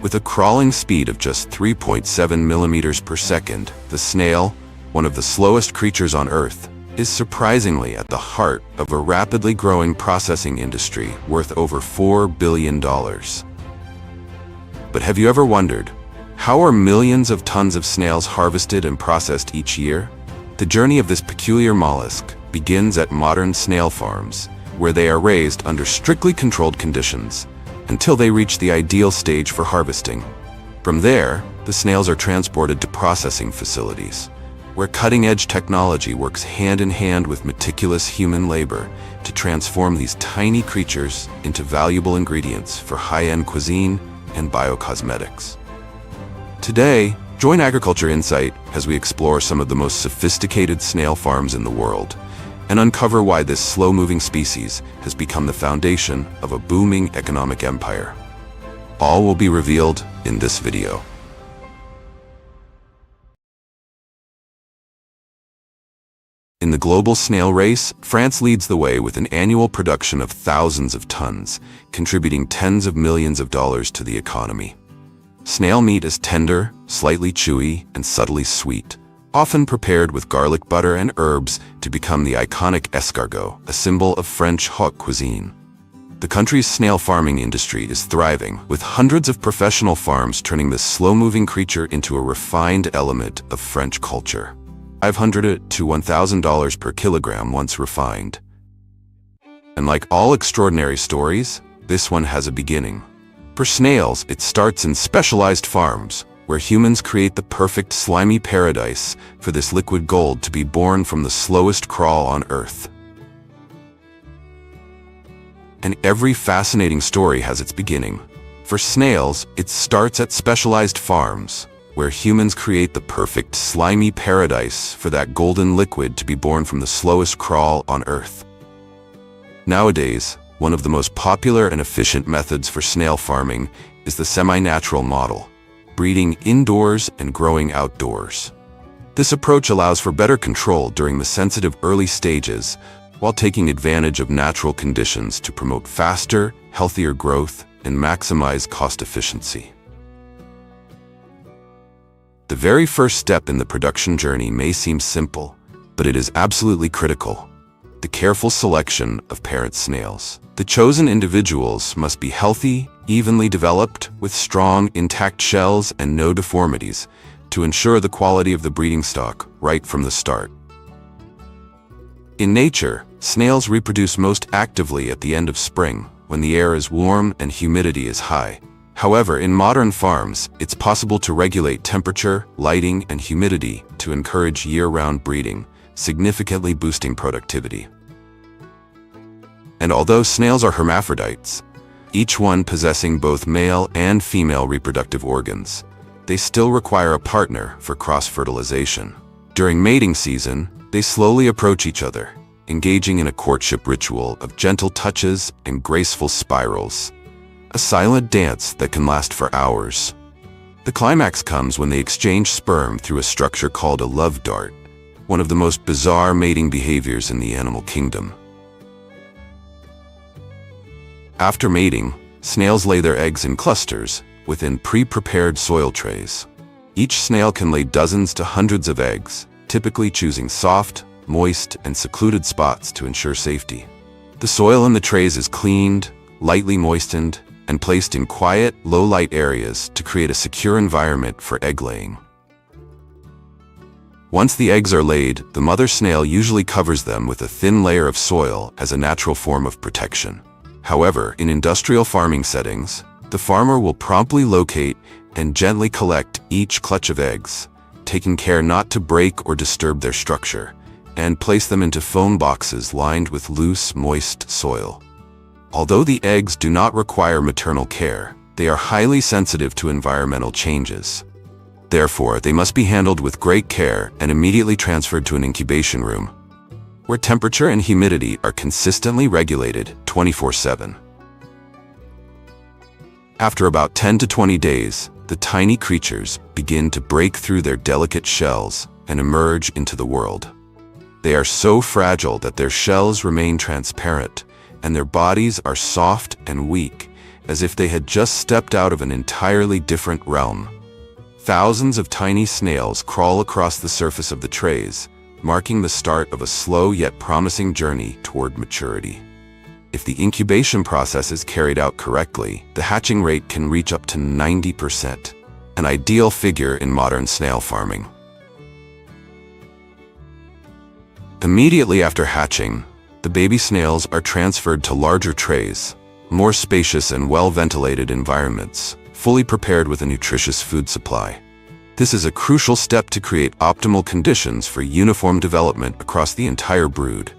With a crawling speed of just 3.7 millimeters per second, the snail, one of the slowest creatures on Earth, is surprisingly at the heart of a rapidly growing processing industry worth over $4 billion. But have you ever wondered, how are millions of tons of snails harvested and processed each year? The journey of this peculiar mollusk begins at modern snail farms, where they are raised under strictly controlled conditions, until they reach the ideal stage for harvesting. From there, the snails are transported to processing facilities, where cutting-edge technology works hand-in-hand with meticulous human labor to transform these tiny creatures into valuable ingredients for high-end cuisine and biocosmetics. Today, join Agriculture Insight as we explore some of the most sophisticated snail farms in the world and uncover why this slow-moving species has become the foundation of a booming economic empire. All will be revealed in this video. In the global snail race, France leads the way with an annual production of thousands of tons, contributing tens of millions of dollars to the economy. Snail meat is tender, slightly chewy, and subtly sweet, often prepared with garlic butter and herbs to become the iconic escargot, a symbol of French haute cuisine. The country's snail farming industry is thriving, with hundreds of professional farms turning this slow-moving creature into a refined element of French culture. $500 to $1,000 per kilogram once refined. And like all extraordinary stories, this one has a beginning. For snails, it starts in specialized farms, where humans create the perfect slimy paradise for this liquid gold to be born from the slowest crawl on Earth. And every fascinating story has its beginning. For snails, it starts at specialized farms, where humans create the perfect slimy paradise for that golden liquid to be born from the slowest crawl on Earth. Nowadays, one of the most popular and efficient methods for snail farming is the semi-natural model, breeding indoors and growing outdoors. This approach allows for better control during the sensitive early stages, while taking advantage of natural conditions to promote faster, healthier growth and maximize cost efficiency. The very first step in the production journey may seem simple, but it is absolutely critical: the careful selection of parent snails. The chosen individuals must be healthy, evenly developed, with strong, intact shells and no deformities, to ensure the quality of the breeding stock right from the start. In nature, snails reproduce most actively at the end of spring, when the air is warm and humidity is high. However, in modern farms, it's possible to regulate temperature, lighting, and humidity to encourage year-round breeding, significantly boosting productivity. And although snails are hermaphrodites, each one possessing both male and female reproductive organs, they still require a partner for cross-fertilization. During mating season, they slowly approach each other, engaging in a courtship ritual of gentle touches and graceful spirals, a silent dance that can last for hours. The climax comes when they exchange sperm through a structure called a love dart, one of the most bizarre mating behaviors in the animal kingdom. After mating, snails lay their eggs in clusters within pre-prepared soil trays. Each snail can lay dozens to hundreds of eggs, typically choosing soft, moist, and secluded spots to ensure safety. The soil in the trays is cleaned, lightly moistened, and placed in quiet, low-light areas to create a secure environment for egg laying. Once the eggs are laid, the mother snail usually covers them with a thin layer of soil as a natural form of protection. However, in industrial farming settings, the farmer will promptly locate and gently collect each clutch of eggs, taking care not to break or disturb their structure, and place them into foam boxes lined with loose, moist soil. Although the eggs do not require maternal care, they are highly sensitive to environmental changes. Therefore, they must be handled with great care and immediately transferred to an incubation room, where temperature and humidity are consistently regulated 24/7. After about 10 to 20 days, the tiny creatures begin to break through their delicate shells and emerge into the world. They are so fragile that their shells remain transparent, and their bodies are soft and weak, as if they had just stepped out of an entirely different realm. Thousands of tiny snails crawl across the surface of the trays, marking the start of a slow yet promising journey toward maturity. If the incubation process is carried out correctly, the hatching rate can reach up to 90%, an ideal figure in modern snail farming. Immediately after hatching, the baby snails are transferred to larger trays, more spacious and well-ventilated environments, fully prepared with a nutritious food supply. This is a crucial step to create optimal conditions for uniform development across the entire brood,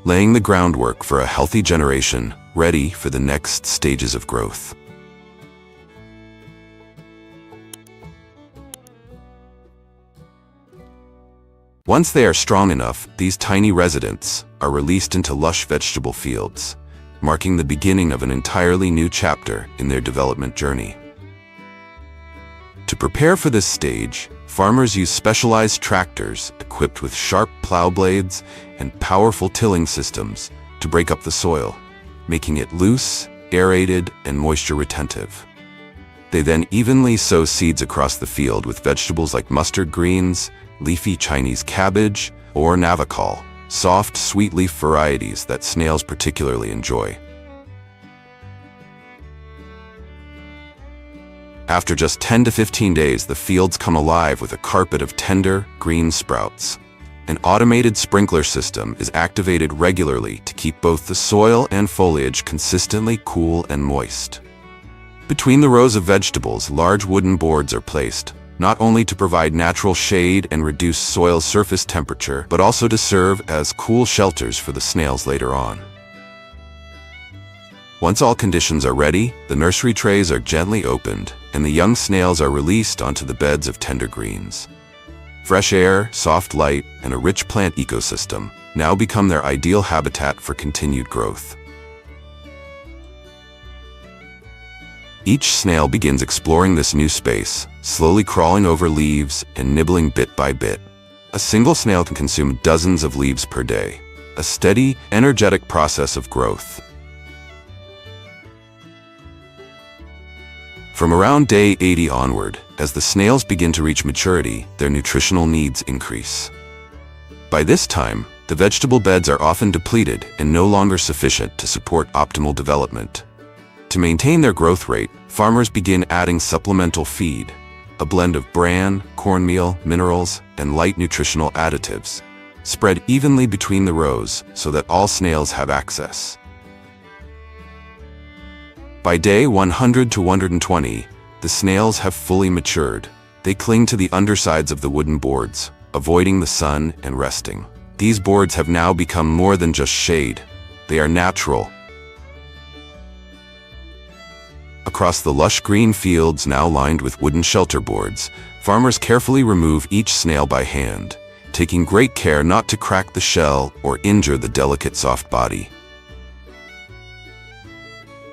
laying the groundwork for a healthy generation ready for the next stages of growth. Once they are strong enough, these tiny residents are released into lush vegetable fields, marking the beginning of an entirely new chapter in their development journey. To prepare for this stage, farmers use specialized tractors equipped with sharp plow blades and powerful tilling systems to break up the soil, making it loose, aerated, and moisture retentive. They then evenly sow seeds across the field with vegetables like mustard greens, leafy Chinese cabbage, or navacol, soft, sweet leaf varieties that snails particularly enjoy. After just 10 to 15 days, the fields come alive with a carpet of tender, green sprouts. An automated sprinkler system is activated regularly to keep both the soil and foliage consistently cool and moist. Between the rows of vegetables, large wooden boards are placed, not only to provide natural shade and reduce soil surface temperature, but also to serve as cool shelters for the snails later on. Once all conditions are ready, the nursery trays are gently opened, and the young snails are released onto the beds of tender greens. Fresh air, soft light, and a rich plant ecosystem now become their ideal habitat for continued growth. Each snail begins exploring this new space, slowly crawling over leaves and nibbling bit by bit. A single snail can consume dozens of leaves per day, a steady, energetic process of growth. From around day 80 onward, as the snails begin to reach maturity, their nutritional needs increase. By this time, the vegetable beds are often depleted and no longer sufficient to support optimal development. To maintain their growth rate, farmers begin adding supplemental feed, a blend of bran, cornmeal, minerals, and light nutritional additives, spread evenly between the rows so that all snails have access. By day 100 to 120, the snails have fully matured. They cling to the undersides of the wooden boards, avoiding the sun and resting. These boards have now become more than just shade. They are natural. Across the lush green fields now lined with wooden shelter boards, farmers carefully remove each snail by hand, taking great care not to crack the shell or injure the delicate soft body.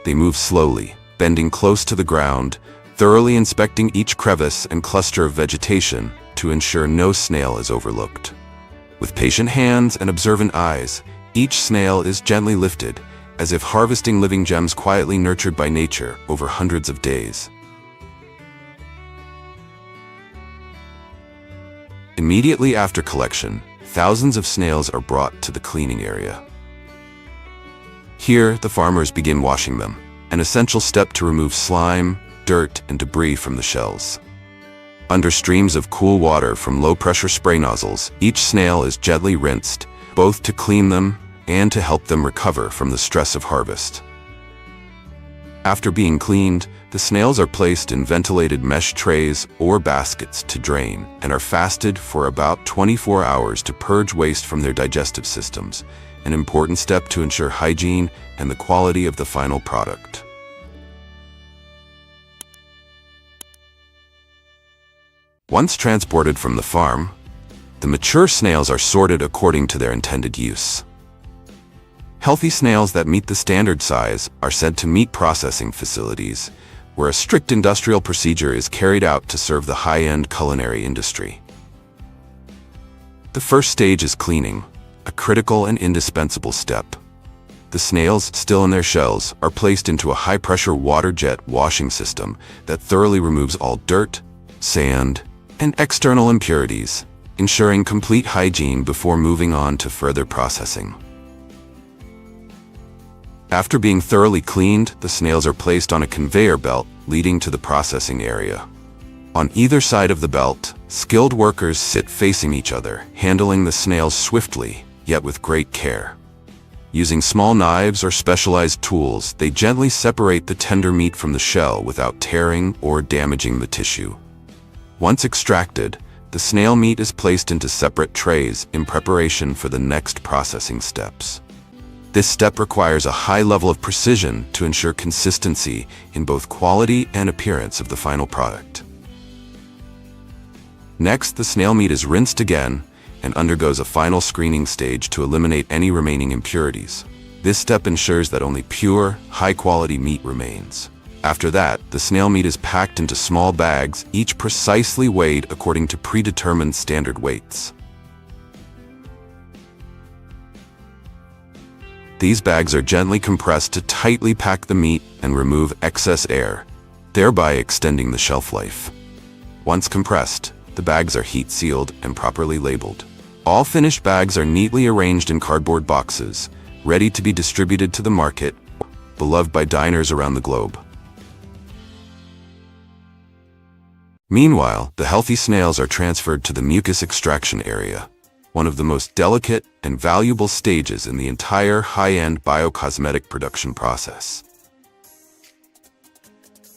They move slowly, bending close to the ground, thoroughly inspecting each crevice and cluster of vegetation to ensure no snail is overlooked. With patient hands and observant eyes, each snail is gently lifted, as if harvesting living gems quietly nurtured by nature over hundreds of days. Immediately after collection, thousands of snails are brought to the cleaning area. Here, the farmers begin washing them, an essential step to remove slime, dirt, and debris from the shells. Under streams of cool water from low-pressure spray nozzles, each snail is gently rinsed, both to clean them and to help them recover from the stress of harvest. After being cleaned, the snails are placed in ventilated mesh trays or baskets to drain and are fasted for about 24 hours to purge waste from their digestive systems, an important step to ensure hygiene and the quality of the final product. Once transported from the farm, the mature snails are sorted according to their intended use. Healthy snails that meet the standard size are sent to meat processing facilities, where a strict industrial procedure is carried out to serve the high-end culinary industry. The first stage is cleaning, a critical and indispensable step. The snails, still in their shells, are placed into a high-pressure water jet washing system that thoroughly removes all dirt, sand, and external impurities, ensuring complete hygiene before moving on to further processing. After being thoroughly cleaned, the snails are placed on a conveyor belt leading to the processing area. On either side of the belt, skilled workers sit facing each other, handling the snails swiftly, yet with great care. Using small knives or specialized tools, they gently separate the tender meat from the shell without tearing or damaging the tissue. Once extracted, the snail meat is placed into separate trays in preparation for the next processing steps. This step requires a high level of precision to ensure consistency in both quality and appearance of the final product. Next, the snail meat is rinsed again and undergoes a final screening stage to eliminate any remaining impurities. This step ensures that only pure, high-quality meat remains. After that, the snail meat is packed into small bags, each precisely weighed according to predetermined standard weights. These bags are gently compressed to tightly pack the meat and remove excess air, thereby extending the shelf life. Once compressed, the bags are heat-sealed and properly labeled. All finished bags are neatly arranged in cardboard boxes, ready to be distributed to the market, beloved by diners around the globe. Meanwhile, the healthy snails are transferred to the mucus extraction area, one of the most delicate and valuable stages in the entire high-end biocosmetic production process.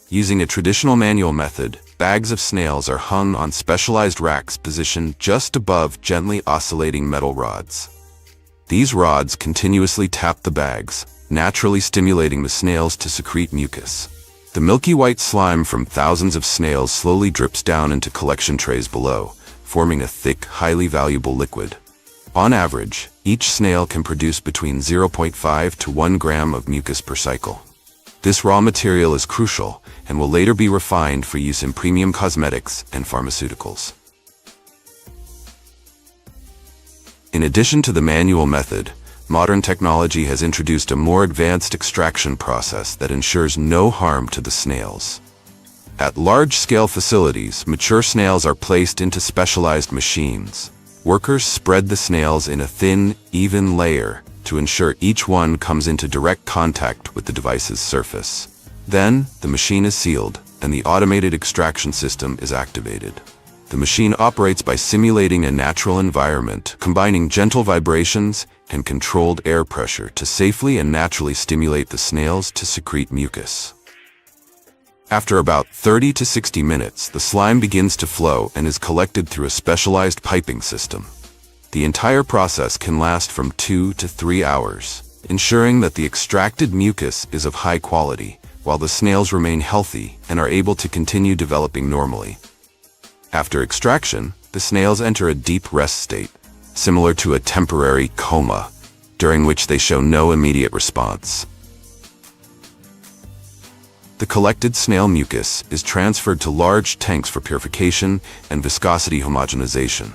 Using a traditional manual method, bags of snails are hung on specialized racks positioned just above gently oscillating metal rods. These rods continuously tap the bags, naturally stimulating the snails to secrete mucus. The milky white slime from thousands of snails slowly drips down into collection trays below, forming a thick, highly valuable liquid. On average, each snail can produce between 0.5 to 1 gram of mucus per cycle. This raw material is crucial and will later be refined for use in premium cosmetics and pharmaceuticals. In addition to the manual method, modern technology has introduced a more advanced extraction process that ensures no harm to the snails. At large-scale facilities, mature snails are placed into specialized machines. Workers spread the snails in a thin, even layer to ensure each one comes into direct contact with the device's surface. Then, the machine is sealed, and the automated extraction system is activated. The machine operates by simulating a natural environment, combining gentle vibrations and controlled air pressure to safely and naturally stimulate the snails to secrete mucus. After about 30 to 60 minutes, the slime begins to flow and is collected through a specialized piping system. The entire process can last from 2 to 3 hours, ensuring that the extracted mucus is of high quality, while the snails remain healthy and are able to continue developing normally. After extraction, the snails enter a deep rest state, similar to a temporary coma, during which they show no immediate response. The collected snail mucus is transferred to large tanks for purification and viscosity homogenization.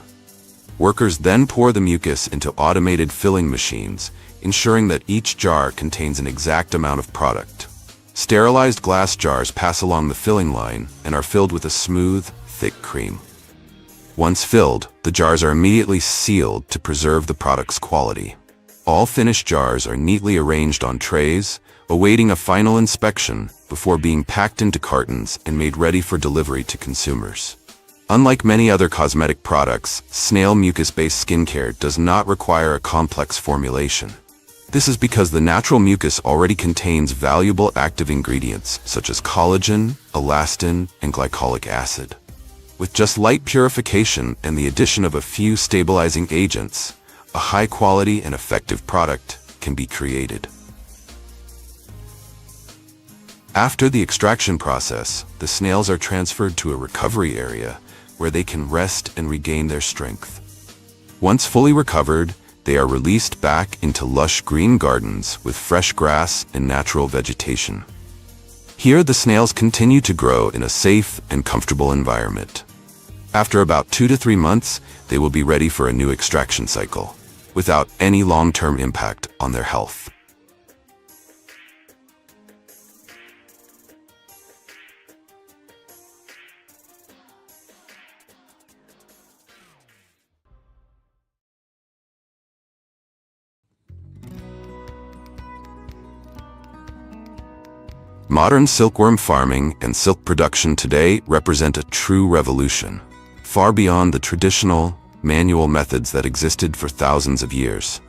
Workers then pour the mucus into automated filling machines, ensuring that each jar contains an exact amount of product. Sterilized glass jars pass along the filling line and are filled with a smooth, thick cream. Once filled, the jars are immediately sealed to preserve the product's quality. All finished jars are neatly arranged on trays, awaiting a final inspection before being packed into cartons and made ready for delivery to consumers. Unlike many other cosmetic products, snail mucus-based skincare does not require a complex formulation. This is because the natural mucus already contains valuable active ingredients such as collagen, elastin, and glycolic acid. With just light purification and the addition of a few stabilizing agents, a high-quality and effective product can be created. After the extraction process, the snails are transferred to a recovery area where they can rest and regain their strength. Once fully recovered, they are released back into lush green gardens with fresh grass and natural vegetation. Here, the snails continue to grow in a safe and comfortable environment. After about 2 to 3 months, they will be ready for a new extraction cycle, without any long-term impact on their health. Modern silkworm farming and silk production today represent a true revolution, far beyond the traditional, manual methods that existed for thousands of years.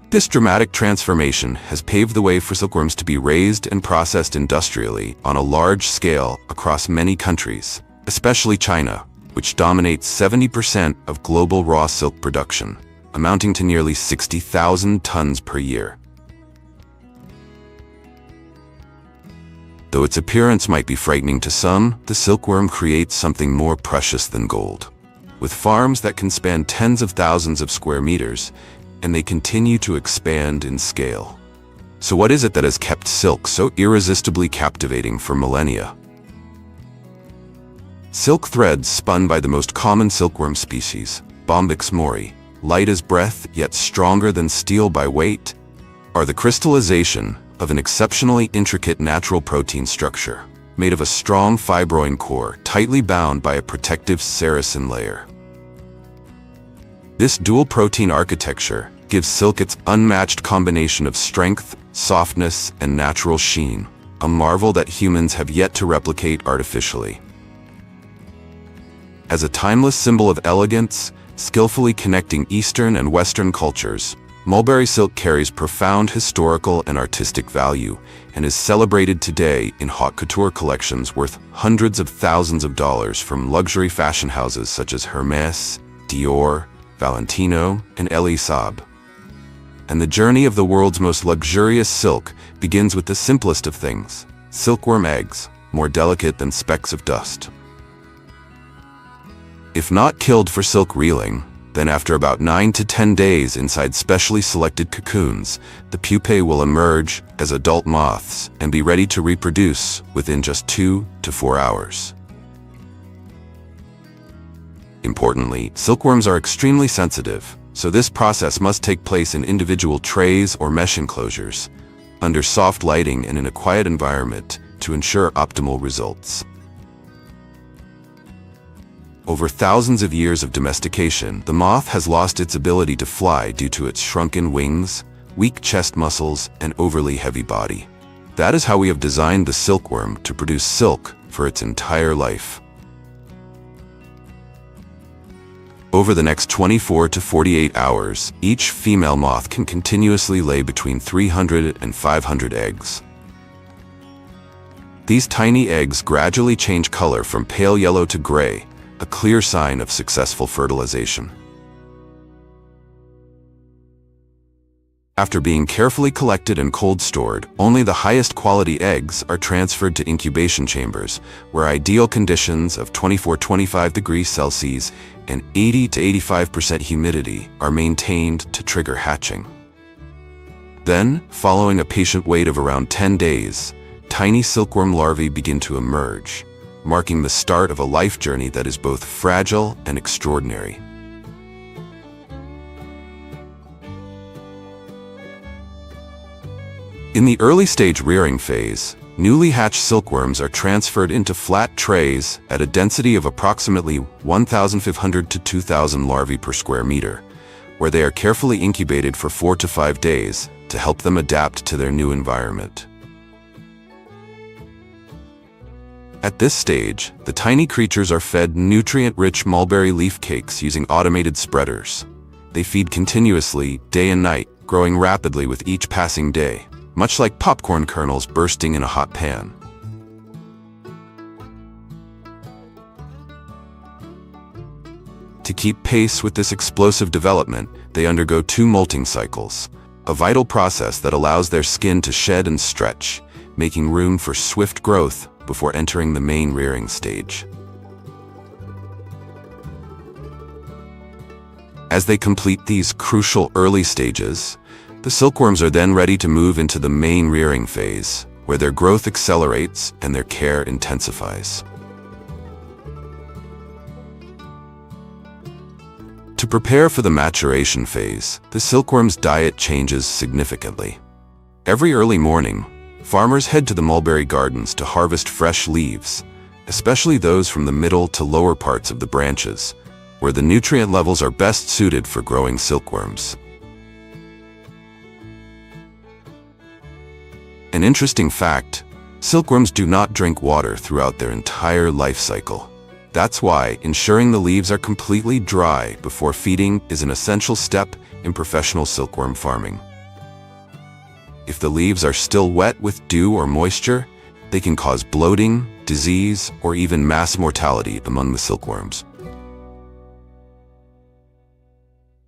This dramatic transformation has paved the way for silkworms to be raised and processed industrially on a large scale across many countries, especially China, which dominates 70% of global raw silk production, amounting to nearly 60,000 tons per year. Though its appearance might be frightening to some, the silkworm creates something more precious than gold. With farms that can span tens of thousands of square meters, and they continue to expand in scale. So what is it that has kept silk so irresistibly captivating for millennia? Silk threads spun by the most common silkworm species, Bombyx mori, light as breath yet stronger than steel by weight, are the crystallization of an exceptionally intricate natural protein structure, made of a strong fibroin core tightly bound by a protective sericin layer. This dual protein architecture gives silk its unmatched combination of strength, softness, and natural sheen, a marvel that humans have yet to replicate artificially. As a timeless symbol of elegance, skillfully connecting Eastern and Western cultures, mulberry silk carries profound historical and artistic value and is celebrated today in haute couture collections worth hundreds of thousands of dollars from luxury fashion houses such as Hermès, Dior, Valentino, and Elie Saab. And the journey of the world's most luxurious silk begins with the simplest of things, silkworm eggs, more delicate than specks of dust. If not killed for silk reeling, then after about 9 to 10 days inside specially selected cocoons, the pupae will emerge as adult moths and be ready to reproduce within just 2 to 4 hours. Importantly, silkworms are extremely sensitive, so this process must take place in individual trays or mesh enclosures, under soft lighting and in a quiet environment to ensure optimal results. Over thousands of years of domestication, the moth has lost its ability to fly due to its shrunken wings, weak chest muscles, and overly heavy body. That is how we have designed the silkworm to produce silk for its entire life. Over the next 24 to 48 hours, each female moth can continuously lay between 300 and 500 eggs. These tiny eggs gradually change color from pale yellow to gray, a clear sign of successful fertilization. After being carefully collected and cold stored, only the highest quality eggs are transferred to incubation chambers, where ideal conditions of 24-25 degrees Celsius and 80 to 85% humidity are maintained to trigger hatching. Then, following a patient wait of around 10 days, tiny silkworm larvae begin to emerge, marking the start of a life journey that is both fragile and extraordinary. In the early stage rearing phase, newly hatched silkworms are transferred into flat trays at a density of approximately 1,500 to 2,000 larvae per square meter, where they are carefully incubated for 4 to 5 days to help them adapt to their new environment. At this stage, the tiny creatures are fed nutrient-rich mulberry leaf cakes using automated spreaders. They feed continuously, day and night, growing rapidly with each passing day, much like popcorn kernels bursting in a hot pan. To keep pace with this explosive development, they undergo 2 molting cycles, a vital process that allows their skin to shed and stretch, making room for swift growth before entering the main rearing stage. As they complete these crucial early stages, the silkworms are then ready to move into the main rearing phase, where their growth accelerates and their care intensifies. To prepare for the maturation phase, the silkworm's diet changes significantly. Every early morning, farmers head to the mulberry gardens to harvest fresh leaves, especially those from the middle to lower parts of the branches, where the nutrient levels are best suited for growing silkworms. An interesting fact, Silkworms do not drink water throughout their entire life cycle. That's why ensuring the leaves are completely dry before feeding is an essential step in professional silkworm farming. If the leaves are still wet with dew or moisture, they can cause bloating, disease, or even mass mortality among the silkworms.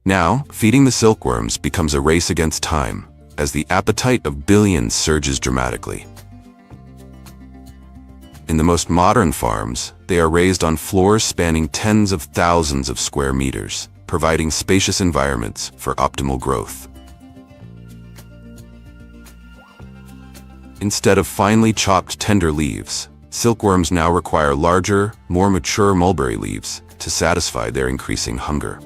Now, feeding the silkworms becomes a race against time, as the appetite of billions surges dramatically. In the most modern farms, they are raised on floors spanning tens of thousands of square meters, providing spacious environments for optimal growth. Instead of finely chopped tender leaves, silkworms now require larger, more mature mulberry leaves to satisfy their increasing hunger.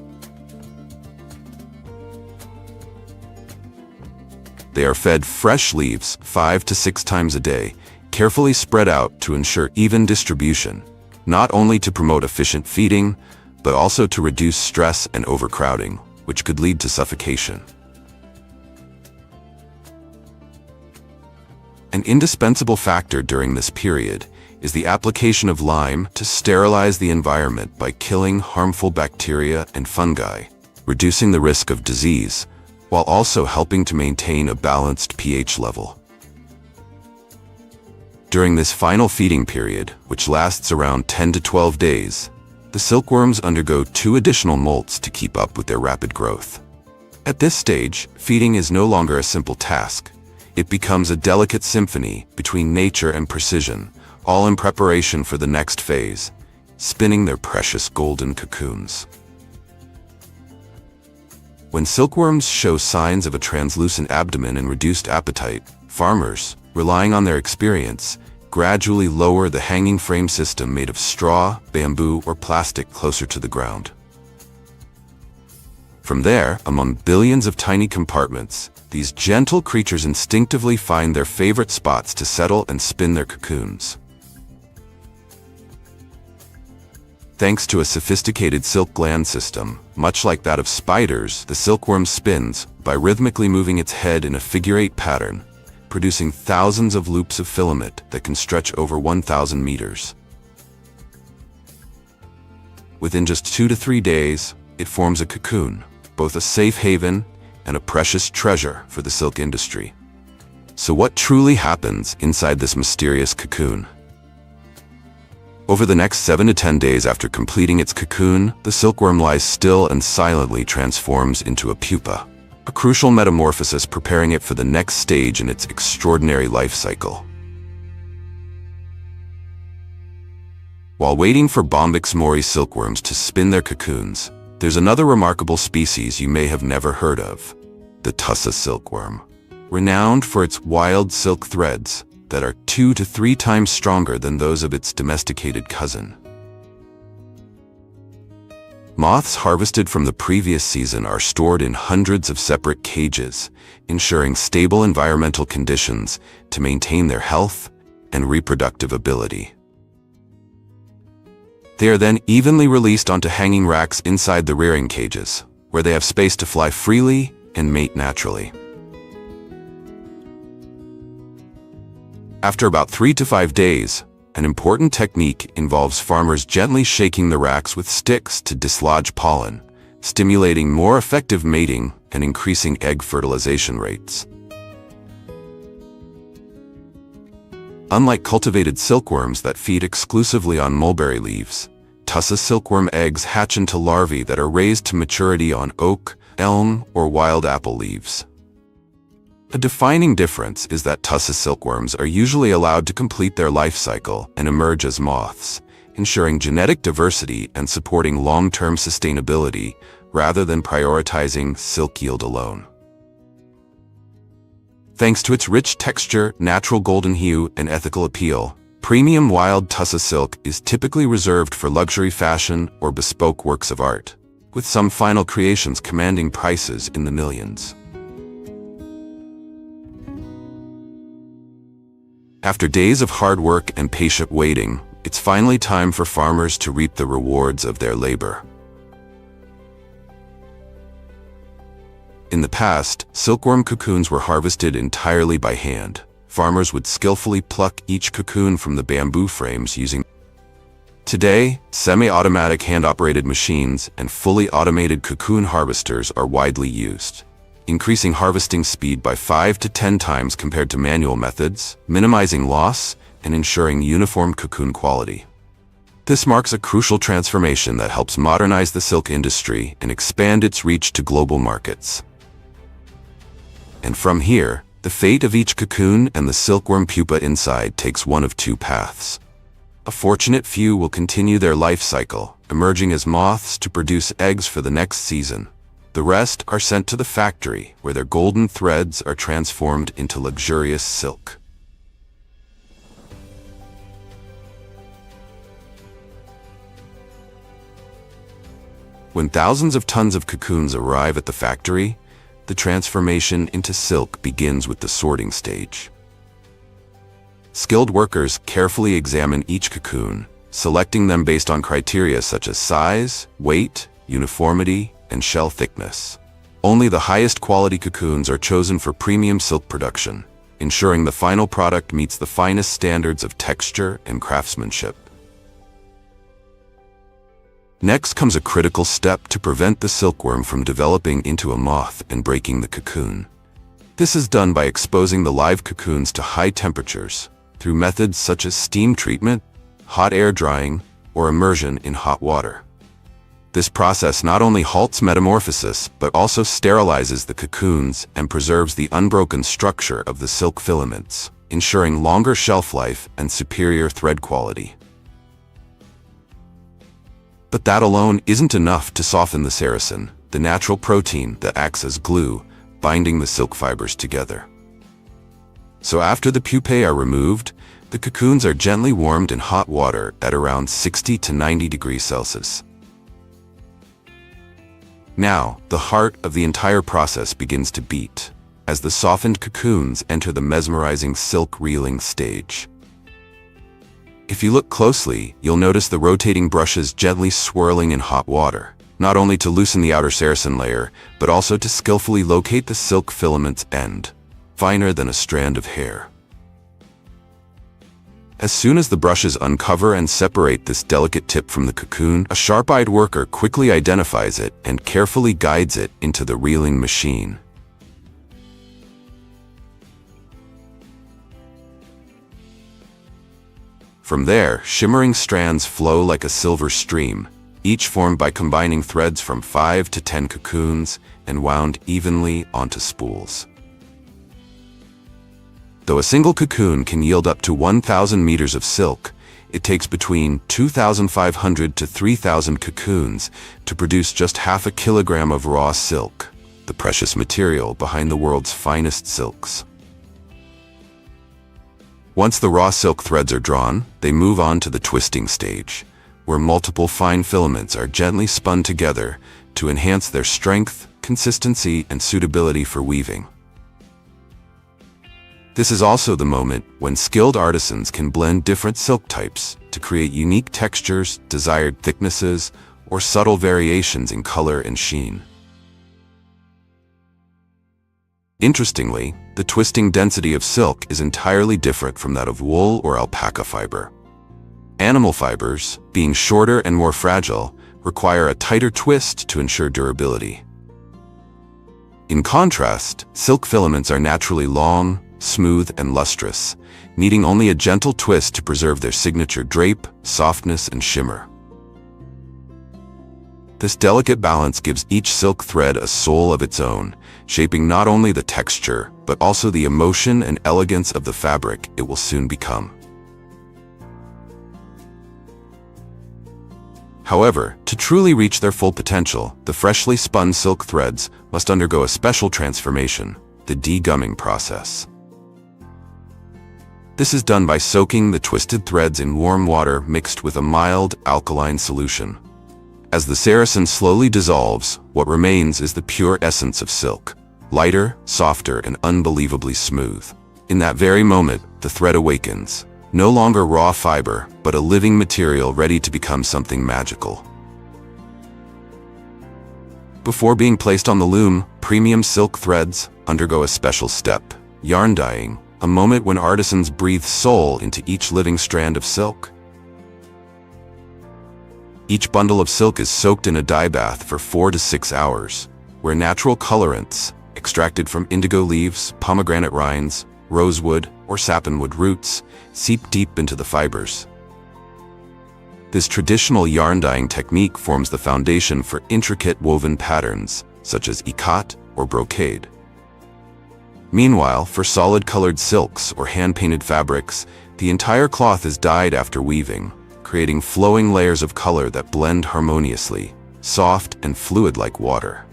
They are fed fresh leaves 5 to 6 times a day, carefully spread out to ensure even distribution, not only to promote efficient feeding, but also to reduce stress and overcrowding, which could lead to suffocation. An indispensable factor during this period is the application of lime to sterilize the environment by killing harmful bacteria and fungi, reducing the risk of disease, while also helping to maintain a balanced pH level. During this final feeding period, which lasts around 10 to 12 days, the silkworms undergo 2 additional molts to keep up with their rapid growth. At this stage, feeding is no longer a simple task. It becomes a delicate symphony between nature and precision, all in preparation for the next phase, spinning their precious golden cocoons. When silkworms show signs of a translucent abdomen and reduced appetite, farmers, relying on their experience, gradually lower the hanging frame system made of straw, bamboo, or plastic closer to the ground. From there, among billions of tiny compartments, these gentle creatures instinctively find their favorite spots to settle and spin their cocoons. Thanks to a sophisticated silk gland system, much like that of spiders, the silkworm spins by rhythmically moving its head in a figure-8 pattern, producing thousands of loops of filament that can stretch over 1,000 meters. Within just 2 to 3 days, it forms a cocoon, both a safe haven and a precious treasure for the silk industry. So what truly happens inside this mysterious cocoon? Over the next 7 to 10 days after completing its cocoon, the silkworm lies still and silently transforms into a pupa, a crucial metamorphosis preparing it for the next stage in its extraordinary life cycle. While waiting for Bombyx mori silkworms to spin their cocoons, there's another remarkable species you may have never heard of, the tussa silkworm. Renowned for its wild silk threads that are 2 to 3 times stronger than those of its domesticated cousin. Moths harvested from the previous season are stored in hundreds of separate cages, ensuring stable environmental conditions to maintain their health and reproductive ability. They are then evenly released onto hanging racks inside the rearing cages, where they have space to fly freely and mate naturally. After about 3 to 5 days, an important technique involves farmers gently shaking the racks with sticks to dislodge pollen, stimulating more effective mating and increasing egg fertilization rates. Unlike cultivated silkworms that feed exclusively on mulberry leaves, tussa silkworm eggs hatch into larvae that are raised to maturity on oak, elm, or wild apple leaves. A defining difference is that tussa silkworms are usually allowed to complete their life cycle and emerge as moths, ensuring genetic diversity and supporting long-term sustainability rather than prioritizing silk yield alone. Thanks to its rich texture, natural golden hue, and ethical appeal, premium wild tussa silk is typically reserved for luxury fashion or bespoke works of art, with some final creations commanding prices in the millions. After days of hard work and patient waiting, it's finally time for farmers to reap the rewards of their labor. In the past, silkworm cocoons were harvested entirely by hand, farmers would skillfully pluck each cocoon from the bamboo frames using. Today, semi-automatic hand-operated machines and fully automated cocoon harvesters are widely used, increasing harvesting speed by 5 to 10 times compared to manual methods, minimizing loss, and ensuring uniform cocoon quality. This marks a crucial transformation that helps modernize the silk industry and expand its reach to global markets. And from here, the fate of each cocoon and the silkworm pupa inside takes one of two paths. A fortunate few will continue their life cycle, emerging as moths to produce eggs for the next season. The rest are sent to the factory, where their golden threads are transformed into luxurious silk. When thousands of tons of cocoons arrive at the factory, the transformation into silk begins with the sorting stage. Skilled workers carefully examine each cocoon, selecting them based on criteria such as size, weight, uniformity, and shell thickness. Only the highest quality cocoons are chosen for premium silk production, ensuring the final product meets the finest standards of texture and craftsmanship. Next comes a critical step to prevent the silkworm from developing into a moth and breaking the cocoon. This is done by exposing the live cocoons to high temperatures through methods such as steam treatment, hot air drying, or immersion in hot water. This process not only halts metamorphosis, but also sterilizes the cocoons and preserves the unbroken structure of the silk filaments, ensuring longer shelf life and superior thread quality. But that alone isn't enough to soften the saracen, the natural protein that acts as glue, binding the silk fibers together. So after the pupae are removed, the cocoons are gently warmed in hot water at around 60 to 90 degrees Celsius. Now, the heart of the entire process begins to beat, as the softened cocoons enter the mesmerizing silk reeling stage. If you look closely, you'll notice the rotating brushes gently swirling in hot water, not only to loosen the outer saracen layer, but also to skillfully locate the silk filament's end, finer than a strand of hair. As soon as the brushes uncover and separate this delicate tip from the cocoon, a sharp-eyed worker quickly identifies it and carefully guides it into the reeling machine. From there, shimmering strands flow like a silver stream, each formed by combining threads from 5 to 10 cocoons and wound evenly onto spools. Though a single cocoon can yield up to 1,000 meters of silk, it takes between 2,500 to 3,000 cocoons to produce just half a kilogram of raw silk, the precious material behind the world's finest silks. Once the raw silk threads are drawn, they move on to the twisting stage, where multiple fine filaments are gently spun together to enhance their strength, consistency, and suitability for weaving. This is also the moment when skilled artisans can blend different silk types to create unique textures, desired thicknesses, or subtle variations in color and sheen. Interestingly, the twisting density of silk is entirely different from that of wool or alpaca fiber. Animal fibers, being shorter and more fragile, require a tighter twist to ensure durability. In contrast, silk filaments are naturally long, smooth, and lustrous, needing only a gentle twist to preserve their signature drape, softness, and shimmer. This delicate balance gives each silk thread a soul of its own, shaping not only the texture, but also the emotion and elegance of the fabric it will soon become. However, to truly reach their full potential, the freshly spun silk threads must undergo a special transformation, the degumming process. This is done by soaking the twisted threads in warm water mixed with a mild, alkaline solution. As the saracen slowly dissolves, what remains is the pure essence of silk, lighter, softer, and unbelievably smooth. In that very moment, the thread awakens, no longer raw fiber, but a living material ready to become something magical. Before being placed on the loom, premium silk threads undergo a special step, yarn dyeing, a moment when artisans breathe soul into each living strand of silk. Each bundle of silk is soaked in a dye bath for 4 to 6 hours, where natural colorants, extracted from indigo leaves, pomegranate rinds, rosewood, or sappanwood roots, seep deep into the fibers. This traditional yarn dyeing technique forms the foundation for intricate woven patterns, such as ikat or brocade. Meanwhile, for solid-colored silks or hand-painted fabrics, the entire cloth is dyed after weaving, creating flowing layers of color that blend harmoniously, soft and fluid like water.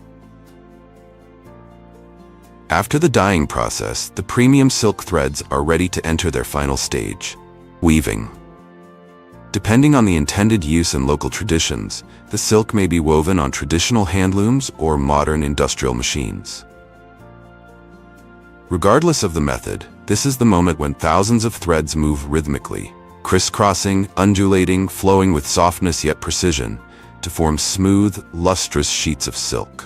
After the dyeing process, the premium silk threads are ready to enter their final stage, weaving. Depending on the intended use and local traditions, the silk may be woven on traditional handlooms or modern industrial machines. Regardless of the method, this is the moment when thousands of threads move rhythmically, crisscrossing, undulating, flowing with softness yet precision, to form smooth, lustrous sheets of silk.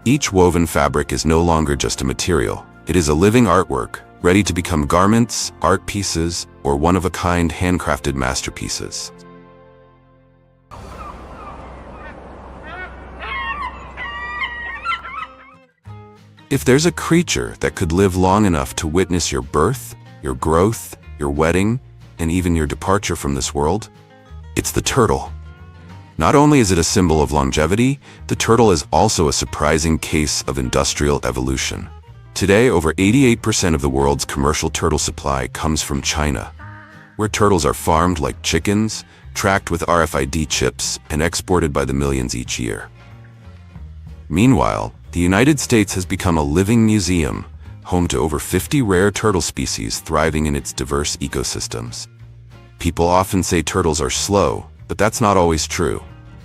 Each woven fabric is no longer just a material. It is a living artwork, ready to become garments, art pieces, or one-of-a-kind handcrafted masterpieces. If there's a creature that could live long enough to witness your birth, your growth, your wedding, and even your departure from this world, it's the turtle. Not only is it a symbol of longevity, the turtle is also a surprising case of industrial evolution. Today, over 88% of the world's commercial turtle supply comes from China, where turtles are farmed like chickens, tracked with RFID chips, and exported by the millions each year. Meanwhile, the United States has become a living museum, home to over 50 rare turtle species thriving in its diverse ecosystems. People often say turtles are slow, but that's not always true.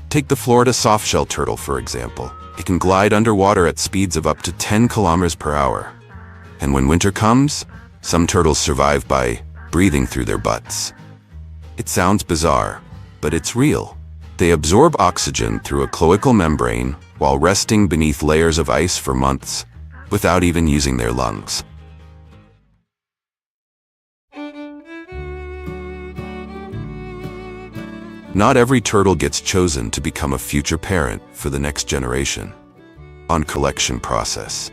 Take the Florida softshell turtle, for example. It can glide underwater at speeds of up to 10 kilometers per hour. And when winter comes, some turtles survive by breathing through their butts. It sounds bizarre, but it's real. They absorb oxygen through a cloacal membrane while resting beneath layers of ice for months, without even using their lungs. Not every turtle gets chosen to become a future parent for the next generation on collection process.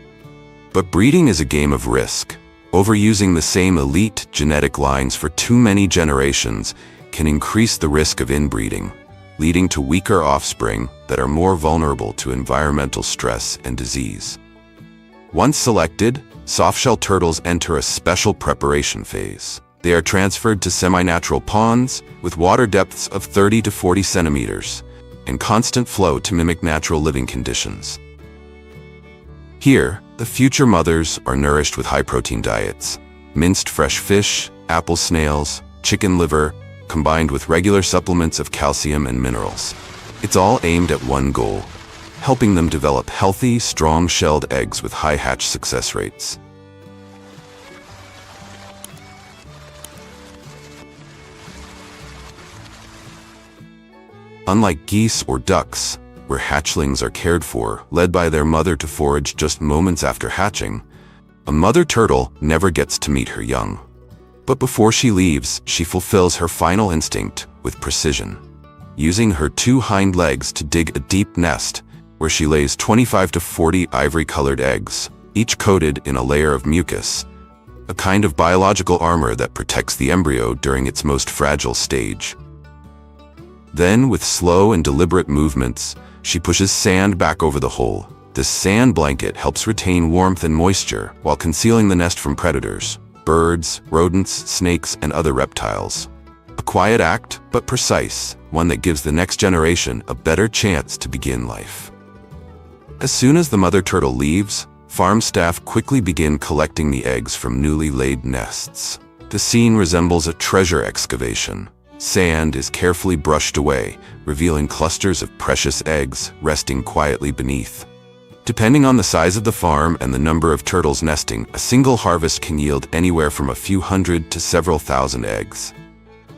But breeding is a game of risk. Overusing the same elite genetic lines for too many generations can increase the risk of inbreeding, leading to weaker offspring that are more vulnerable to environmental stress and disease. Once selected, softshell turtles enter a special preparation phase. They are transferred to semi-natural ponds with water depths of 30 to 40 centimeters and constant flow to mimic natural living conditions. Here, the future mothers are nourished with high-protein diets, minced fresh fish, apple snails, chicken liver, combined with regular supplements of calcium and minerals. It's all aimed at one goal: helping them develop healthy, strong-shelled eggs with high hatch success rates. Unlike geese or ducks, where hatchlings are cared for, led by their mother to forage just moments after hatching, a mother turtle never gets to meet her young. But before she leaves, she fulfills her final instinct with precision, using her 2 hind legs to dig a deep nest where she lays 25 to 40 ivory-colored eggs, each coated in a layer of mucus, a kind of biological armor that protects the embryo during its most fragile stage. Then, with slow and deliberate movements, she pushes sand back over the hole. This sand blanket helps retain warmth and moisture while concealing the nest from predators, birds, rodents, snakes, and other reptiles. A quiet act, but precise, one that gives the next generation a better chance to begin life. As soon as the mother turtle leaves, farm staff quickly begin collecting the eggs from newly laid nests. The scene resembles a treasure excavation. Sand is carefully brushed away, revealing clusters of precious eggs resting quietly beneath. Depending on the size of the farm and the number of turtles nesting, a single harvest can yield anywhere from a few hundred to several thousand eggs.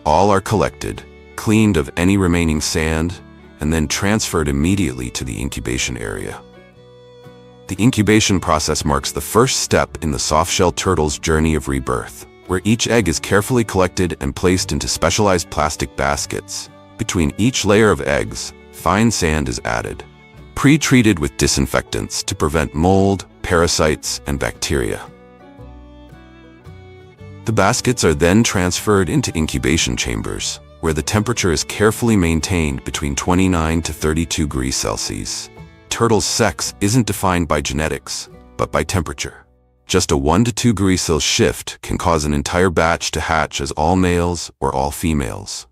All are collected, cleaned of any remaining sand, and then transferred immediately to the incubation area. The incubation process marks the first step in the soft-shell turtle's journey of rebirth, where each egg is carefully collected and placed into specialized plastic baskets. Between each layer of eggs, fine sand is added, pre-treated with disinfectants to prevent mold, parasites, and bacteria. The baskets are then transferred into incubation chambers, where the temperature is carefully maintained between 29 to 32 degrees Celsius. Turtle's sex isn't defined by genetics, but by temperature. Just a 1 to 2 degrees Celsius shift can cause an entire batch to hatch as all males or all females.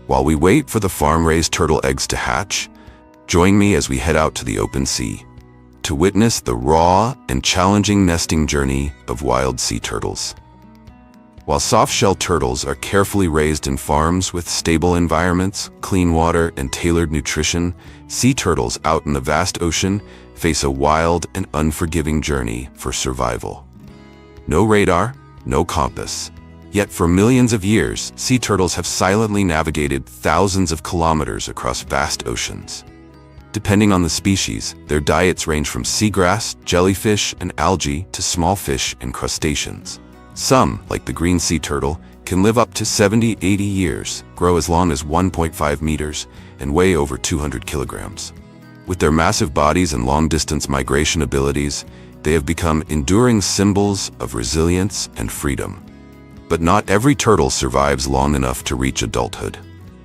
While we wait for the farm-raised turtle eggs to hatch, join me as we head out to the open sea to witness the raw and challenging nesting journey of wild sea turtles. While soft-shell turtles are carefully raised in farms with stable environments, clean water, and tailored nutrition, sea turtles out in the vast ocean face a wild and unforgiving journey for survival. No radar, no compass. Yet for millions of years, sea turtles have silently navigated thousands of kilometers across vast oceans. Depending on the species, their diets range from seagrass, jellyfish, and algae to small fish and crustaceans. Some, like the green sea turtle, can live up to 70-80 years, grow as long as 1.5 meters, and weigh over 200 kilograms. With their massive bodies and long-distance migration abilities, they have become enduring symbols of resilience and freedom. But not every turtle survives long enough to reach adulthood.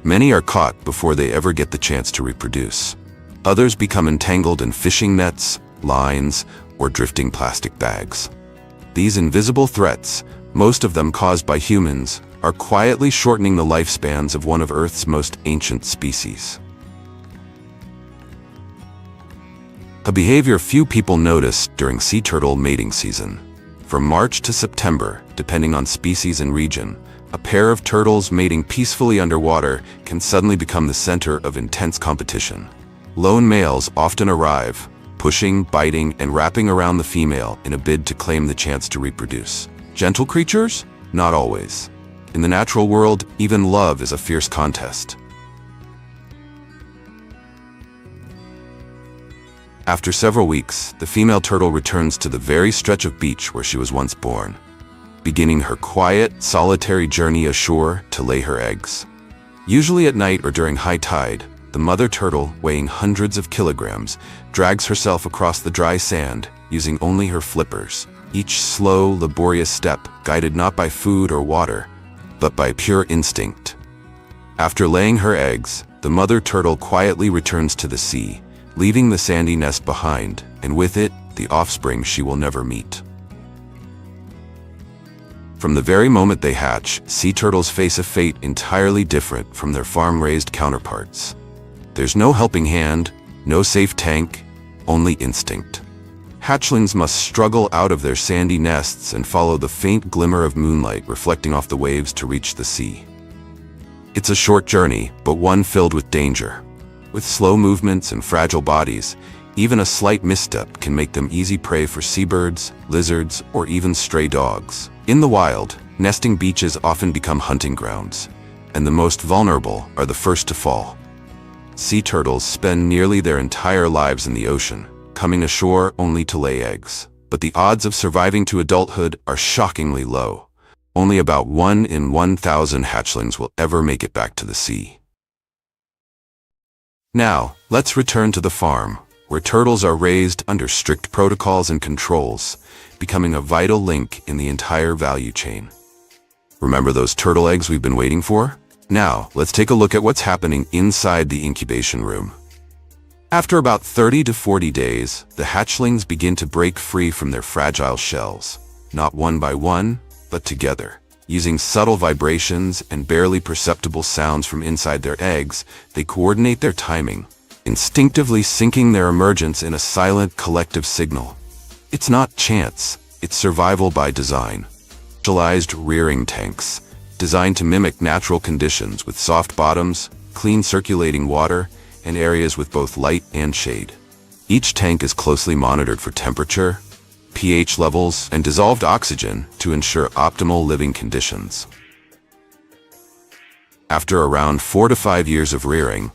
Many are caught before they ever get the chance to reproduce. Others become entangled in fishing nets, lines, or drifting plastic bags. These invisible threats, most of them caused by humans, are quietly shortening the lifespans of one of Earth's most ancient species. A behavior few people notice during sea turtle mating season. From March to September, depending on species and region, a pair of turtles mating peacefully underwater can suddenly become the center of intense competition. Lone males often arrive, pushing, biting, and wrapping around the female in a bid to claim the chance to reproduce. Gentle creatures? Not always. In the natural world, even love is a fierce contest. After several weeks, the female turtle returns to the very stretch of beach where she was once born, beginning her quiet, solitary journey ashore to lay her eggs. Usually at night or during high tide, the mother turtle, weighing hundreds of kilograms, drags herself across the dry sand, using only her flippers, each slow, laborious step guided not by food or water, but by pure instinct. After laying her eggs, the mother turtle quietly returns to the sea, leaving the sandy nest behind, and with it, the offspring she will never meet. From the very moment they hatch, sea turtles face a fate entirely different from their farm-raised counterparts. There's no helping hand, no safe tank, only instinct. Hatchlings must struggle out of their sandy nests and follow the faint glimmer of moonlight reflecting off the waves to reach the sea. It's a short journey, but one filled with danger. With slow movements and fragile bodies, even a slight misstep can make them easy prey for seabirds, lizards, or even stray dogs. In the wild, nesting beaches often become hunting grounds, and the most vulnerable are the first to fall. Sea turtles spend nearly their entire lives in the ocean, coming ashore only to lay eggs. But the odds of surviving to adulthood are shockingly low. Only about 1 in 1,000 hatchlings will ever make it back to the sea. Now, let's return to the farm, where turtles are raised under strict protocols and controls, becoming a vital link in the entire value chain. Remember those turtle eggs we've been waiting for? Now, let's take a look at what's happening inside the incubation room. After about 30 to 40 days, the hatchlings begin to break free from their fragile shells, not one by one, but together. Using subtle vibrations and barely perceptible sounds from inside their eggs, they coordinate their timing, instinctively syncing their emergence in a silent collective signal. It's not chance, it's survival by design. Specialized rearing tanks, designed to mimic natural conditions with soft bottoms, clean circulating water, and areas with both light and shade. Each tank is closely monitored for temperature, pH levels, and dissolved oxygen to ensure optimal living conditions. After around 4 to 5 years of rearing,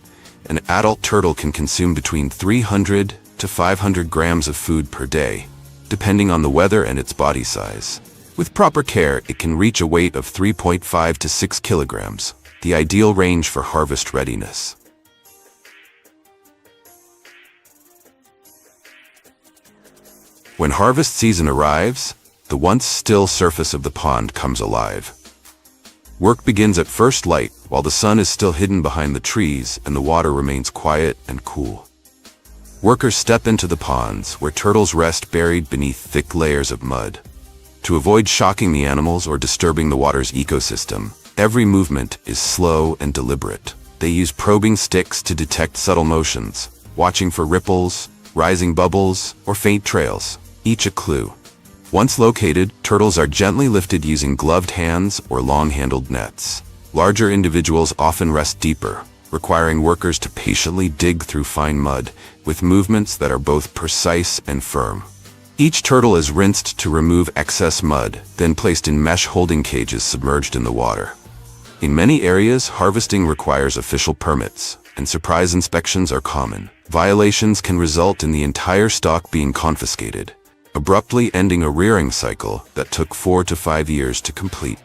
An adult turtle can consume between 300 to 500 grams of food per day, depending on the weather and its body size. With proper care, it can reach a weight of 3.5 to 6 kilograms, the ideal range for harvest readiness. When harvest season arrives, the once still surface of the pond comes alive. Work begins at first light while the sun is still hidden behind the trees and the water remains quiet and cool. Workers step into the ponds where turtles rest buried beneath thick layers of mud. To avoid shocking the animals or disturbing the water's ecosystem, every movement is slow and deliberate. They use probing sticks to detect subtle motions, watching for ripples, rising bubbles, or faint trails, each a clue. Once located, turtles are gently lifted using gloved hands or long-handled nets. Larger individuals often rest deeper, requiring workers to patiently dig through fine mud, with movements that are both precise and firm. Each turtle is rinsed to remove excess mud, then placed in mesh holding cages submerged in the water. In many areas, harvesting requires official permits, and surprise inspections are common. Violations can result in the entire stock being confiscated, abruptly ending a rearing cycle that took 4 to 5 years to complete.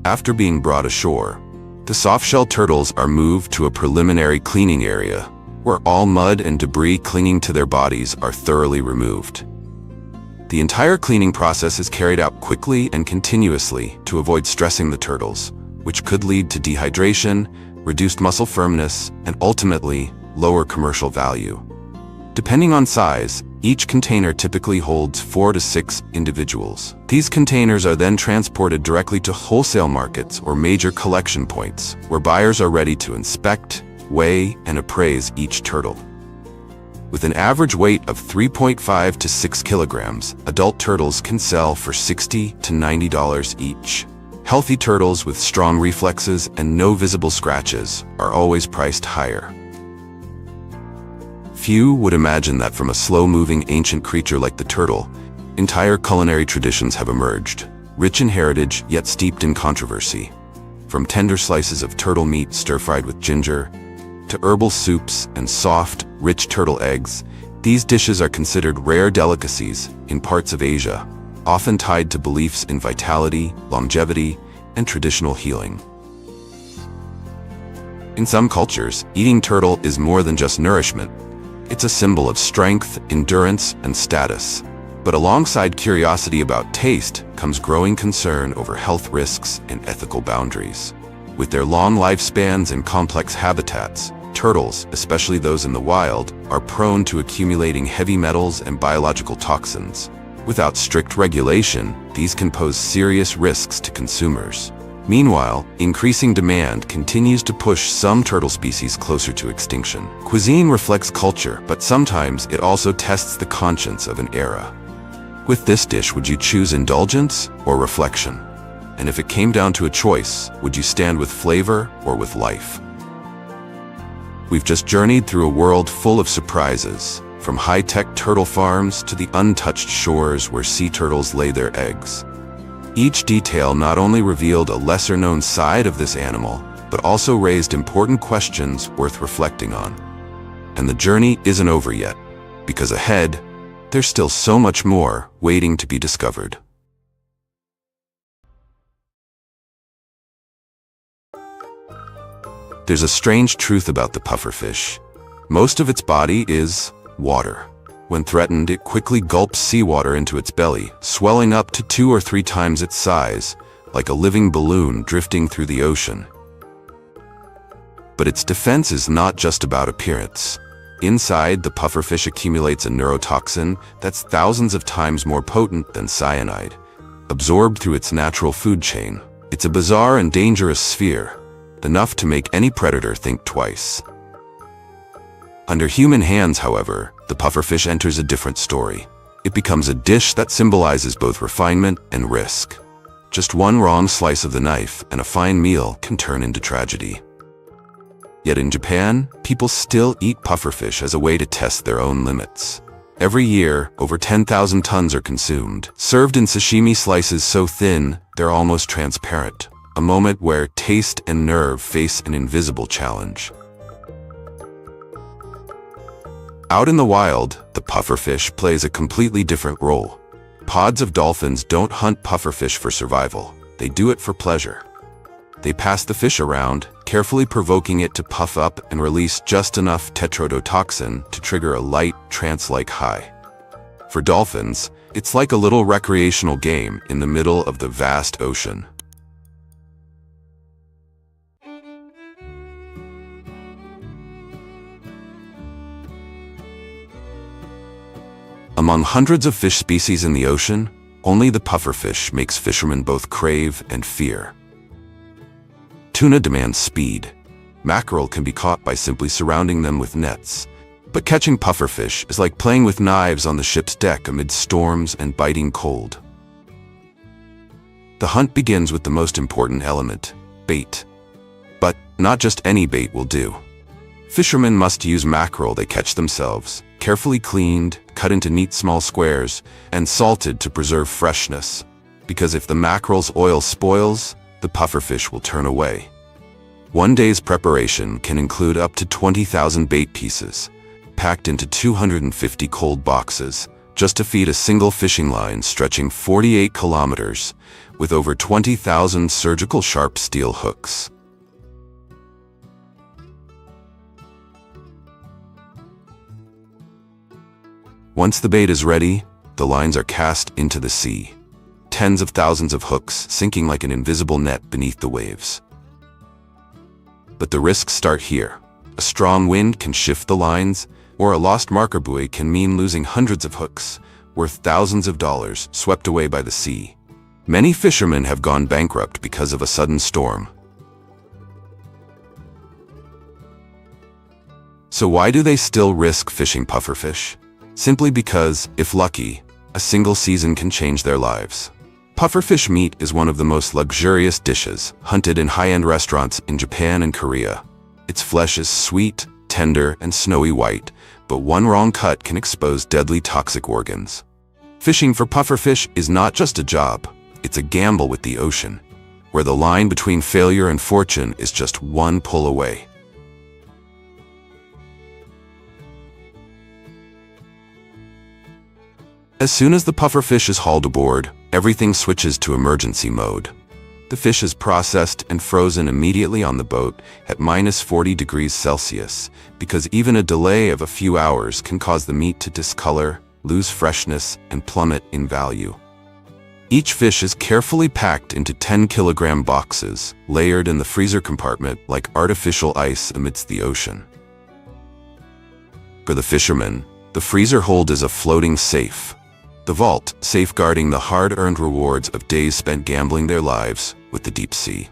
After being brought ashore, the soft-shell turtles are moved to a preliminary cleaning area, where all mud and debris clinging to their bodies are thoroughly removed. The entire cleaning process is carried out quickly and continuously to avoid stressing the turtles, which could lead to dehydration, reduced muscle firmness, and ultimately, lower commercial value. Depending on size, each container typically holds 4 to 6 individuals. These containers are then transported directly to wholesale markets or major collection points, where buyers are ready to inspect, weigh, and appraise each turtle. With an average weight of 3.5 to 6 kilograms, adult turtles can sell for $60 to $90 each. Healthy turtles with strong reflexes and no visible scratches are always priced higher. Few would imagine that from a slow-moving ancient creature like the turtle, entire culinary traditions have emerged, rich in heritage yet steeped in controversy. From tender slices of turtle meat stir-fried with ginger, to herbal soups and soft, rich turtle eggs, these dishes are considered rare delicacies in parts of Asia, often tied to beliefs in vitality, longevity, and traditional healing. In some cultures, eating turtle is more than just nourishment. It's a symbol of strength, endurance, and status. But alongside curiosity about taste comes growing concern over health risks and ethical boundaries. With their long lifespans and complex habitats, turtles, especially those in the wild, are prone to accumulating heavy metals and biological toxins. Without strict regulation, these can pose serious risks to consumers. Meanwhile, increasing demand continues to push some turtle species closer to extinction. Cuisine reflects culture, but sometimes it also tests the conscience of an era. With this dish, would you choose indulgence or reflection? And if it came down to a choice, would you stand with flavor or with life? We've just journeyed through a world full of surprises, from high-tech turtle farms to the untouched shores where sea turtles lay their eggs. Each detail not only revealed a lesser-known side of this animal, but also raised important questions worth reflecting on. And the journey isn't over yet, because ahead, there's still so much more waiting to be discovered. There's a strange truth about the pufferfish. Most of its body is water. When threatened, it quickly gulps seawater into its belly, swelling up to 2 or 3 times its size, like a living balloon drifting through the ocean. But its defense is not just about appearance. Inside, the pufferfish accumulates a neurotoxin that's thousands of times more potent than cyanide, absorbed through its natural food chain. It's a bizarre and dangerous sphere, enough to make any predator think twice. Under human hands, however, the pufferfish enters a different story. It becomes a dish that symbolizes both refinement and risk. Just one wrong slice of the knife and a fine meal can turn into tragedy. Yet in Japan, people still eat pufferfish as a way to test their own limits. Every year, over 10,000 tons are consumed, served in sashimi slices so thin they're almost transparent. a moment where taste and nerve face an invisible challenge. Out in the wild, the pufferfish plays a completely different role. Pods of dolphins don't hunt pufferfish for survival. They do it for pleasure. They pass the fish around, carefully provoking it to puff up and release just enough tetrodotoxin to trigger a light, trance-like high. For dolphins, it's like a little recreational game in the middle of the vast ocean. Among hundreds of fish species in the ocean, only the pufferfish makes fishermen both crave and fear. Tuna demands speed. Mackerel can be caught by simply surrounding them with nets. But catching pufferfish is like playing with knives on the ship's deck amid storms and biting cold. The hunt begins with the most important element, bait. But not just any bait will do. Fishermen must use mackerel they catch themselves, carefully cleaned, cut into neat small squares, and salted to preserve freshness. Because if the mackerel's oil spoils, the pufferfish will turn away. One day's preparation can include up to 20,000 bait pieces, packed into 250 cold boxes, just to feed a single fishing line stretching 48 kilometers, with over 20,000 surgical sharp steel hooks. Once the bait is ready, the lines are cast into the sea. Tens of thousands of hooks sinking like an invisible net beneath the waves. But the risks start here. A strong wind can shift the lines, or a lost marker buoy can mean losing hundreds of hooks, worth thousands of dollars, swept away by the sea. Many fishermen have gone bankrupt because of a sudden storm. So why do they still risk fishing pufferfish? Simply because, if lucky, a single season can change their lives. Pufferfish meat is one of the most luxurious dishes, hunted in high-end restaurants in Japan and Korea. Its flesh is sweet, tender, and snowy white, but one wrong cut can expose deadly toxic organs. Fishing for pufferfish is not just a job, it's a gamble with the ocean, where the line between failure and fortune is just one pull away. As soon as the pufferfish is hauled aboard, everything switches to emergency mode. The fish is processed and frozen immediately on the boat at -40 degrees Celsius, because even a delay of a few hours can cause the meat to discolor, lose freshness, and plummet in value. Each fish is carefully packed into 10-kilogram boxes, layered in the freezer compartment like artificial ice amidst the ocean. For the fishermen, the freezer hold is a floating safe. The vault, safeguarding the hard-earned rewards of days spent gambling their lives with the deep sea.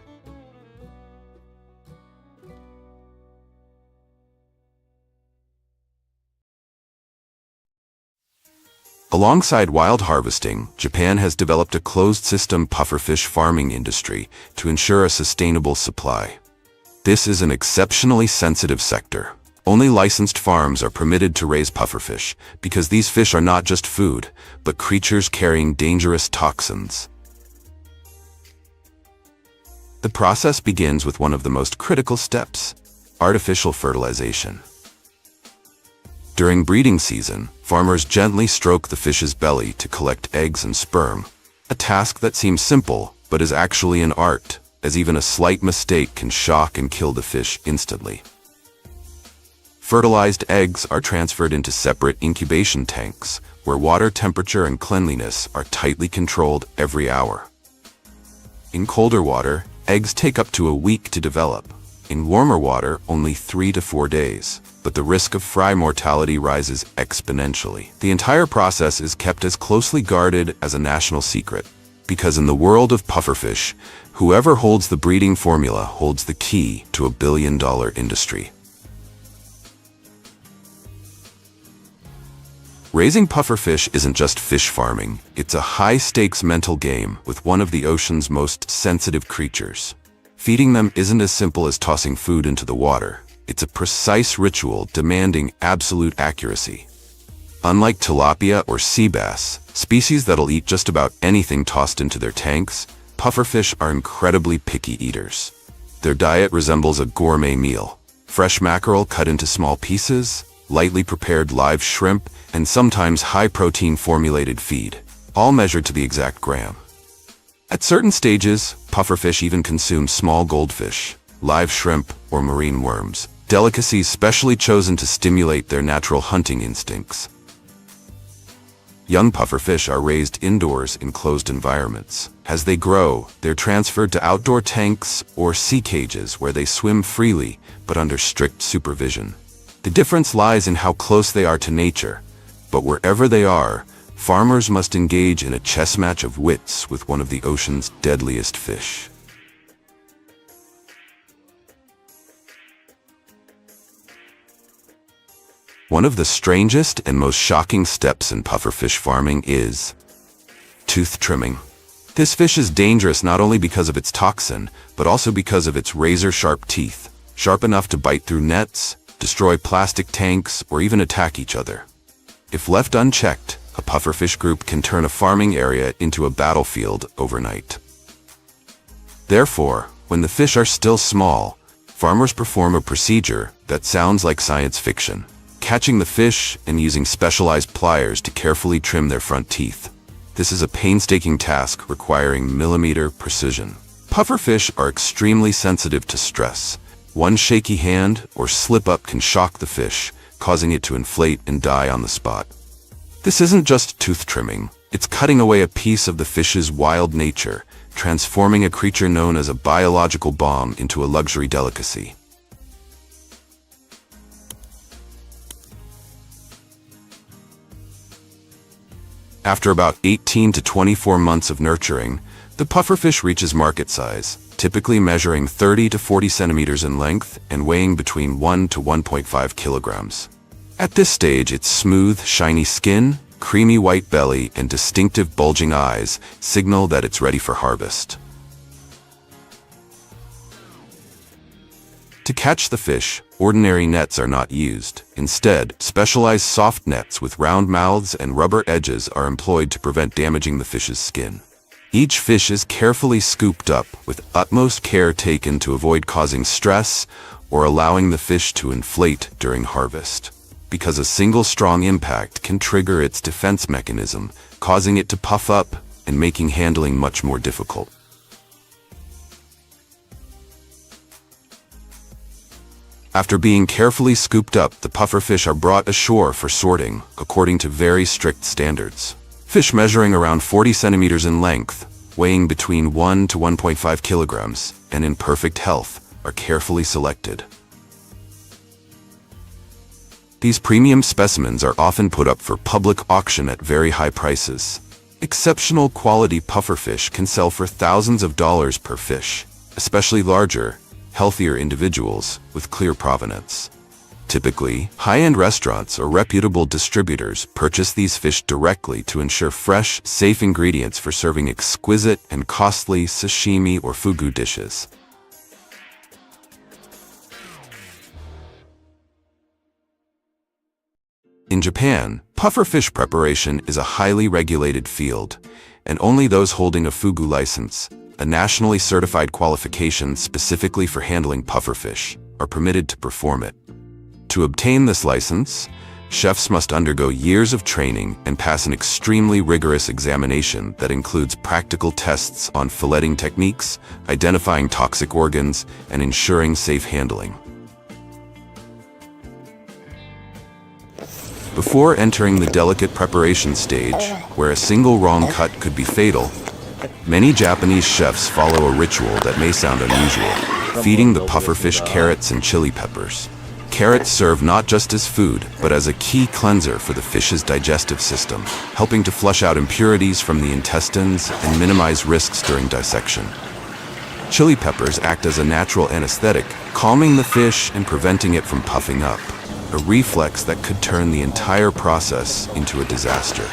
Alongside wild harvesting, Japan has developed a closed-system pufferfish farming industry to ensure a sustainable supply. This is an exceptionally sensitive sector. Only licensed farms are permitted to raise pufferfish because these fish are not just food, but creatures carrying dangerous toxins. The process begins with one of the most critical steps, artificial fertilization. During breeding season, farmers gently stroke the fish's belly to collect eggs and sperm, a task that seems simple but is actually an art, as even a slight mistake can shock and kill the fish instantly. Fertilized eggs are transferred into separate incubation tanks, where water temperature and cleanliness are tightly controlled every hour. In colder water, eggs take up to a week to develop. In warmer water, only 3 to 4 days. But the risk of fry mortality rises exponentially. The entire process is kept as closely guarded as a national secret, because in the world of pufferfish, whoever holds the breeding formula holds the key to a billion-dollar industry. Raising pufferfish isn't just fish farming, it's a high-stakes mental game with one of the ocean's most sensitive creatures. Feeding them isn't as simple as tossing food into the water. It's a precise ritual demanding absolute accuracy. Unlike tilapia or sea bass, species that'll eat just about anything tossed into their tanks, Pufferfish are incredibly picky eaters. Their diet resembles a gourmet meal. Fresh mackerel cut into small pieces, lightly prepared live shrimp, and sometimes high-protein formulated feed, all measured to the exact gram. At certain stages, pufferfish even consume small goldfish, live shrimp, or marine worms, delicacies specially chosen to stimulate their natural hunting instincts. Young pufferfish are raised indoors in closed environments. As they grow, they're transferred to outdoor tanks or sea cages where they swim freely, but under strict supervision. The difference lies in how close they are to nature, but wherever they are, farmers must engage in a chess match of wits with one of the ocean's deadliest fish. One of the strangest and most shocking steps in pufferfish farming is tooth trimming. This fish is dangerous not only because of its toxin, but also because of its razor-sharp teeth, sharp enough to bite through nets, destroy plastic tanks, or even attack each other. If left unchecked, a pufferfish group can turn a farming area into a battlefield overnight. Therefore, when the fish are still small, farmers perform a procedure that sounds like science fiction, catching the fish and using specialized pliers to carefully trim their front teeth. This is a painstaking task requiring millimeter precision. Pufferfish are extremely sensitive to stress. One shaky hand or slip-up can shock the fish, causing it to inflate and die on the spot. This isn't just tooth trimming, it's cutting away a piece of the fish's wild nature, transforming a creature known as a biological bomb into a luxury delicacy. After about 18 to 24 months of nurturing, the pufferfish reaches market size, typically measuring 30 to 40 centimeters in length and weighing between 1 to 1.5 kilograms. At this stage, its smooth, shiny skin, creamy white belly, and distinctive bulging eyes signal that it's ready for harvest. To catch the fish, ordinary nets are not used. Instead, specialized soft nets with round mouths and rubber edges are employed to prevent damaging the fish's skin. Each fish is carefully scooped up with utmost care taken to avoid causing stress or allowing the fish to inflate during harvest, because a single strong impact can trigger its defense mechanism, causing it to puff up and making handling much more difficult. After being carefully scooped up, the pufferfish are brought ashore for sorting, according to very strict standards. Fish measuring around 40 centimeters in length, weighing between 1 to 1.5 kilograms, and in perfect health, are carefully selected. These premium specimens are often put up for public auction at very high prices. Exceptional quality pufferfish can sell for thousands of dollars per fish, especially larger, healthier individuals with clear provenance. Typically, high-end restaurants or reputable distributors purchase these fish directly to ensure fresh, safe ingredients for serving exquisite and costly sashimi or fugu dishes. In Japan, pufferfish preparation is a highly regulated field, and only those holding a fugu license, a nationally certified qualification specifically for handling pufferfish, are permitted to perform it. To obtain this license, chefs must undergo years of training and pass an extremely rigorous examination that includes practical tests on filleting techniques, identifying toxic organs, and ensuring safe handling. Before entering the delicate preparation stage, where a single wrong cut could be fatal, many Japanese chefs follow a ritual that may sound unusual, feeding the pufferfish carrots and chili peppers. Carrots serve not just as food, but as a key cleanser for the fish's digestive system, helping to flush out impurities from the intestines and minimize risks during dissection. Chili peppers act as a natural anesthetic, calming the fish and preventing it from puffing up, a reflex that could turn the entire process into a disaster.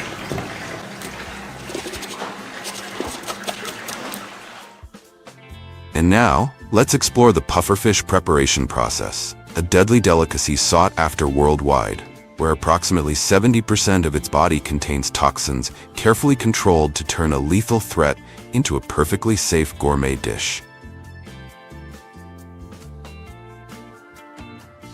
And now, let's explore the pufferfish preparation process, a deadly delicacy sought after worldwide, where approximately 70% of its body contains toxins carefully controlled to turn a lethal threat into a perfectly safe gourmet dish.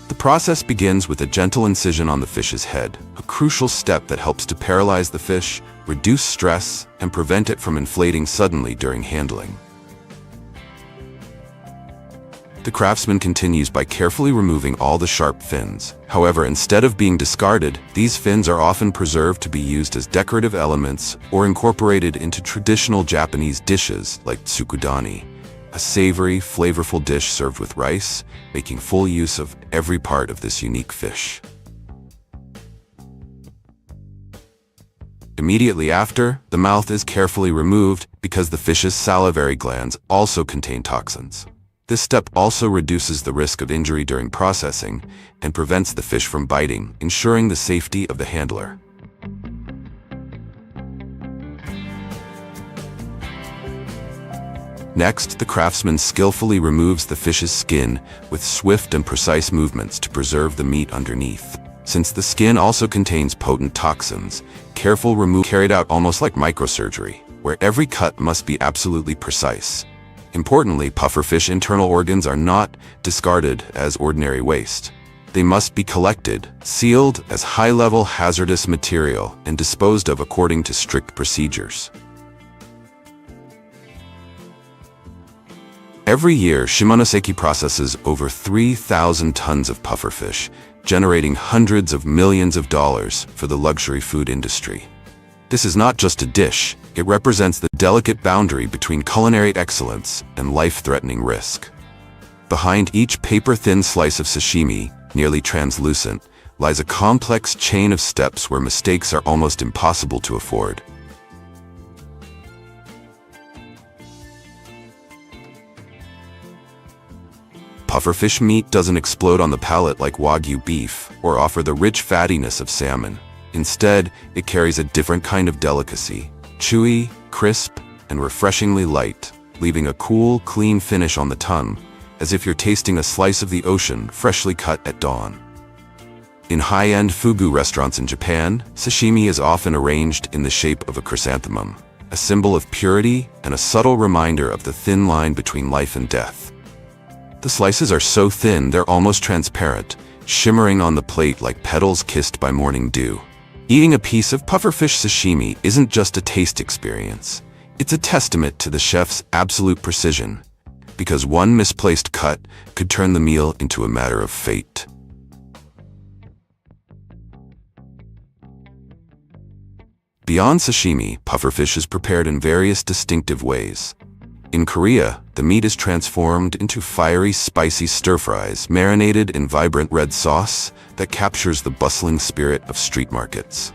The process begins with a gentle incision on the fish's head, a crucial step that helps to paralyze the fish, reduce stress, and prevent it from inflating suddenly during handling. The craftsman continues by carefully removing all the sharp fins. However, instead of being discarded, these fins are often preserved to be used as decorative elements or incorporated into traditional Japanese dishes like tsukudani, a savory, flavorful dish served with rice, making full use of every part of this unique fish. Immediately after, the mouth is carefully removed because the fish's salivary glands also contain toxins. This step also reduces the risk of injury during processing and prevents the fish from biting, ensuring the safety of the handler. Next, the craftsman skillfully removes the fish's skin with swift and precise movements to preserve the meat underneath. Since the skin also contains potent toxins, careful removal is carried out almost like microsurgery, where every cut must be absolutely precise. Importantly, pufferfish internal organs are not discarded as ordinary waste. They must be collected, sealed as high-level hazardous material, and disposed of according to strict procedures. Every year, Shimonoseki processes over 3,000 tons of pufferfish, generating hundreds of millions of dollars for the luxury food industry. This is not just a dish, it represents the delicate boundary between culinary excellence and life-threatening risk. Behind each paper-thin slice of sashimi, nearly translucent, lies a complex chain of steps where mistakes are almost impossible to afford. Pufferfish meat doesn't explode on the palate like Wagyu beef or offer the rich fattiness of salmon. Instead, it carries a different kind of delicacy, chewy, crisp, and refreshingly light, leaving a cool, clean finish on the tongue, as if you're tasting a slice of the ocean freshly cut at dawn. In high-end fugu restaurants in Japan, sashimi is often arranged in the shape of a chrysanthemum, a symbol of purity and a subtle reminder of the thin line between life and death. The slices are so thin they're almost transparent, shimmering on the plate like petals kissed by morning dew. Eating a piece of pufferfish sashimi isn't just a taste experience. It's a testament to the chef's absolute precision, because one misplaced cut could turn the meal into a matter of fate. Beyond sashimi, pufferfish is prepared in various distinctive ways. In Korea, the meat is transformed into fiery, spicy stir-fries marinated in vibrant red sauce that captures the bustling spirit of street markets.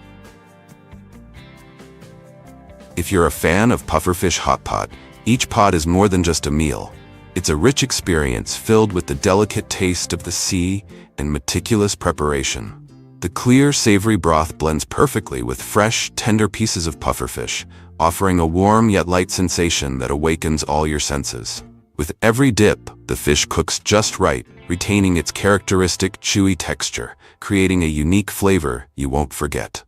If you're a fan of pufferfish hot pot, each pot is more than just a meal. It's a rich experience filled with the delicate taste of the sea and meticulous preparation. The clear, savory broth blends perfectly with fresh, tender pieces of pufferfish, offering a warm yet light sensation that awakens all your senses. With every dip, the fish cooks just right, retaining its characteristic chewy texture, creating a unique flavor you won't forget.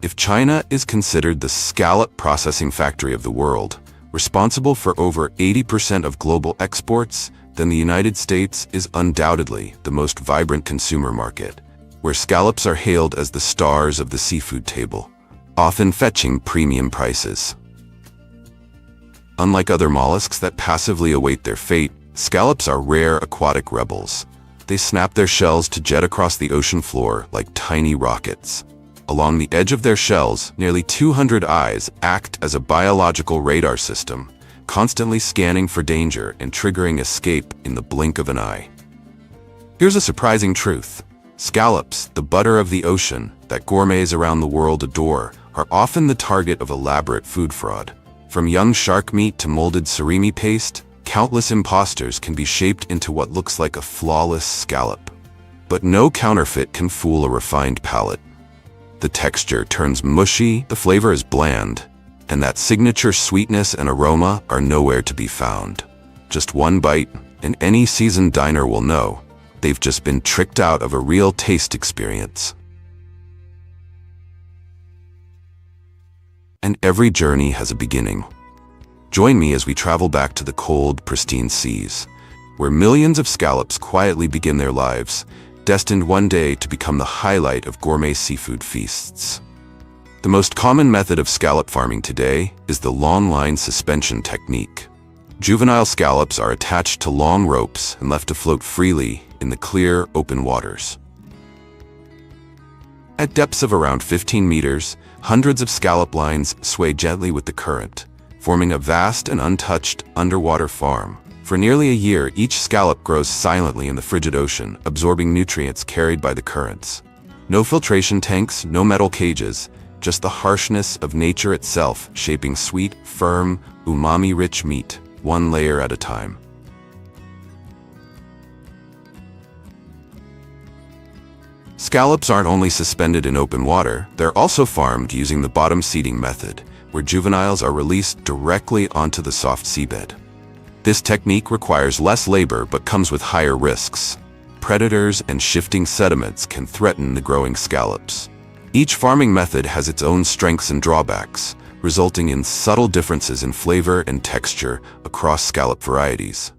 If China is considered the scallop processing factory of the world, responsible for over 80% of global exports, then the United States is undoubtedly the most vibrant consumer market, where scallops are hailed as the stars of the seafood table, often fetching premium prices. Unlike other mollusks that passively await their fate, scallops are rare aquatic rebels. They snap their shells to jet across the ocean floor like tiny rockets. Along the edge of their shells, nearly 200 eyes act as a biological radar system, constantly scanning for danger and triggering escape in the blink of an eye. Here's a surprising truth. Scallops, the butter of the ocean that gourmets around the world adore, are often the target of elaborate food fraud. From young shark meat to molded surimi paste, countless imposters can be shaped into what looks like a flawless scallop. But no counterfeit can fool a refined palate. The texture turns mushy, the flavor is bland, and that signature sweetness and aroma are nowhere to be found. Just one bite, and any seasoned diner will know they've just been tricked out of a real taste experience. And every journey has a beginning. Join me as we travel back to the cold, pristine seas, where millions of scallops quietly begin their lives, destined one day to become the highlight of gourmet seafood feasts. The most common method of scallop farming today is the long-line suspension technique. Juvenile scallops are attached to long ropes and left to float freely in the clear, open waters. At depths of around 15 meters, hundreds of scallop lines sway gently with the current, forming a vast and untouched underwater farm. For nearly a year, each scallop grows silently in the frigid ocean, absorbing nutrients carried by the currents. No filtration tanks, no metal cages, just the harshness of nature itself shaping sweet, firm, umami-rich meat, one layer at a time. Scallops aren't only suspended in open water, they're also farmed using the bottom seeding method, where juveniles are released directly onto the soft seabed. This technique requires less labor but comes with higher risks. Predators and shifting sediments can threaten the growing scallops. Each farming method has its own strengths and drawbacks, resulting in subtle differences in flavor and texture across scallop varieties.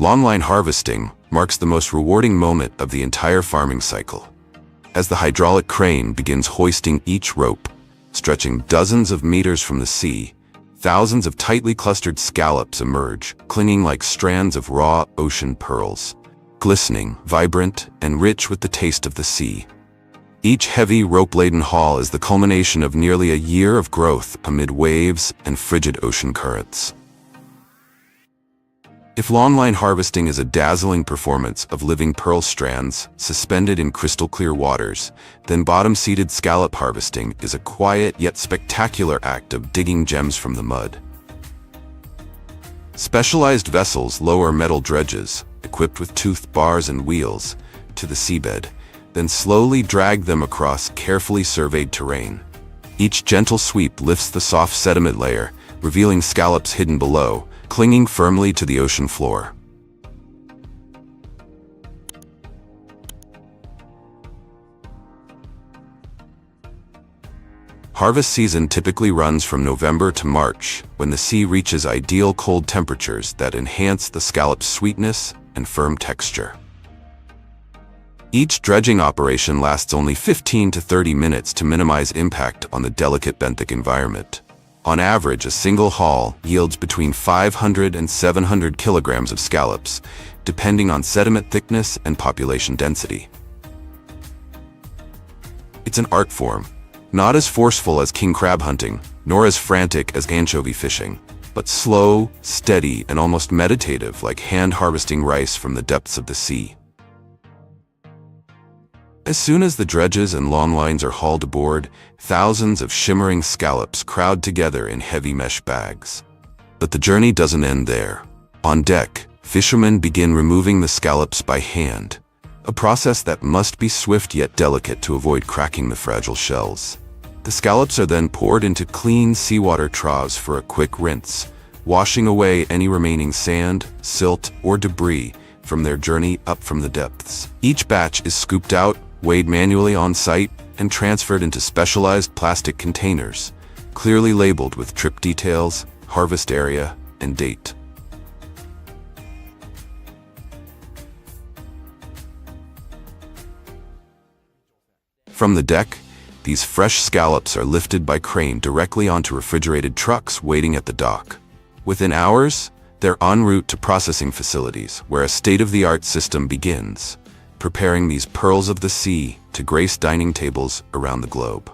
Longline harvesting marks the most rewarding moment of the entire farming cycle. As the hydraulic crane begins hoisting each rope, stretching dozens of meters from the sea, thousands of tightly clustered scallops emerge, clinging like strands of raw ocean pearls, glistening, vibrant, and rich with the taste of the sea. Each heavy, rope-laden haul is the culmination of nearly a year of growth amid waves and frigid ocean currents. If longline harvesting is a dazzling performance of living pearl strands suspended in crystal-clear waters, then bottom-seeded scallop harvesting is a quiet yet spectacular act of digging gems from the mud. Specialized vessels lower metal dredges, equipped with toothed bars and wheels, to the seabed, then slowly drag them across carefully surveyed terrain. Each gentle sweep lifts the soft sediment layer, revealing scallops hidden below, clinging firmly to the ocean floor. Harvest season typically runs from November to March, when the sea reaches ideal cold temperatures that enhance the scallop's sweetness and firm texture. Each dredging operation lasts only 15 to 30 minutes to minimize impact on the delicate benthic environment. On average, a single haul yields between 500 and 700 kilograms of scallops, depending on sediment thickness and population density. It's an art form, not as forceful as king crab hunting, nor as frantic as anchovy fishing, but slow, steady, and almost meditative, like hand-harvesting rice from the depths of the sea. As soon as the dredges and long lines are hauled aboard, thousands of shimmering scallops crowd together in heavy mesh bags. But the journey doesn't end there. On deck, fishermen begin removing the scallops by hand, a process that must be swift yet delicate to avoid cracking the fragile shells. The scallops are then poured into clean seawater troughs for a quick rinse, washing away any remaining sand, silt, or debris from their journey up from the depths. Each batch is scooped out, weighed manually on site, and transferred into specialized plastic containers, clearly labeled with trip details, harvest area, and date. From the deck, these fresh scallops are lifted by crane directly onto refrigerated trucks waiting at the dock. Within hours, they're en route to processing facilities, where a state-of-the-art system begins, preparing these pearls of the sea to grace dining tables around the globe.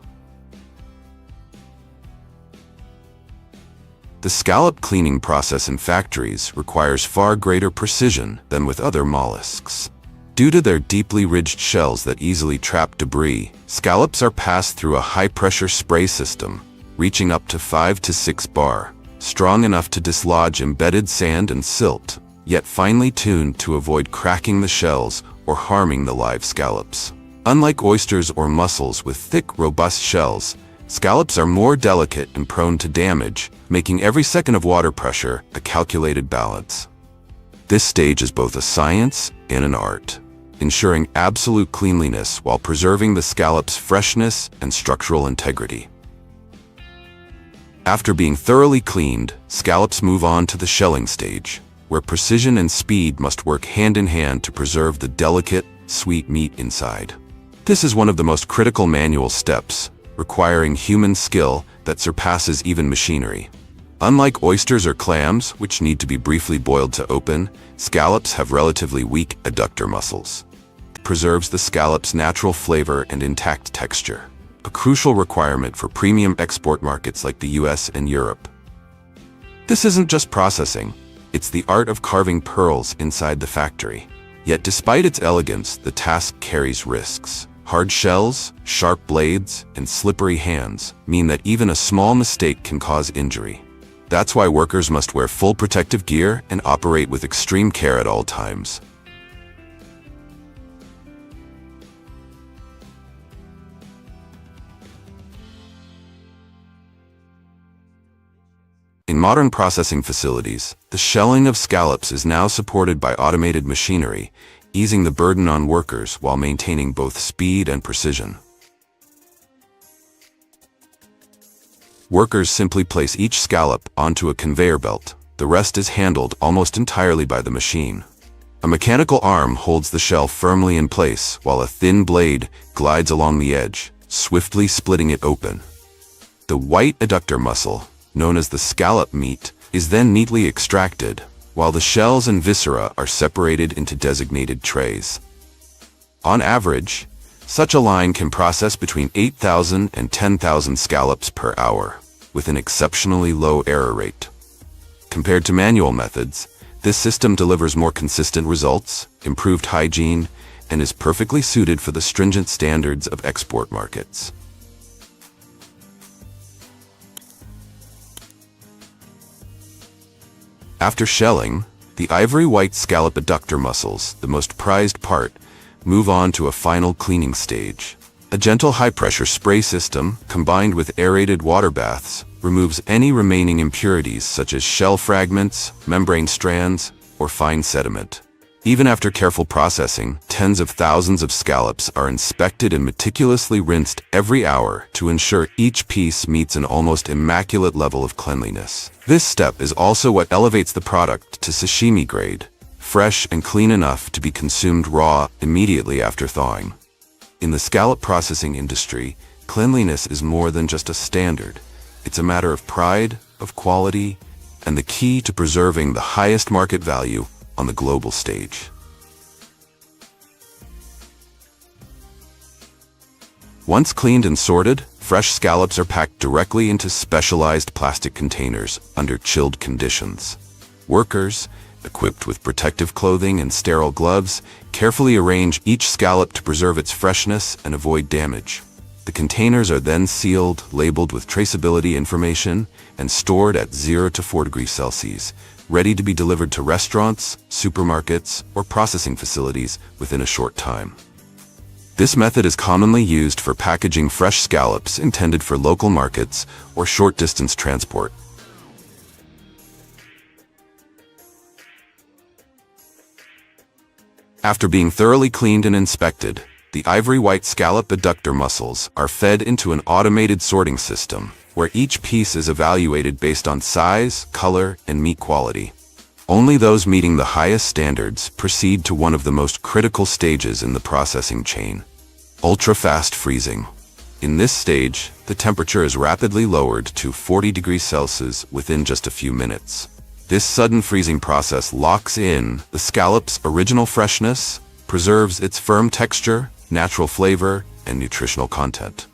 The scallop cleaning process in factories requires far greater precision than with other mollusks. Due to their deeply ridged shells that easily trap debris, scallops are passed through a high-pressure spray system, reaching up to 5 to 6 bar, strong enough to dislodge embedded sand and silt, yet finely tuned to avoid cracking the shells or harming the live scallops. Unlike oysters or mussels with thick, robust shells, Scallops are more delicate and prone to damage, making every second of water pressure a calculated balance. This stage is both a science and an art, ensuring absolute cleanliness while preserving the scallop's freshness and structural integrity. After being thoroughly cleaned, scallops move on to the shelling stage, where precision and speed must work hand in hand to preserve the delicate, sweet meat inside. This is one of the most critical manual steps, requiring human skill that surpasses even machinery. Unlike oysters or clams, which need to be briefly boiled to open, scallops have relatively weak adductor muscles. It preserves the scallop's natural flavor and intact texture, a crucial requirement for premium export markets like the US and Europe. This isn't just processing, it's the art of carving pearls inside the factory. Yet despite its elegance, the task carries risks. Hard shells, sharp blades, and slippery hands mean that even a small mistake can cause injury. That's why workers must wear full protective gear and operate with extreme care at all times. In modern processing facilities, the shelling of scallops is now supported by automated machinery, easing the burden on workers while maintaining both speed and precision. Workers simply place each scallop onto a conveyor belt. The rest is handled almost entirely by the machine. A mechanical arm holds the shell firmly in place while a thin blade glides along the edge, swiftly splitting it open. The white adductor muscle, known as the scallop meat, is then neatly extracted, while the shells and viscera are separated into designated trays. On average, such a line can process between 8,000 and 10,000 scallops per hour, with an exceptionally low error rate. Compared to manual methods, this system delivers more consistent results, improved hygiene, and is perfectly suited for the stringent standards of export markets. After shelling, the ivory white scallop adductor muscles, the most prized part, move on to a final cleaning stage. A gentle high-pressure spray system, combined with aerated water baths, removes any remaining impurities such as shell fragments, membrane strands, or fine sediment. Even after careful processing, tens of thousands of scallops are inspected and meticulously rinsed every hour to ensure each piece meets an almost immaculate level of cleanliness. This step is also what elevates the product to sashimi grade, fresh and clean enough to be consumed raw immediately after thawing. In the scallop processing industry, cleanliness is more than just a standard. It's a matter of pride, of quality, and the key to preserving the highest market value on the global stage. Once cleaned and sorted, fresh scallops are packed directly into specialized plastic containers under chilled conditions. Workers, equipped with protective clothing and sterile gloves, carefully arrange each scallop to preserve its freshness and avoid damage. The containers are then sealed, labeled with traceability information, and stored at 0 to 4 degrees Celsius, ready to be delivered to restaurants, supermarkets, or processing facilities within a short time. This method is commonly used for packaging fresh scallops intended for local markets or short-distance transport. After being thoroughly cleaned and inspected, the ivory white scallop adductor muscles are fed into an automated sorting system, where each piece is evaluated based on size, color, and meat quality. Only those meeting the highest standards proceed to one of the most critical stages in the processing chain: ultra-fast freezing. In this stage, the temperature is rapidly lowered to 40 degrees Celsius within just a few minutes. This sudden freezing process locks in the scallop's original freshness, preserves its firm texture, natural flavor, and nutritional content.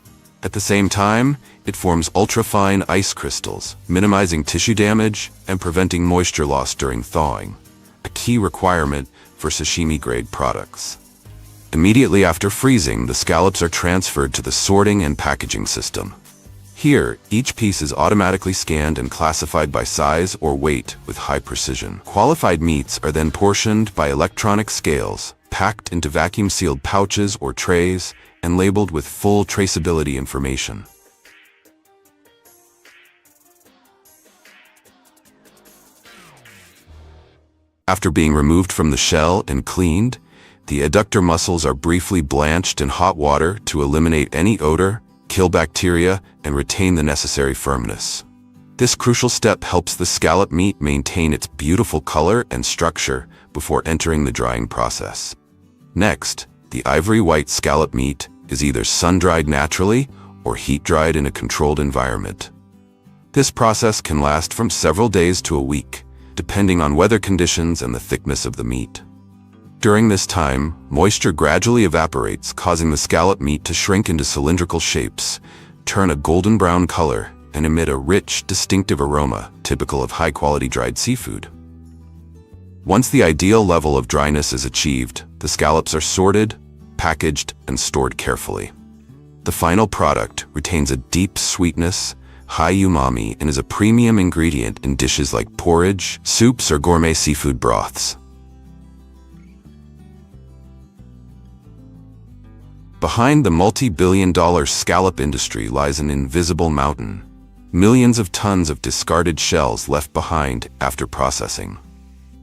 At the same time, it forms ultra-fine ice crystals, minimizing tissue damage and preventing moisture loss during thawing, a key requirement for sashimi-grade products. Immediately after freezing, the scallops are transferred to the sorting and packaging system. Here, each piece is automatically scanned and classified by size or weight with high precision. Qualified meats are then portioned by electronic scales, packed into vacuum-sealed pouches or trays, and labeled with full traceability information. After being removed from the shell and cleaned, the adductor muscles are briefly blanched in hot water to eliminate any odor, kill bacteria, and retain the necessary firmness. This crucial step helps the scallop meat maintain its beautiful color and structure before entering the drying process. Next, the ivory white scallop meat is either sun-dried naturally or heat-dried in a controlled environment. This process can last from several days to a week, depending on weather conditions and the thickness of the meat. During this time, moisture gradually evaporates, causing the scallop meat to shrink into cylindrical shapes, turn a golden brown color, and emit a rich, distinctive aroma typical of high-quality dried seafood. Once the ideal level of dryness is achieved, the scallops are sorted, packaged, and stored carefully. The final product retains a deep sweetness, high umami, and is a premium ingredient in dishes like porridge, soups, or gourmet seafood broths. Behind the multi-billion-dollar scallop industry lies an invisible mountain. Millions of tons of discarded shells left behind after processing.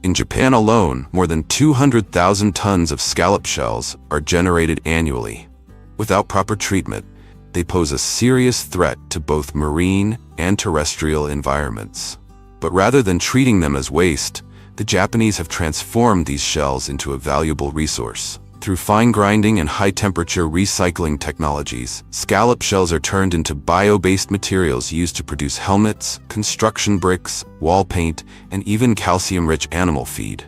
In Japan alone, more than 200,000 tons of scallop shells are generated annually. Without proper treatment, they pose a serious threat to both marine and terrestrial environments. But rather than treating them as waste, the Japanese have transformed these shells into a valuable resource. Through fine grinding and high-temperature recycling technologies, scallop shells are turned into bio-based materials used to produce helmets, construction bricks, wall paint, and even calcium-rich animal feed.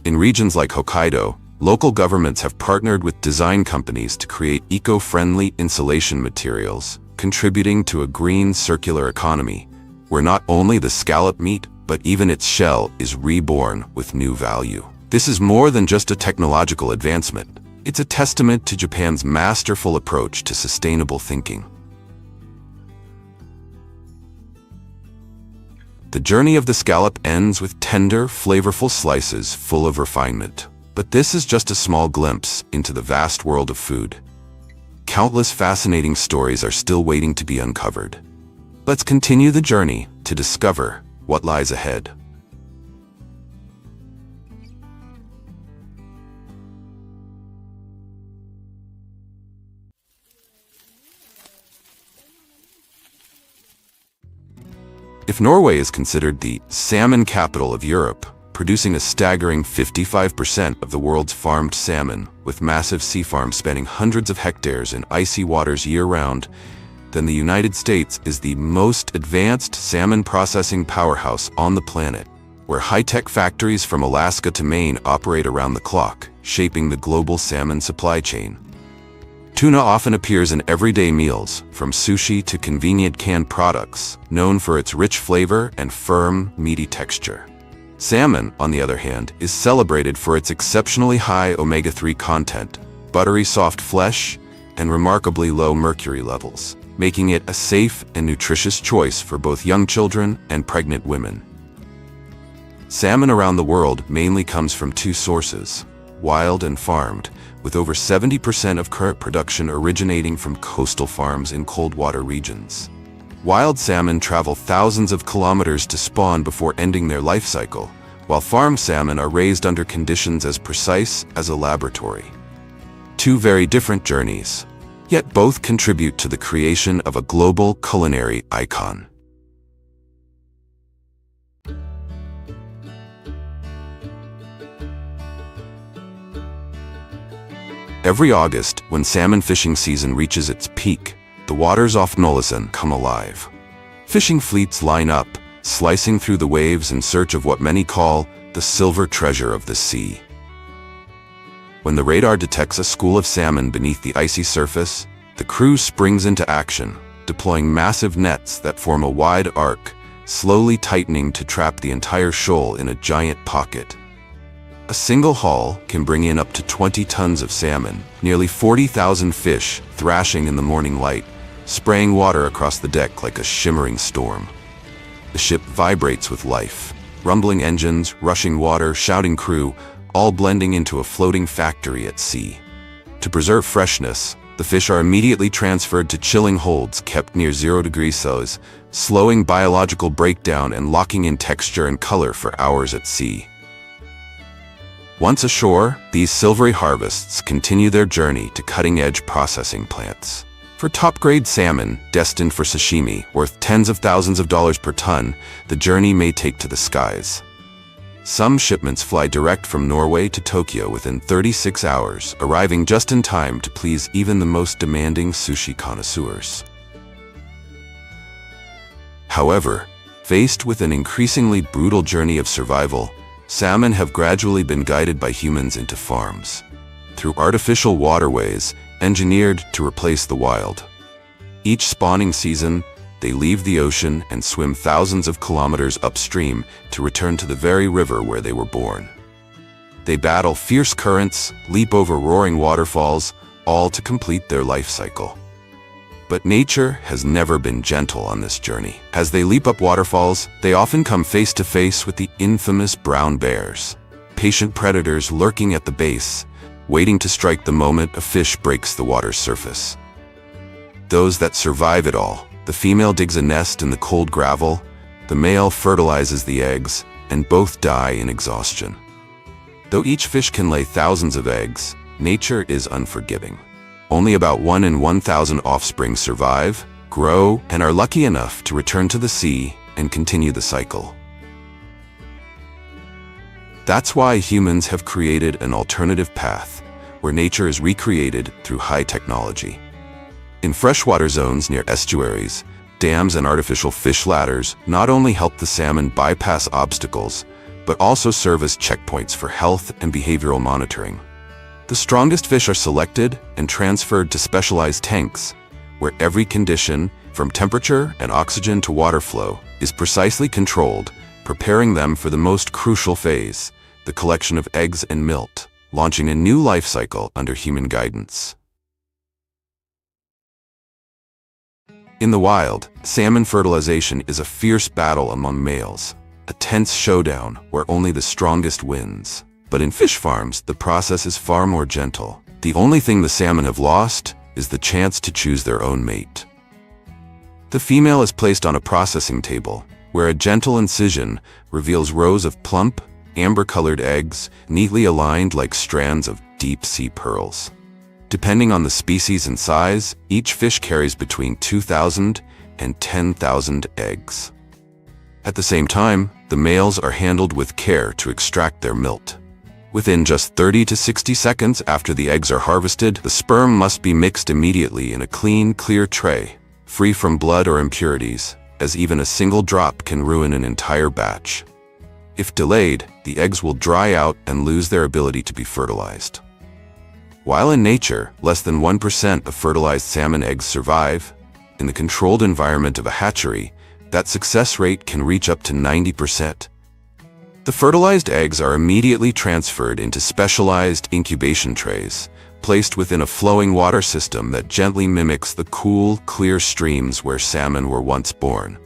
In regions like Hokkaido, local governments have partnered with design companies to create eco-friendly insulation materials, contributing to a green circular economy, where not only the scallop meat, but even its shell is reborn with new value. This is more than just a technological advancement. It's a testament to Japan's masterful approach to sustainable thinking. The journey of the scallop ends with tender, flavorful slices full of refinement. But this is just a small glimpse into the vast world of food. Countless fascinating stories are still waiting to be uncovered. Let's continue the journey to discover what lies ahead. If Norway is considered the salmon capital of Europe, producing a staggering 55% of the world's farmed salmon, with massive sea farms spanning hundreds of hectares in icy waters year-round, then the United States is the most advanced salmon processing powerhouse on the planet, where high-tech factories from Alaska to Maine operate around the clock, shaping the global salmon supply chain. Tuna often appears in everyday meals, from sushi to convenient canned products, known for its rich flavor and firm, meaty texture. Salmon, on the other hand, is celebrated for its exceptionally high omega-3 content, buttery soft flesh, and remarkably low mercury levels, making it a safe and nutritious choice for both young children and pregnant women. Salmon around the world mainly comes from two sources, wild and farmed, with over 70% of current production originating from coastal farms in cold water regions. Wild salmon travel thousands of kilometers to spawn before ending their life cycle, while farm salmon are raised under conditions as precise as a laboratory. Two very different journeys, yet both contribute to the creation of a global culinary icon. Every August, when salmon fishing season reaches its peak, the waters off Nollesen come alive. Fishing fleets line up, slicing through the waves in search of what many call the silver treasure of the sea. When the radar detects a school of salmon beneath the icy surface, the crew springs into action, deploying massive nets that form a wide arc, slowly tightening to trap the entire shoal in a giant pocket. A single haul can bring in up to 20 tons of salmon, nearly 40,000 fish thrashing in the morning light, spraying water across the deck like a shimmering storm. The ship vibrates with life, rumbling engines, rushing water, shouting crew, all blending into a floating factory at sea. To preserve freshness, the fish are immediately transferred to chilling holds kept near 0 degrees Celsius, slowing biological breakdown and locking in texture and color for hours at sea. Once ashore, these silvery harvests continue their journey to cutting-edge processing plants. For top-grade salmon, destined for sashimi, worth tens of thousands of dollars per ton, the journey may take to the skies. Some shipments fly direct from Norway to Tokyo within 36 hours, arriving just in time to please even the most demanding sushi connoisseurs. However, faced with an increasingly brutal journey of survival, salmon have gradually been guided by humans into farms, through artificial waterways engineered to replace the wild. Each spawning season, they leave the ocean and swim thousands of kilometers upstream to return to the very river where they were born. They battle fierce currents, leap over roaring waterfalls, all to complete their life cycle. But nature has never been gentle on this journey. As they leap up waterfalls, they often come face to face with the infamous brown bears, patient predators lurking at the base, waiting to strike the moment a fish breaks the water's surface. Those that survive it all, the female digs a nest in the cold gravel, the male fertilizes the eggs, and both die in exhaustion. Though each fish can lay thousands of eggs, nature is unforgiving. Only about 1 in 1,000 offspring survive, grow, and are lucky enough to return to the sea and continue the cycle. That's why humans have created an alternative path, where nature is recreated through high technology. In freshwater zones near estuaries, dams and artificial fish ladders not only help the salmon bypass obstacles, but also serve as checkpoints for health and behavioral monitoring. The strongest fish are selected and transferred to specialized tanks, where every condition, from temperature and oxygen to water flow, is precisely controlled, preparing them for the most crucial phase, the collection of eggs and milt, launching a new life cycle under human guidance. In the wild, salmon fertilization is a fierce battle among males, a tense showdown where only the strongest wins. But in fish farms, the process is far more gentle. The only thing the salmon have lost is the chance to choose their own mate. The female is placed on a processing table, where a gentle incision reveals rows of plump, amber-colored eggs, neatly aligned like strands of deep-sea pearls. Depending on the species and size, each fish carries between 2,000 and 10,000 eggs. At the same time, the males are handled with care to extract their milt. Within just 30 to 60 seconds after the eggs are harvested, the sperm must be mixed immediately in a clean, clear tray, free from blood or impurities, as even a single drop can ruin an entire batch. If delayed, the eggs will dry out and lose their ability to be fertilized. While in nature, less than 1% of fertilized salmon eggs survive, in the controlled environment of a hatchery, that success rate can reach up to 90%. The fertilized eggs are immediately transferred into specialized incubation trays, placed within a flowing water system that gently mimics the cool, clear streams where salmon were once born.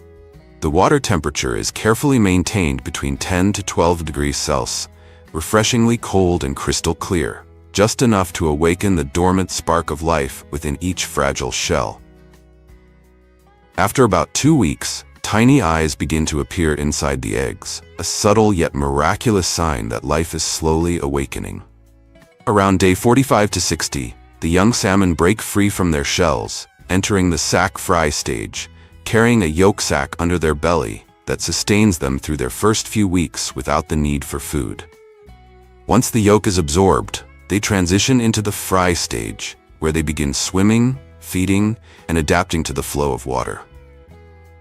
The water temperature is carefully maintained between 10 to 12 degrees Celsius, refreshingly cold and crystal clear, just enough to awaken the dormant spark of life within each fragile shell. After about 2 weeks, tiny eyes begin to appear inside the eggs, a subtle yet miraculous sign that life is slowly awakening. Around day 45 to 60, the young salmon break free from their shells, entering the sac fry stage, carrying a yolk sac under their belly that sustains them through their first few weeks without the need for food. Once the yolk is absorbed, they transition into the fry stage, where they begin swimming, feeding, and adapting to the flow of water.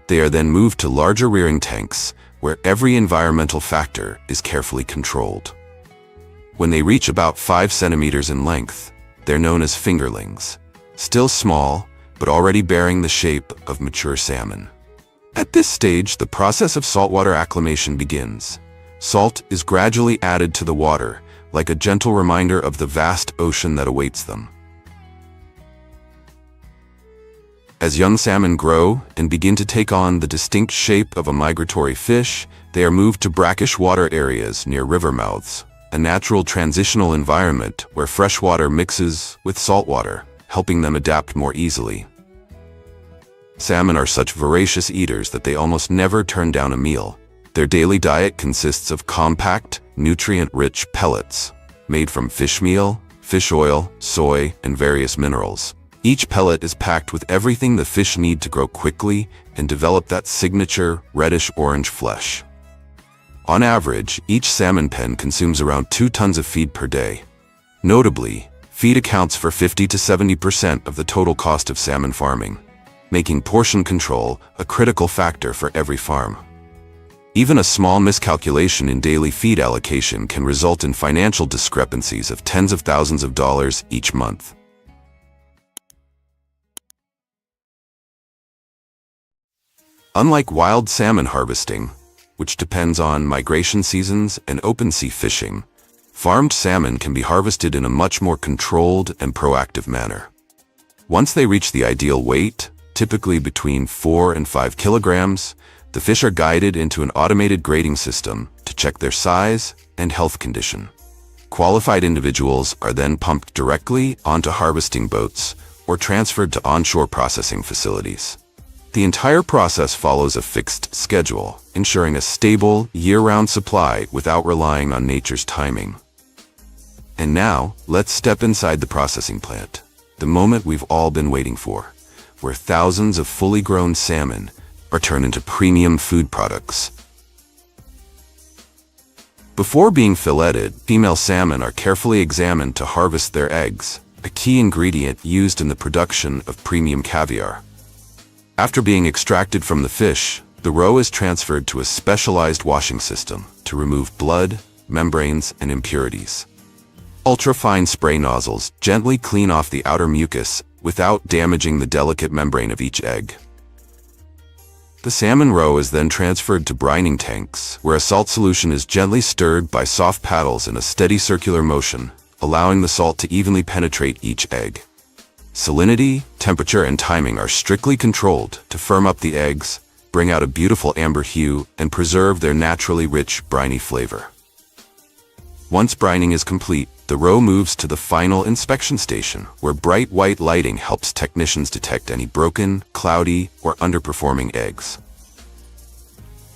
They are then moved to larger rearing tanks, where every environmental factor is carefully controlled. When they reach about 5 centimeters in length, they're known as fingerlings, still small, but already bearing the shape of mature salmon. At this stage, the process of saltwater acclimation begins. Salt is gradually added to the water, like a gentle reminder of the vast ocean that awaits them. As young salmon grow and begin to take on the distinct shape of a migratory fish, they are moved to brackish water areas near river mouths, a natural transitional environment where fresh water mixes with saltwater, helping them adapt more easily. Salmon are such voracious eaters that they almost never turn down a meal. Their daily diet consists of compact, nutrient-rich pellets, made from fish meal, fish oil, soy, and various minerals. Each pellet is packed with everything the fish need to grow quickly and develop that signature reddish-orange flesh. On average, each salmon pen consumes around 2 tons of feed per day. Notably, feed accounts for 50 to 70% of the total cost of salmon farming, making portion control a critical factor for every farm. Even a small miscalculation in daily feed allocation can result in financial discrepancies of tens of thousands of dollars each month. Unlike wild salmon harvesting, which depends on migration seasons and open sea fishing, farmed salmon can be harvested in a much more controlled and proactive manner. Once they reach the ideal weight, typically between 4 and 5 kilograms, the fish are guided into an automated grading system to check their size and health condition. Qualified individuals are then pumped directly onto harvesting boats or transferred to onshore processing facilities. The entire process follows a fixed schedule, ensuring a stable, year-round supply without relying on nature's timing. And now, let's step inside the processing plant, the moment we've all been waiting for, where thousands of fully grown salmon are turned into premium food products. Before being filleted, female salmon are carefully examined to harvest their eggs, a key ingredient used in the production of premium caviar. After being extracted from the fish, the roe is transferred to a specialized washing system to remove blood, membranes, and impurities. Ultra-fine spray nozzles gently clean off the outer mucus without damaging the delicate membrane of each egg. The salmon roe is then transferred to brining tanks, where a salt solution is gently stirred by soft paddles in a steady circular motion, allowing the salt to evenly penetrate each egg. Salinity, temperature, and timing are strictly controlled to firm up the eggs, bring out a beautiful amber hue, and preserve their naturally rich, briny flavor. Once brining is complete, the roe moves to the final inspection station, where bright white lighting helps technicians detect any broken, cloudy, or underperforming eggs.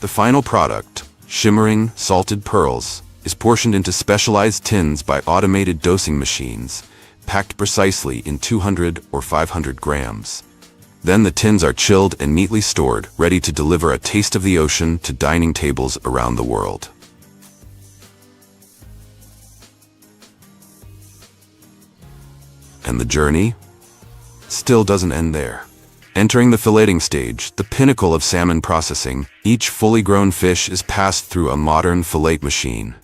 The final product, shimmering, salted pearls, is portioned into specialized tins by automated dosing machines, packed precisely in 200 or 500 grams. Then the tins are chilled and neatly stored, ready to deliver a taste of the ocean to dining tables around the world. And the journey still doesn't end there. Entering the filleting stage, the pinnacle of salmon processing, each fully grown fish is passed through a modern fillet machine.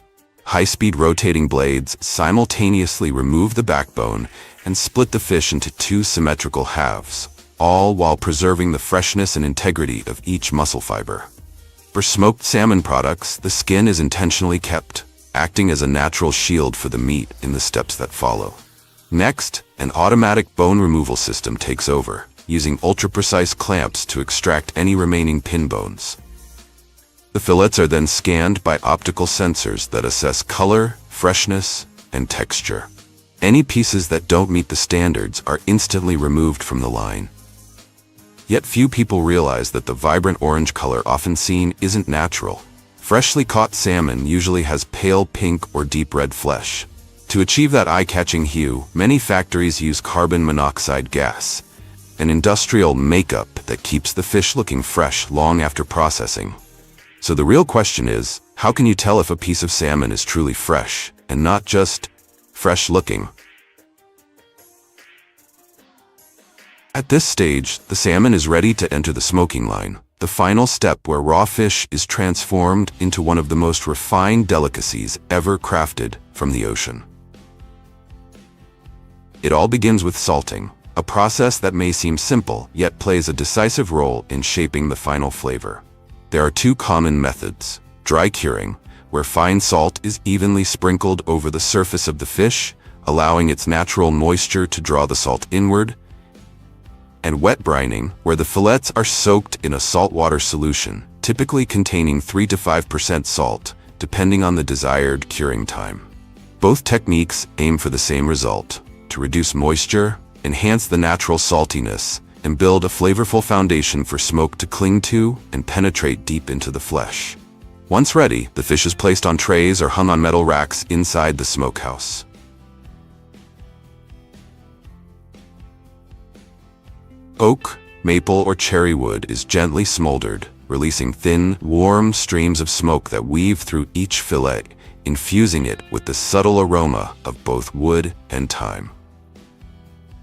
High-speed rotating blades simultaneously remove the backbone and split the fish into 2 symmetrical halves, all while preserving the freshness and integrity of each muscle fiber. For smoked salmon products, the skin is intentionally kept, acting as a natural shield for the meat in the steps that follow. Next, an automatic bone removal system takes over, using ultra-precise clamps to extract any remaining pin bones. The fillets are then scanned by optical sensors that assess color, freshness, and texture. Any pieces that don't meet the standards are instantly removed from the line. Yet few people realize that the vibrant orange color often seen isn't natural. Freshly caught salmon usually has pale pink or deep red flesh. To achieve that eye-catching hue, many factories use carbon monoxide gas, an industrial makeup that keeps the fish looking fresh long after processing. So the real question is, how can you tell if a piece of salmon is truly fresh, and not just fresh-looking? At this stage, the salmon is ready to enter the smoking line, the final step where raw fish is transformed into one of the most refined delicacies ever crafted from the ocean. It all begins with salting, a process that may seem simple, yet plays a decisive role in shaping the final flavor. There are 2 common methods: dry curing, where fine salt is evenly sprinkled over the surface of the fish, allowing its natural moisture to draw the salt inward, and wet brining, where the fillets are soaked in a saltwater solution, typically containing 3 to 5% salt, depending on the desired curing time. Both techniques aim for the same result: to reduce moisture, enhance the natural saltiness, and build a flavorful foundation for smoke to cling to and penetrate deep into the flesh. Once ready, the fish is placed on trays or hung on metal racks inside the smokehouse. Oak, maple, or cherry wood is gently smoldered, releasing thin, warm streams of smoke that weave through each fillet, infusing it with the subtle aroma of both wood and thyme.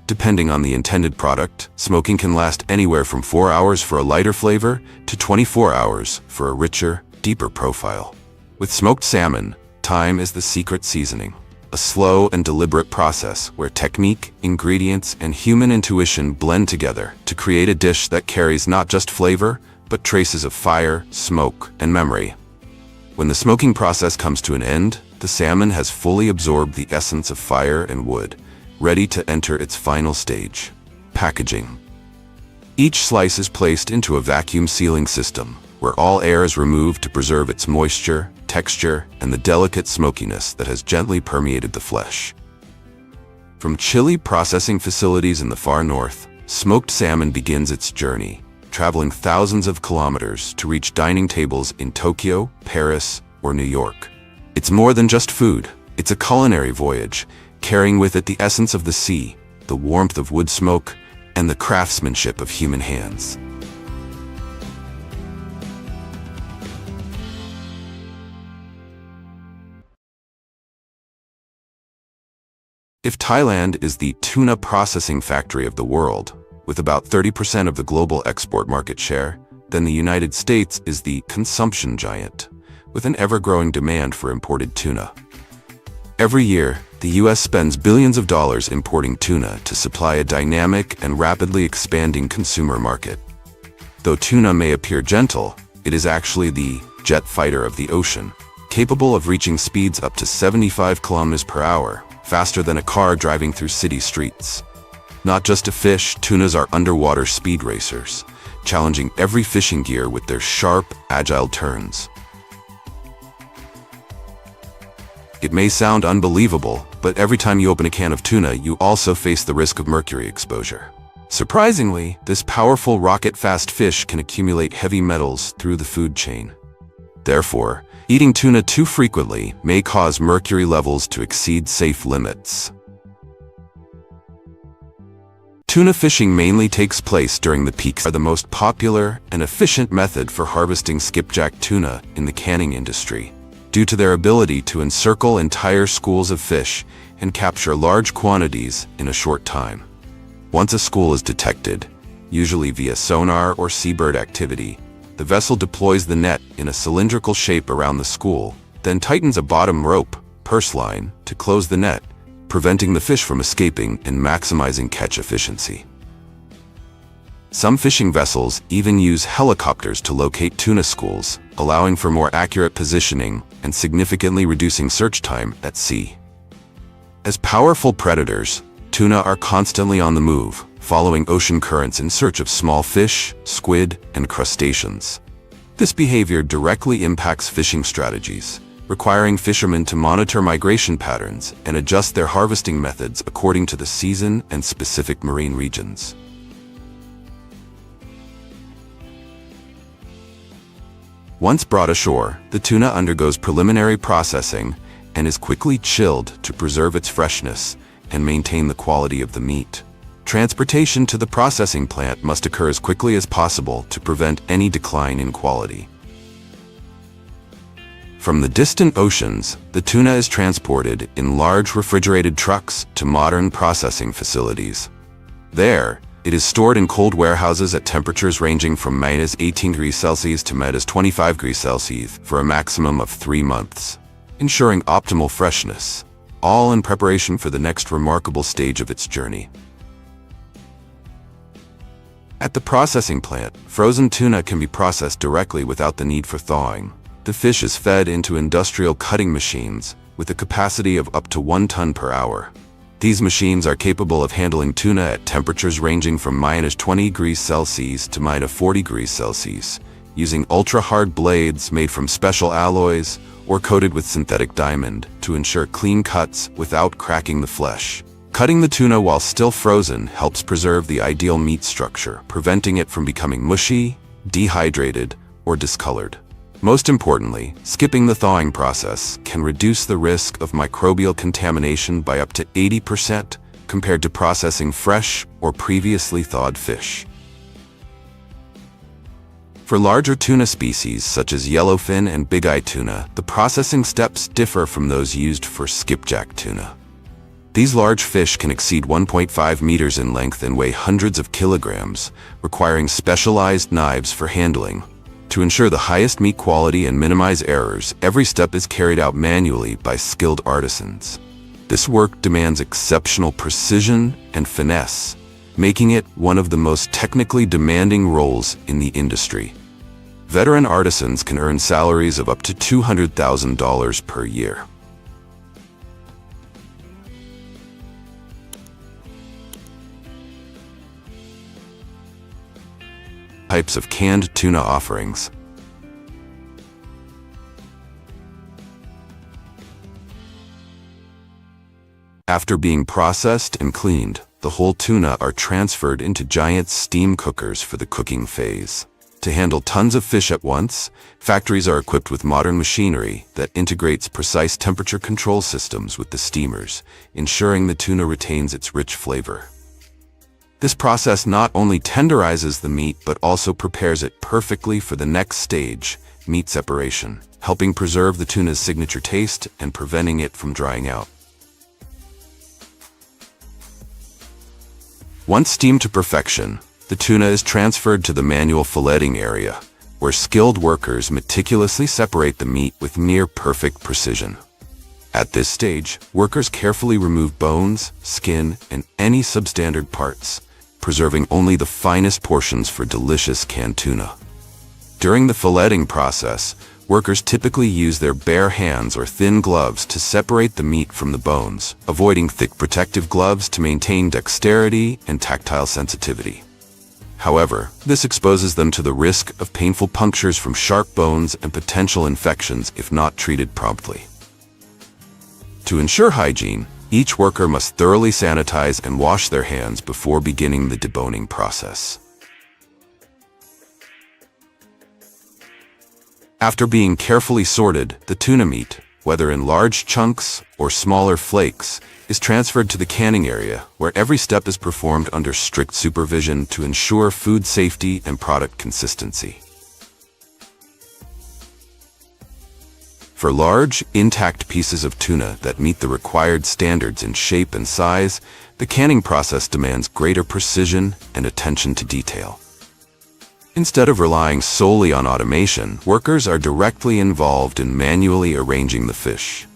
Depending on the intended product, smoking can last anywhere from 4 hours for a lighter flavor to 24 hours for a richer, deeper profile. With smoked salmon, thyme is the secret seasoning, a slow and deliberate process where technique, ingredients, and human intuition blend together to create a dish that carries not just flavor, but traces of fire, smoke, and memory. When the smoking process comes to an end, the salmon has fully absorbed the essence of fire and wood, ready to enter its final stage, packaging. Each slice is placed into a vacuum sealing system, where all air is removed to preserve its moisture, texture, and the delicate smokiness that has gently permeated the flesh. From chilly processing facilities in the far north, smoked salmon begins its journey, traveling thousands of kilometers to reach dining tables in Tokyo, Paris, or New York. It's more than just food. It's a culinary voyage, carrying with it the essence of the sea, the warmth of wood smoke, and the craftsmanship of human hands. If Thailand is the tuna processing factory of the world, with about 30% of the global export market share, then the United States is the consumption giant, with an ever-growing demand for imported tuna. Every year, the U.S. spends billions of dollars importing tuna to supply a dynamic and rapidly expanding consumer market. Though tuna may appear gentle, it is actually the jet fighter of the ocean, capable of reaching speeds up to 75 kilometers per hour, faster than a car driving through city streets. Not just a fish, tunas are underwater speed racers, challenging every fishing gear with their sharp, agile turns. It may sound unbelievable, but every time you open a can of tuna, you also face the risk of mercury exposure. Surprisingly, this powerful rocket-fast fish can accumulate heavy metals through the food chain. Therefore, eating tuna too frequently may cause mercury levels to exceed safe limits. Tuna fishing mainly takes place during the peaks, are the most popular and efficient method for harvesting skipjack tuna in the canning industry, due to their ability to encircle entire schools of fish and capture large quantities in a short time. Once a school is detected, usually via sonar or seabird activity, the vessel deploys the net in a cylindrical shape around the school, then tightens a bottom rope, purse line, to close the net, preventing the fish from escaping and maximizing catch efficiency. Some fishing vessels even use helicopters to locate tuna schools, allowing for more accurate positioning and significantly reducing search time at sea. As powerful predators, tuna are constantly on the move, following ocean currents in search of small fish, squid, and crustaceans. This behavior directly impacts fishing strategies, requiring fishermen to monitor migration patterns and adjust their harvesting methods according to the season and specific marine regions. Once brought ashore, the tuna undergoes preliminary processing and is quickly chilled to preserve its freshness and maintain the quality of the meat. Transportation to the processing plant must occur as quickly as possible to prevent any decline in quality. From the distant oceans, the tuna is transported in large refrigerated trucks to modern processing facilities. There, it is stored in cold warehouses at temperatures ranging from -18°C to -25°C for a maximum of 3 months, ensuring optimal freshness, all in preparation for the next remarkable stage of its journey. At the processing plant, frozen tuna can be processed directly without the need for thawing. The fish is fed into industrial cutting machines with a capacity of up to 1 ton per hour. These machines are capable of handling tuna at temperatures ranging from -20°C to -40°C, using ultra-hard blades made from special alloys or coated with synthetic diamond to ensure clean cuts without cracking the flesh. Cutting the tuna while still frozen helps preserve the ideal meat structure, preventing it from becoming mushy, dehydrated, or discolored. Most importantly, skipping the thawing process can reduce the risk of microbial contamination by up to 80% compared to processing fresh or previously thawed fish. For larger tuna species such as yellowfin and big-eye tuna, the processing steps differ from those used for skipjack tuna. These large fish can exceed 1.5 meters in length and weigh hundreds of kilograms, requiring specialized knives for handling. To ensure the highest meat quality and minimize errors, every step is carried out manually by skilled artisans. This work demands exceptional precision and finesse, making it one of the most technically demanding roles in the industry. Veteran artisans can earn salaries of up to $200,000 per year. Types of canned tuna offerings. After being processed and cleaned, the whole tuna are transferred into giant steam cookers for the cooking phase. To handle tons of fish at once, factories are equipped with modern machinery that integrates precise temperature control systems with the steamers, ensuring the tuna retains its rich flavor. This process not only tenderizes the meat but also prepares it perfectly for the next stage, meat separation, helping preserve the tuna's signature taste and preventing it from drying out. Once steamed to perfection, the tuna is transferred to the manual filleting area, where skilled workers meticulously separate the meat with near-perfect precision. At this stage, workers carefully remove bones, skin, and any substandard parts, preserving only the finest portions for delicious canned tuna. During the filleting process, workers typically use their bare hands or thin gloves to separate the meat from the bones, avoiding thick protective gloves to maintain dexterity and tactile sensitivity. However, this exposes them to the risk of painful punctures from sharp bones and potential infections if not treated promptly. To ensure hygiene, each worker must thoroughly sanitize and wash their hands before beginning the deboning process. After being carefully sorted, the tuna meat, whether in large chunks or smaller flakes, is transferred to the canning area, where every step is performed under strict supervision to ensure food safety and product consistency. For large, intact pieces of tuna that meet the required standards in shape and size, the canning process demands greater precision and attention to detail. Instead of relying solely on automation, workers are directly involved in manually arranging the fish.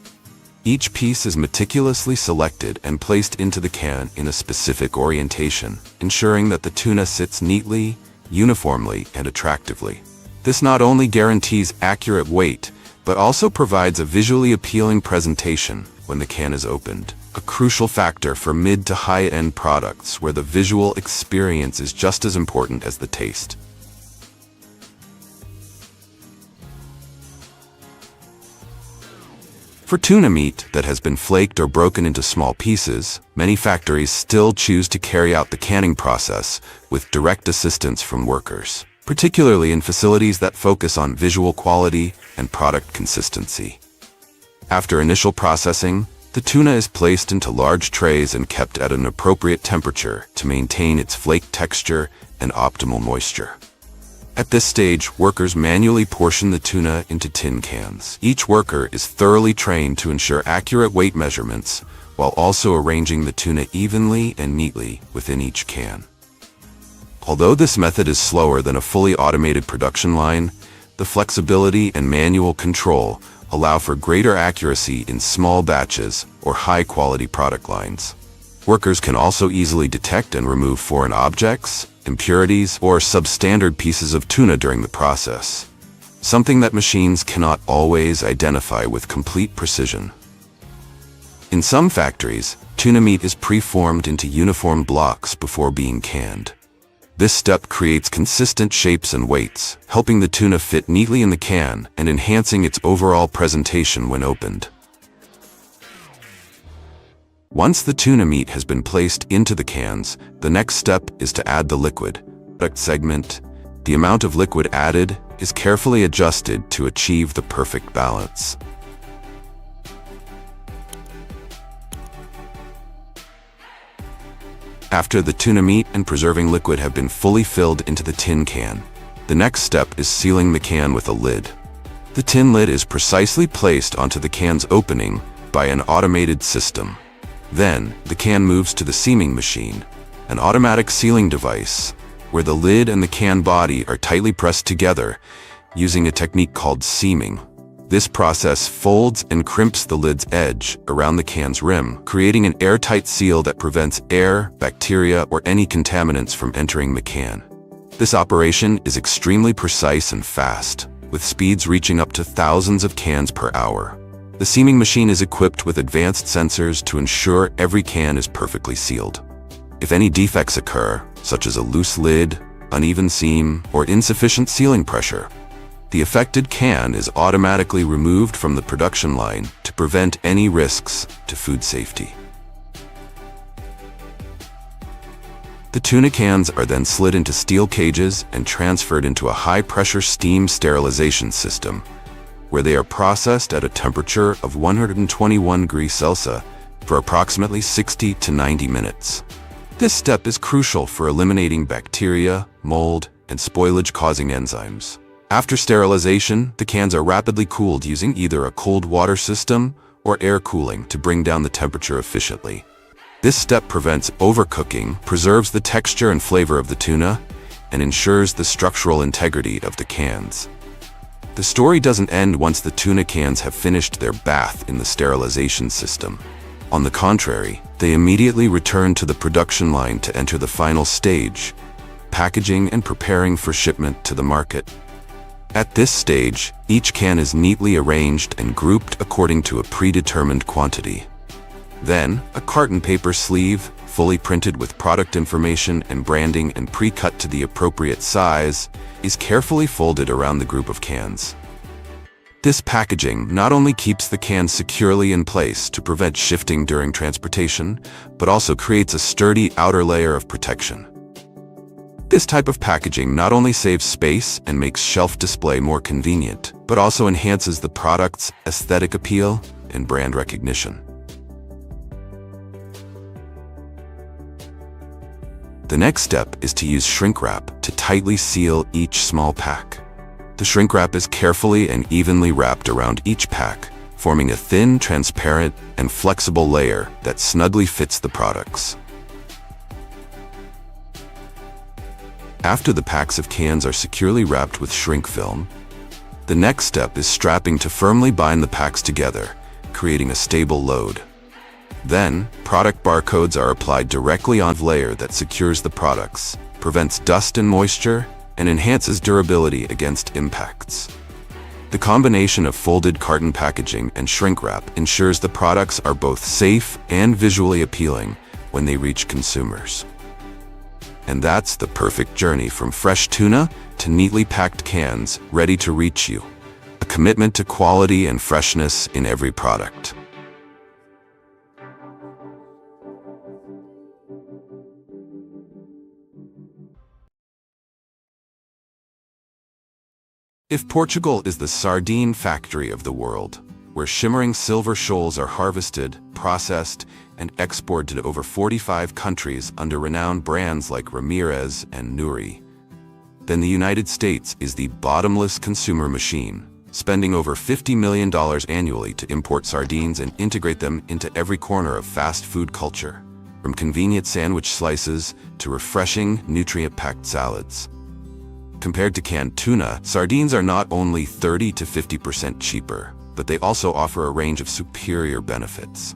Each piece is meticulously selected and placed into the can in a specific orientation, ensuring that the tuna sits neatly, uniformly, and attractively. This not only guarantees accurate weight, but also provides a visually appealing presentation when the can is opened, a crucial factor for mid to high-end products where the visual experience is just as important as the taste. For tuna meat that has been flaked or broken into small pieces, many factories still choose to carry out the canning process with direct assistance from workers, particularly in facilities that focus on visual quality and product consistency. After initial processing, the tuna is placed into large trays and kept at an appropriate temperature to maintain its flake texture and optimal moisture. At this stage, workers manually portion the tuna into tin cans. Each worker is thoroughly trained to ensure accurate weight measurements, while also arranging the tuna evenly and neatly within each can. Although this method is slower than a fully automated production line, the flexibility and manual control allow for greater accuracy in small batches or high-quality product lines. Workers can also easily detect and remove foreign objects, impurities, or substandard pieces of tuna during the process, something that machines cannot always identify with complete precision. In some factories, tuna meat is pre-formed into uniform blocks before being canned. This step creates consistent shapes and weights, helping the tuna fit neatly in the can and enhancing its overall presentation when opened. Once the tuna meat has been placed into the cans, the next step is to add the liquid. Product segment. The amount of liquid added is carefully adjusted to achieve the perfect balance. After the tuna meat and preserving liquid have been fully filled into the tin can, the next step is sealing the can with a lid. The tin lid is precisely placed onto the can's opening by an automated system. Then, the can moves to the seaming machine, an automatic sealing device, where the lid and the can body are tightly pressed together using a technique called seaming. This process folds and crimps the lid's edge around the can's rim, creating an airtight seal that prevents air, bacteria, or any contaminants from entering the can. This operation is extremely precise and fast, with speeds reaching up to thousands of cans per hour. The seaming machine is equipped with advanced sensors to ensure every can is perfectly sealed. If any defects occur, such as a loose lid, uneven seam, or insufficient sealing pressure, the affected can is automatically removed from the production line to prevent any risks to food safety. The tuna cans are then slid into steel cages and transferred into a high-pressure steam sterilization system, where they are processed at a temperature of 121 degrees Celsius for approximately 60 to 90 minutes. This step is crucial for eliminating bacteria, mold, and spoilage-causing enzymes. After sterilization, the cans are rapidly cooled using either a cold water system or air cooling to bring down the temperature efficiently. This step prevents overcooking, preserves the texture and flavor of the tuna, and ensures the structural integrity of the cans. The story doesn't end once the tuna cans have finished their bath in the sterilization system. On the contrary, they immediately return to the production line to enter the final stage, packaging and preparing for shipment to the market. At this stage, each can is neatly arranged and grouped according to a predetermined quantity. Then, a carton paper sleeve, fully printed with product information and branding and pre-cut to the appropriate size, is carefully folded around the group of cans. This packaging not only keeps the cans securely in place to prevent shifting during transportation, but also creates a sturdy outer layer of protection. This type of packaging not only saves space and makes shelf display more convenient, but also enhances the product's aesthetic appeal and brand recognition. The next step is to use shrink wrap to tightly seal each small pack. The shrink wrap is carefully and evenly wrapped around each pack, forming a thin, transparent, and flexible layer that snugly fits the products. After the packs of cans are securely wrapped with shrink film, the next step is strapping to firmly bind the packs together, creating a stable load. Then, product barcodes are applied directly on the layer that secures the products, prevents dust and moisture, and enhances durability against impacts. The combination of folded carton packaging and shrink wrap ensures the products are both safe and visually appealing when they reach consumers. And that's the perfect journey from fresh tuna to neatly packed cans ready to reach you. A commitment to quality and freshness in every product. If Portugal is the sardine factory of the world, where shimmering silver shoals are harvested, processed, and exported to over 45 countries under renowned brands like Ramirez and Nuri, then the United States is the bottomless consumer machine, spending over $50 million annually to import sardines and integrate them into every corner of fast food culture, from convenient sandwich slices to refreshing, nutrient-packed salads. Compared to canned tuna, sardines are not only 30 to 50% cheaper, but they also offer a range of superior benefits.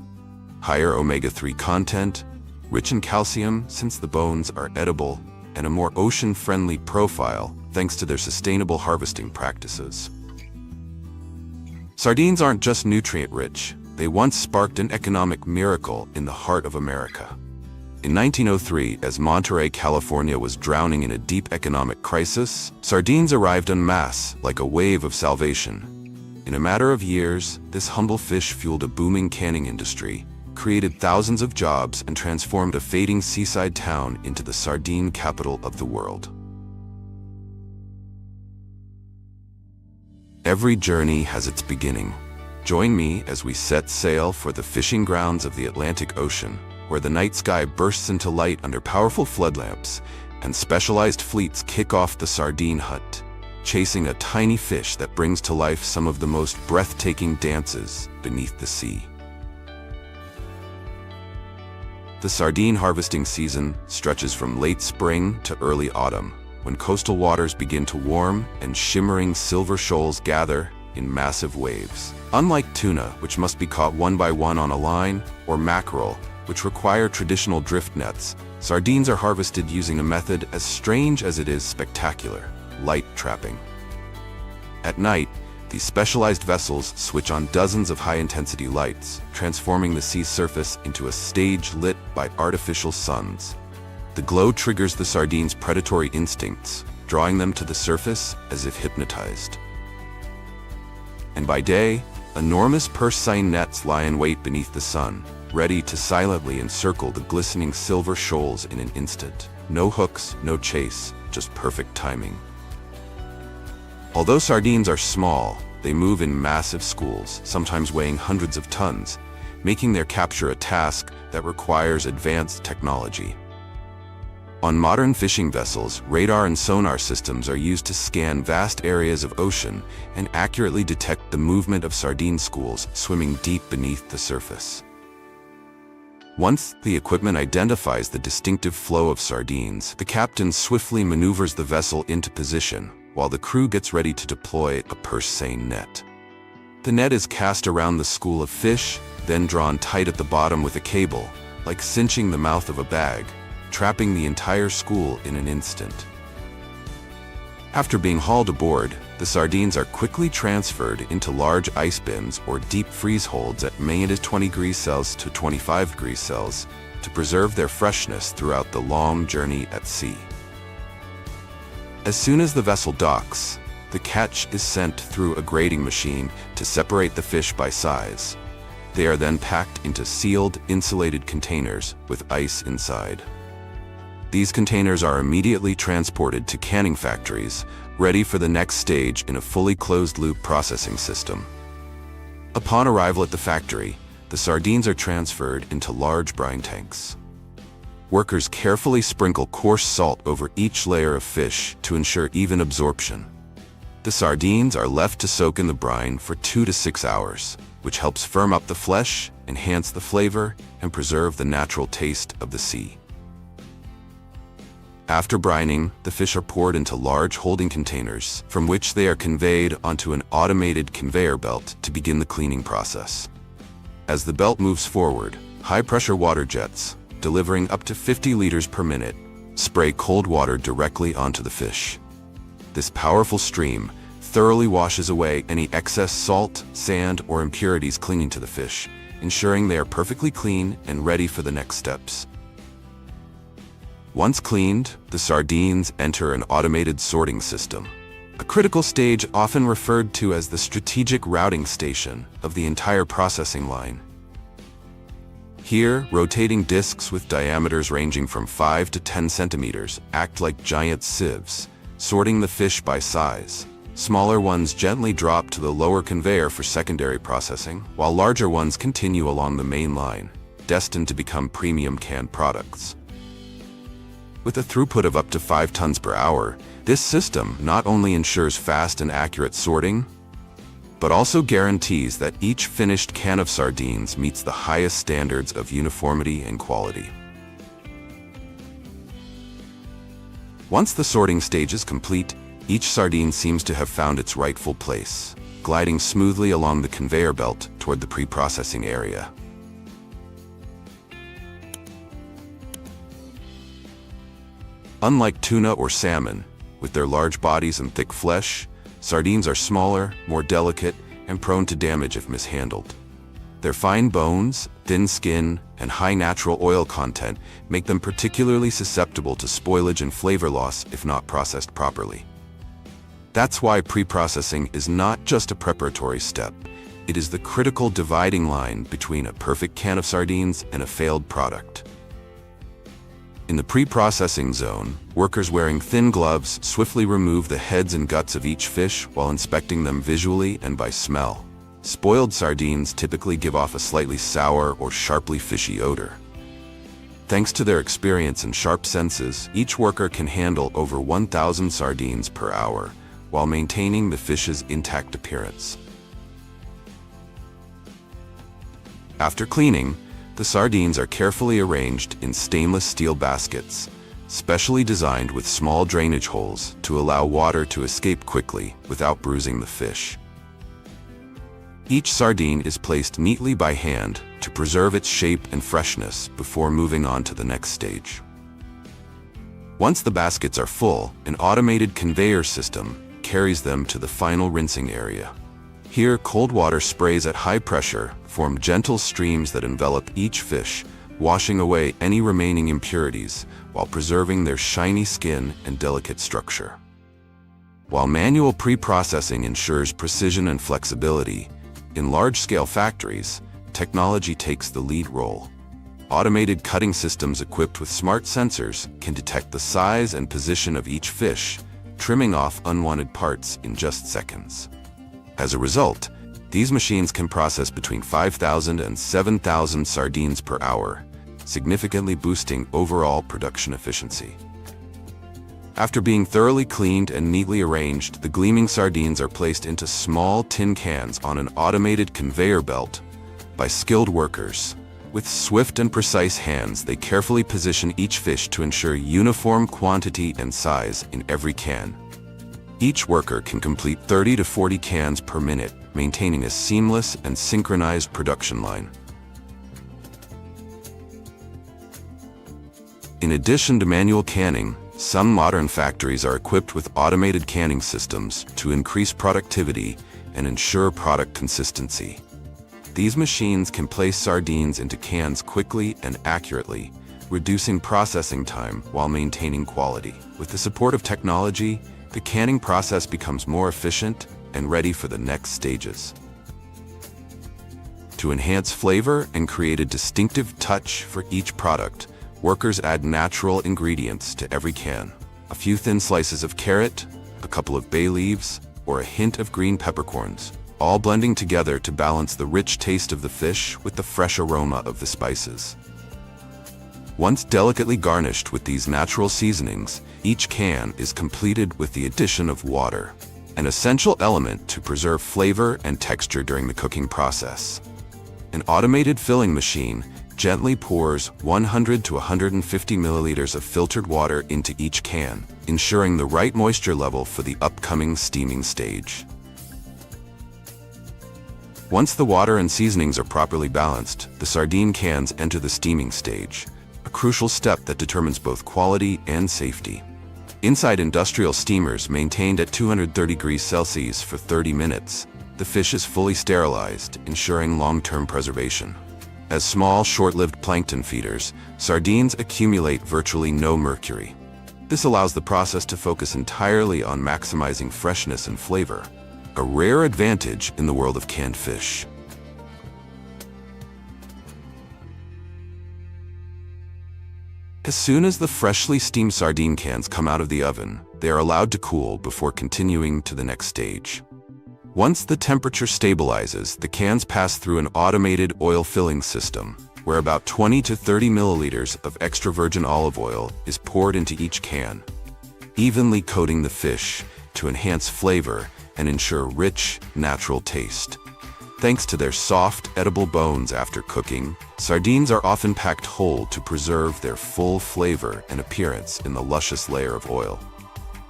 Higher omega-3 content, rich in calcium since the bones are edible, and a more ocean-friendly profile thanks to their sustainable harvesting practices. Sardines aren't just nutrient-rich, they once sparked an economic miracle in the heart of America. In 1903, as Monterey, California was drowning in a deep economic crisis, sardines arrived en masse like a wave of salvation. In a matter of years, this humble fish fueled a booming canning industry, created thousands of jobs, and transformed a fading seaside town into the sardine capital of the world. Every journey has its beginning. Join me as we set sail for the fishing grounds of the Atlantic Ocean, where the night sky bursts into light under powerful floodlamps, and specialized fleets kick off the sardine hunt, chasing a tiny fish that brings to life some of the most breathtaking dances beneath the sea. The sardine harvesting season stretches from late spring to early autumn, when coastal waters begin to warm and shimmering silver shoals gather in massive waves. Unlike tuna, which must be caught one by one on a line, or mackerel, which require traditional drift nets, sardines are harvested using a method as strange as it is spectacular: light trapping. At night, these specialized vessels switch on dozens of high-intensity lights, transforming the sea's surface into a stage lit by artificial suns. The glow triggers the sardines' predatory instincts, drawing them to the surface as if hypnotized. And by day, enormous purse seine nets lie in wait beneath the sun, ready to silently encircle the glistening silver shoals in an instant. No hooks, no chase, just perfect timing. Although sardines are small, they move in massive schools, sometimes weighing hundreds of tons, making their capture a task that requires advanced technology. On modern fishing vessels, radar and sonar systems are used to scan vast areas of ocean and accurately detect the movement of sardine schools swimming deep beneath the surface. Once the equipment identifies the distinctive flow of sardines, the captain swiftly maneuvers the vessel into position, while the crew gets ready to deploy a purse seine net. The net is cast around the school of fish, then drawn tight at the bottom with a cable, like cinching the mouth of a bag, trapping the entire school in an instant. After being hauled aboard, the sardines are quickly transferred into large ice bins or deep freeze holds at -20 degrees Celsius to 25 degrees Celsius to preserve their freshness throughout the long journey at sea. As soon as the vessel docks, the catch is sent through a grading machine to separate the fish by size. They are then packed into sealed, insulated containers with ice inside. These containers are immediately transported to canning factories, ready for the next stage in a fully closed-loop processing system. Upon arrival at the factory, the sardines are transferred into large brine tanks. Workers carefully sprinkle coarse salt over each layer of fish to ensure even absorption. The sardines are left to soak in the brine for 2 to 6 hours, which helps firm up the flesh, enhance the flavor, and preserve the natural taste of the sea. After brining, the fish are poured into large holding containers, from which they are conveyed onto an automated conveyor belt to begin the cleaning process. As the belt moves forward, high-pressure water jets, delivering up to 50 liters per minute, spray cold water directly onto the fish. This powerful stream thoroughly washes away any excess salt, sand, or impurities clinging to the fish, ensuring they are perfectly clean and ready for the next steps. Once cleaned, the sardines enter an automated sorting system, a critical stage often referred to as the strategic routing station of the entire processing line. Here, rotating discs with diameters ranging from 5 to 10 centimeters act like giant sieves, sorting the fish by size. Smaller ones gently drop to the lower conveyor for secondary processing, while larger ones continue along the main line, destined to become premium canned products. With a throughput of up to 5 tons per hour, this system not only ensures fast and accurate sorting, but also guarantees that each finished can of sardines meets the highest standards of uniformity and quality. Once the sorting stage is complete, each sardine seems to have found its rightful place, gliding smoothly along the conveyor belt toward the pre-processing area. Unlike tuna or salmon, with their large bodies and thick flesh, sardines are smaller, more delicate, and prone to damage if mishandled. Their fine bones, thin skin, and high natural oil content make them particularly susceptible to spoilage and flavor loss if not processed properly. That's why pre-processing is not just a preparatory step. It is the critical dividing line between a perfect can of sardines and a failed product. In the pre-processing zone, workers wearing thin gloves swiftly remove the heads and guts of each fish while inspecting them visually and by smell. Spoiled sardines typically give off a slightly sour or sharply fishy odor. Thanks to their experience and sharp senses, each worker can handle over 1,000 sardines per hour while maintaining the fish's intact appearance. After cleaning, the sardines are carefully arranged in stainless steel baskets, specially designed with small drainage holes to allow water to escape quickly without bruising the fish. Each sardine is placed neatly by hand to preserve its shape and freshness before moving on to the next stage. Once the baskets are full, an automated conveyor system carries them to the final rinsing area. Here, cold water sprays at high pressure form gentle streams that envelop each fish, washing away any remaining impurities while preserving their shiny skin and delicate structure. While manual pre-processing ensures precision and flexibility, in large-scale factories, technology takes the lead role. Automated cutting systems equipped with smart sensors can detect the size and position of each fish, trimming off unwanted parts in just seconds. As a result, these machines can process between 5,000 and 7,000 sardines per hour, significantly boosting overall production efficiency. After being thoroughly cleaned and neatly arranged, the gleaming sardines are placed into small tin cans on an automated conveyor belt by skilled workers. With swift and precise hands, they carefully position each fish to ensure uniform quantity and size in every can. Each worker can complete 30 to 40 cans per minute, maintaining a seamless and synchronized production line. In addition to manual canning, some modern factories are equipped with automated canning systems to increase productivity and ensure product consistency. These machines can place sardines into cans quickly and accurately, reducing processing time while maintaining quality. With the support of technology, the canning process becomes more efficient and ready for the next stages. To enhance flavor and create a distinctive touch for each product, workers add natural ingredients to every can. A few thin slices of carrot, a couple of bay leaves, or a hint of green peppercorns, all blending together to balance the rich taste of the fish with the fresh aroma of the spices. Once delicately garnished with these natural seasonings, each can is completed with the addition of water, an essential element to preserve flavor and texture during the cooking process. An automated filling machine gently pours 100 to 150 milliliters of filtered water into each can, ensuring the right moisture level for the upcoming steaming stage. Once the water and seasonings are properly balanced, the sardine cans enter the steaming stage, a crucial step that determines both quality and safety. Inside industrial steamers maintained at 230 degrees Celsius for 30 minutes, the fish is fully sterilized, ensuring long-term preservation. As small, short-lived plankton feeders, sardines accumulate virtually no mercury. This allows the process to focus entirely on maximizing freshness and flavor, a rare advantage in the world of canned fish. As soon as the freshly steamed sardine cans come out of the oven, they are allowed to cool before continuing to the next stage. Once the temperature stabilizes, the cans pass through an automated oil filling system, where about 20 to 30 milliliters of extra virgin olive oil is poured into each can, evenly coating the fish to enhance flavor and ensure rich, natural taste. Thanks to their soft, edible bones after cooking, sardines are often packed whole to preserve their full flavor and appearance in the luscious layer of oil.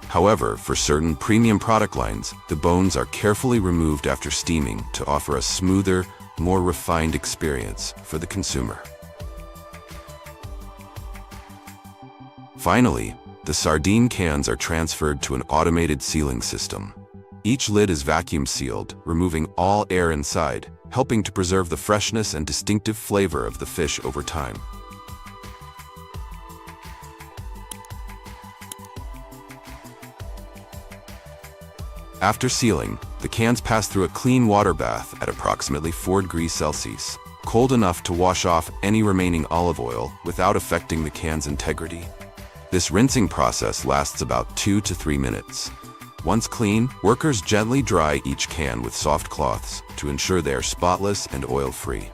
However, for certain premium product lines, the bones are carefully removed after steaming to offer a smoother, more refined experience for the consumer. Finally, the sardine cans are transferred to an automated sealing system. Each lid is vacuum sealed, removing all air inside, helping to preserve the freshness and distinctive flavor of the fish over time. After sealing, the cans pass through a clean water bath at approximately 4 degrees Celsius. cold enough to wash off any remaining olive oil without affecting the can's integrity. This rinsing process lasts about 2 to 3 minutes. Once clean, workers gently dry each can with soft cloths to ensure they are spotless and oil-free.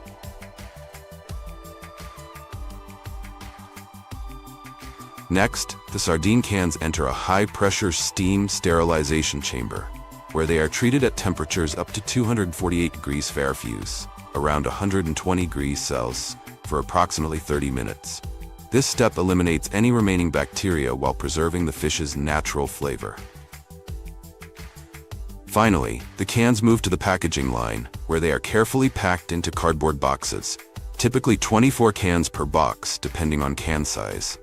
Next, the sardine cans enter a high-pressure steam sterilization chamber, where they are treated at temperatures up to 248 degrees Fahrenheit, around 120 degrees Celsius, for approximately 30 minutes. This step eliminates any remaining bacteria while preserving the fish's natural flavor. Finally, the cans move to the packaging line, where they are carefully packed into cardboard boxes, typically 24 cans per box, depending on can size.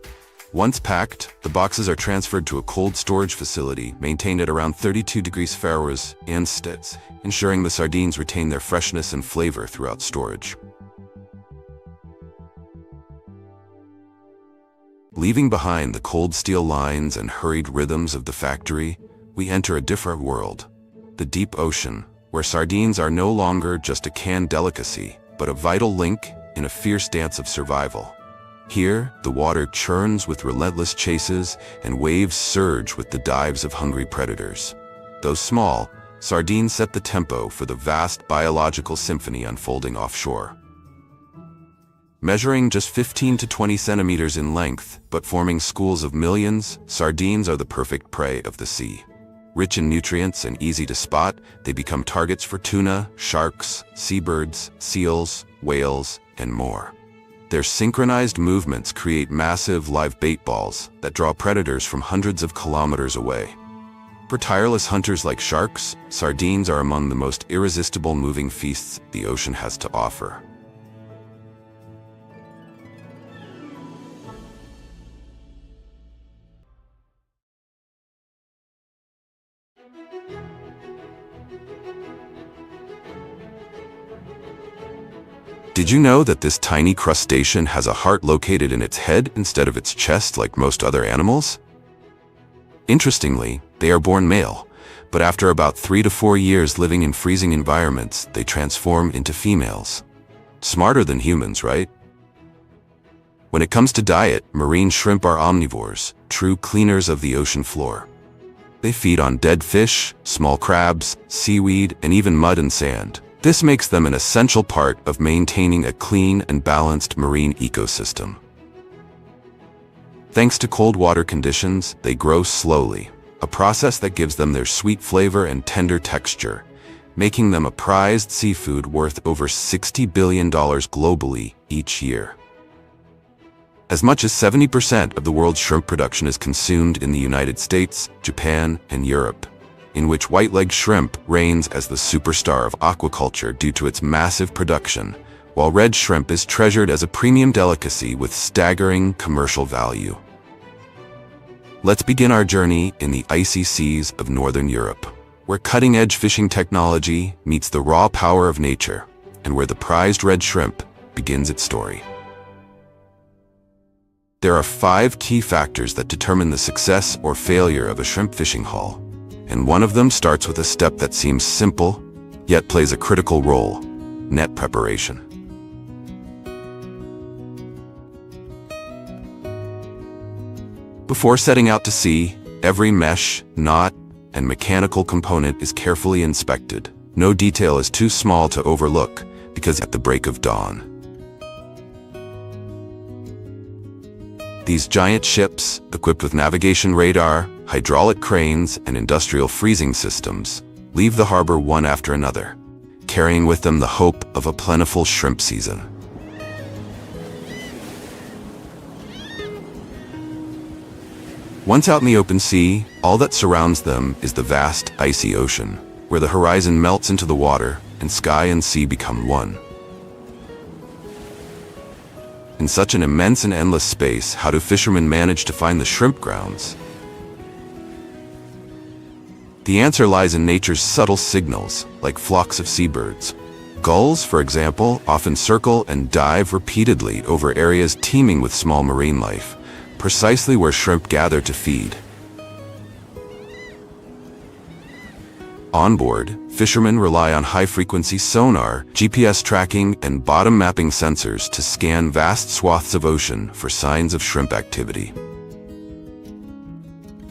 Once packed, the boxes are transferred to a cold storage facility maintained at around 32 degrees Fahrenheit and Celsius, ensuring the sardines retain their freshness and flavor throughout storage. Leaving behind the cold steel lines and hurried rhythms of the factory, we enter a different world. The deep ocean, where sardines are no longer just a canned delicacy, but a vital link in a fierce dance of survival. Here, the water churns with relentless chases and waves surge with the dives of hungry predators. Though small, sardines set the tempo for the vast biological symphony unfolding offshore. Measuring just 15 to 20 centimeters in length, but forming schools of millions, sardines are the perfect prey of the sea. Rich in nutrients and easy to spot, they become targets for tuna, sharks, seabirds, seals, whales, and more. Their synchronized movements create massive live bait balls that draw predators from hundreds of kilometers away. For tireless hunters like sharks, sardines are among the most irresistible moving feasts the ocean has to offer. Did you know that this tiny crustacean has a heart located in its head instead of its chest like most other animals? Interestingly, they are born male, but after about 3 to 4 years living in freezing environments, they transform into females. Smarter than humans, right? When it comes to diet, marine shrimp are omnivores, true cleaners of the ocean floor. They feed on dead fish, small crabs, seaweed, and even mud and sand. This makes them an essential part of maintaining a clean and balanced marine ecosystem. Thanks to cold water conditions, they grow slowly, a process that gives them their sweet flavor and tender texture, making them a prized seafood worth over $60 billion globally each year. As much as 70% of the world's shrimp production is consumed in the United States, Japan, and Europe, in which white-legged shrimp reigns as the superstar of aquaculture due to its massive production, while red shrimp is treasured as a premium delicacy with staggering commercial value. Let's begin our journey in the icy seas of Northern Europe, where cutting-edge fishing technology meets the raw power of nature, and where the prized red shrimp begins its story. There are 5 key factors that determine the success or failure of a shrimp fishing haul. And one of them starts with a step that seems simple, yet plays a critical role: net preparation. Before setting out to sea, every mesh, knot, and mechanical component is carefully inspected. No detail is too small to overlook, because at the break of dawn, these giant ships, equipped with navigation radar, hydraulic cranes, and industrial freezing systems, leave the harbor one after another, carrying with them the hope of a plentiful shrimp season. Once out in the open sea, all that surrounds them is the vast, icy ocean, where the horizon melts into the water and sky and sea become one. In such an immense and endless space, how do fishermen manage to find the shrimp grounds? The answer lies in nature's subtle signals, like flocks of seabirds. Gulls, for example, often circle and dive repeatedly over areas teeming with small marine life, precisely where shrimp gather to feed. Onboard, fishermen rely on high-frequency sonar, GPS tracking, and bottom mapping sensors to scan vast swaths of ocean for signs of shrimp activity.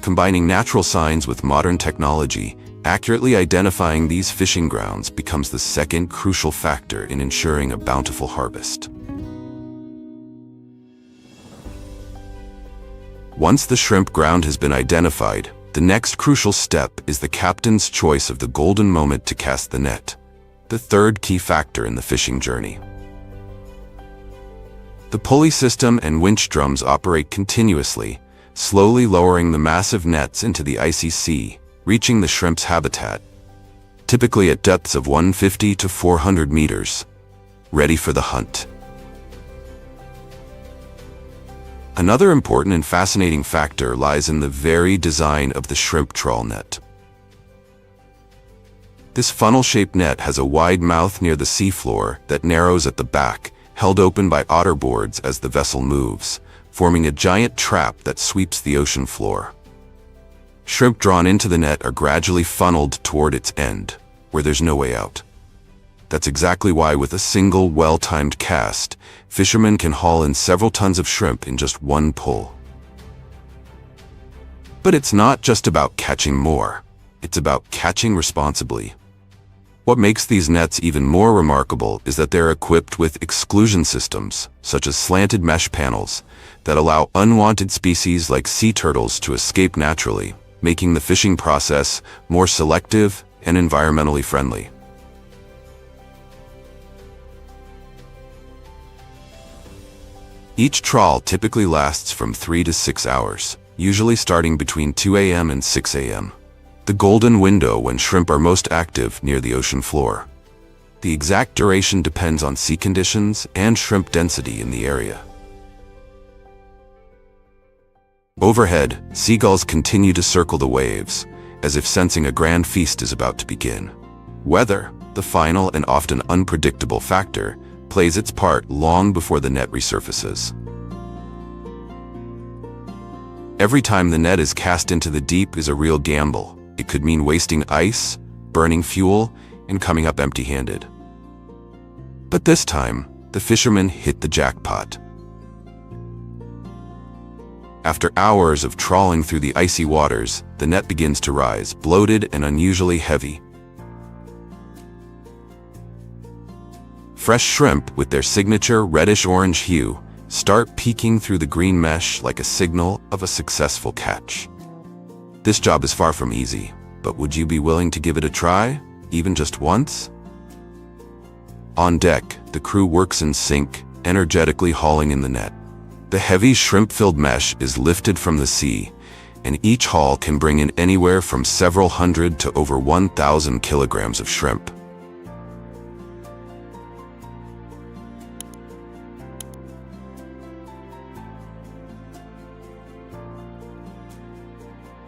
Combining natural signs with modern technology, accurately identifying these fishing grounds becomes the second crucial factor in ensuring a bountiful harvest. Once the shrimp ground has been identified, the next crucial step is the captain's choice of the golden moment to cast the net, the third key factor in the fishing journey. The pulley system and winch drums operate continuously, slowly lowering the massive nets into the icy sea, reaching the shrimp's habitat, typically at depths of 150 to 400 meters, ready for the hunt. Another important and fascinating factor lies in the very design of the shrimp trawl net. This funnel-shaped net has a wide mouth near the seafloor that narrows at the back, held open by otter boards as the vessel moves, forming a giant trap that sweeps the ocean floor. Shrimp drawn into the net are gradually funneled toward its end, where there's no way out. That's exactly why, with a single well-timed cast, fishermen can haul in several tons of shrimp in just one pull. But it's not just about catching more, it's about catching responsibly. What makes these nets even more remarkable is that they're equipped with exclusion systems, such as slanted mesh panels, that allow unwanted species like sea turtles to escape naturally, making the fishing process more selective and environmentally friendly. Each trawl typically lasts from 3 to 6 hours, usually starting between 2 a.m. and 6 a.m., the golden window when shrimp are most active near the ocean floor. The exact duration depends on sea conditions and shrimp density in the area. Overhead, seagulls continue to circle the waves, as if sensing a grand feast is about to begin. Weather, the final and often unpredictable factor, plays its part long before the net resurfaces. Every time the net is cast into the deep is a real gamble. It could mean wasting ice, burning fuel, and coming up empty-handed. But this time, the fishermen hit the jackpot. After hours of trawling through the icy waters, the net begins to rise, bloated and unusually heavy. Fresh shrimp, with their signature reddish-orange hue, start peeking through the green mesh like a signal of a successful catch. This job is far from easy, but would you be willing to give it a try, even just once? On deck, the crew works in sync, energetically hauling in the net. The heavy shrimp-filled mesh is lifted from the sea, and each haul can bring in anywhere from several hundred to over 1,000 kilograms of shrimp.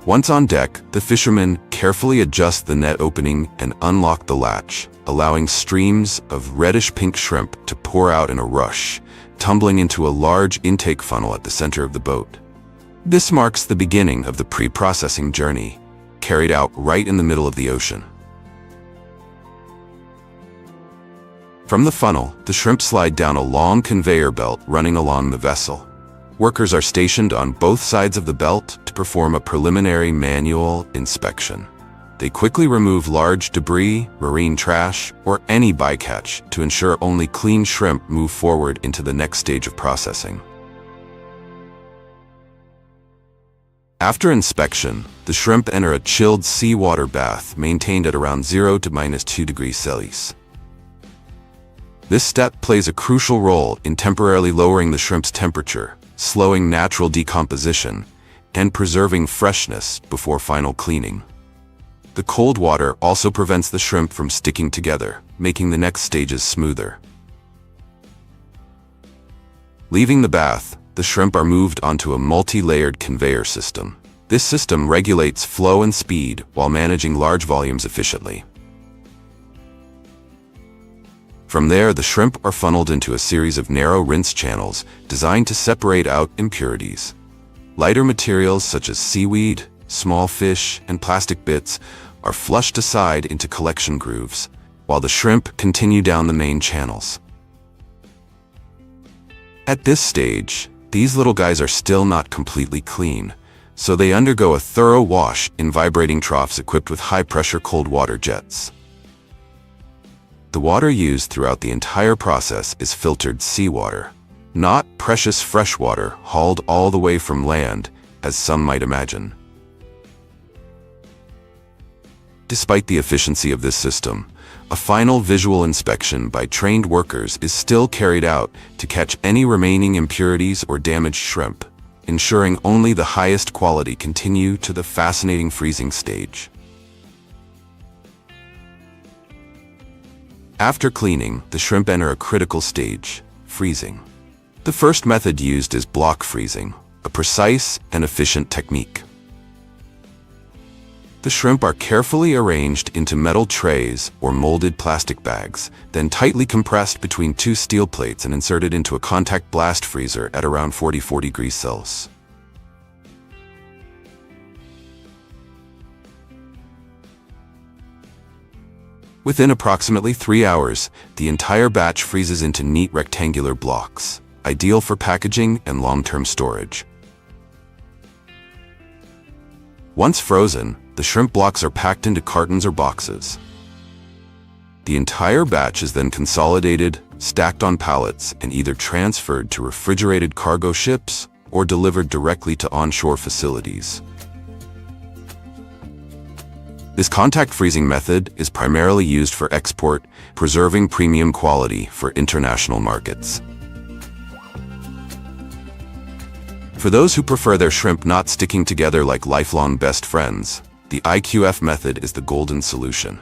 Once on deck, the fishermen carefully adjust the net opening and unlock the latch, allowing streams of reddish-pink shrimp to pour out in a rush, tumbling into a large intake funnel at the center of the boat. This marks the beginning of the pre-processing journey, carried out right in the middle of the ocean. From the funnel, the shrimp slide down a long conveyor belt running along the vessel. Workers are stationed on both sides of the belt to perform a preliminary manual inspection. They quickly remove large debris, marine trash, or any bycatch to ensure only clean shrimp move forward into the next stage of processing. After inspection, the shrimp enter a chilled seawater bath maintained at around 0 to -2 degrees Celsius. This step plays a crucial role in temporarily lowering the shrimp's temperature, slowing natural decomposition, and preserving freshness before final cleaning. The cold water also prevents the shrimp from sticking together, making the next stages smoother. Leaving the bath, the shrimp are moved onto a multi-layered conveyor system. This system regulates flow and speed while managing large volumes efficiently. From there, the shrimp are funneled into a series of narrow rinse channels designed to separate out impurities. Lighter materials such as seaweed, small fish, and plastic bits are flushed aside into collection grooves, while the shrimp continue down the main channels. At this stage, these little guys are still not completely clean, so they undergo a thorough wash in vibrating troughs equipped with high-pressure cold water jets. The water used throughout the entire process is filtered seawater, not precious fresh water hauled all the way from land, as some might imagine. Despite the efficiency of this system, a final visual inspection by trained workers is still carried out to catch any remaining impurities or damaged shrimp, ensuring only the highest quality continue to the fascinating freezing stage. After cleaning, the shrimp enter a critical stage, freezing. The first method used is block freezing, a precise and efficient technique. The shrimp are carefully arranged into metal trays or molded plastic bags, then tightly compressed between two steel plates and inserted into a contact blast freezer at around 44 degrees Celsius. Within approximately 3 hours, the entire batch freezes into neat rectangular blocks, ideal for packaging and long-term storage. Once frozen, the shrimp blocks are packed into cartons or boxes. The entire batch is then consolidated, stacked on pallets, and either transferred to refrigerated cargo ships or delivered directly to onshore facilities. This contact freezing method is primarily used for export, preserving premium quality for international markets. For those who prefer their shrimp not sticking together like lifelong best friends, the IQF method is the golden solution.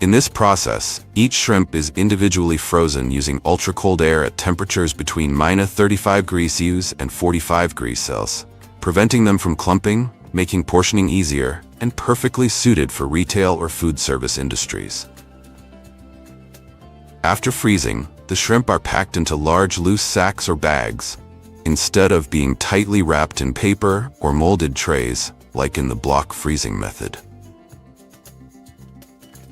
In this process, each shrimp is individually frozen using ultra-cold air at temperatures between -35 degrees Celsius and 45 degrees Celsius, preventing them from clumping, making portioning easier, and perfectly suited for retail or food service industries. After freezing, the shrimp are packed into large loose sacks or bags, instead of being tightly wrapped in paper or molded trays, like in the block freezing method.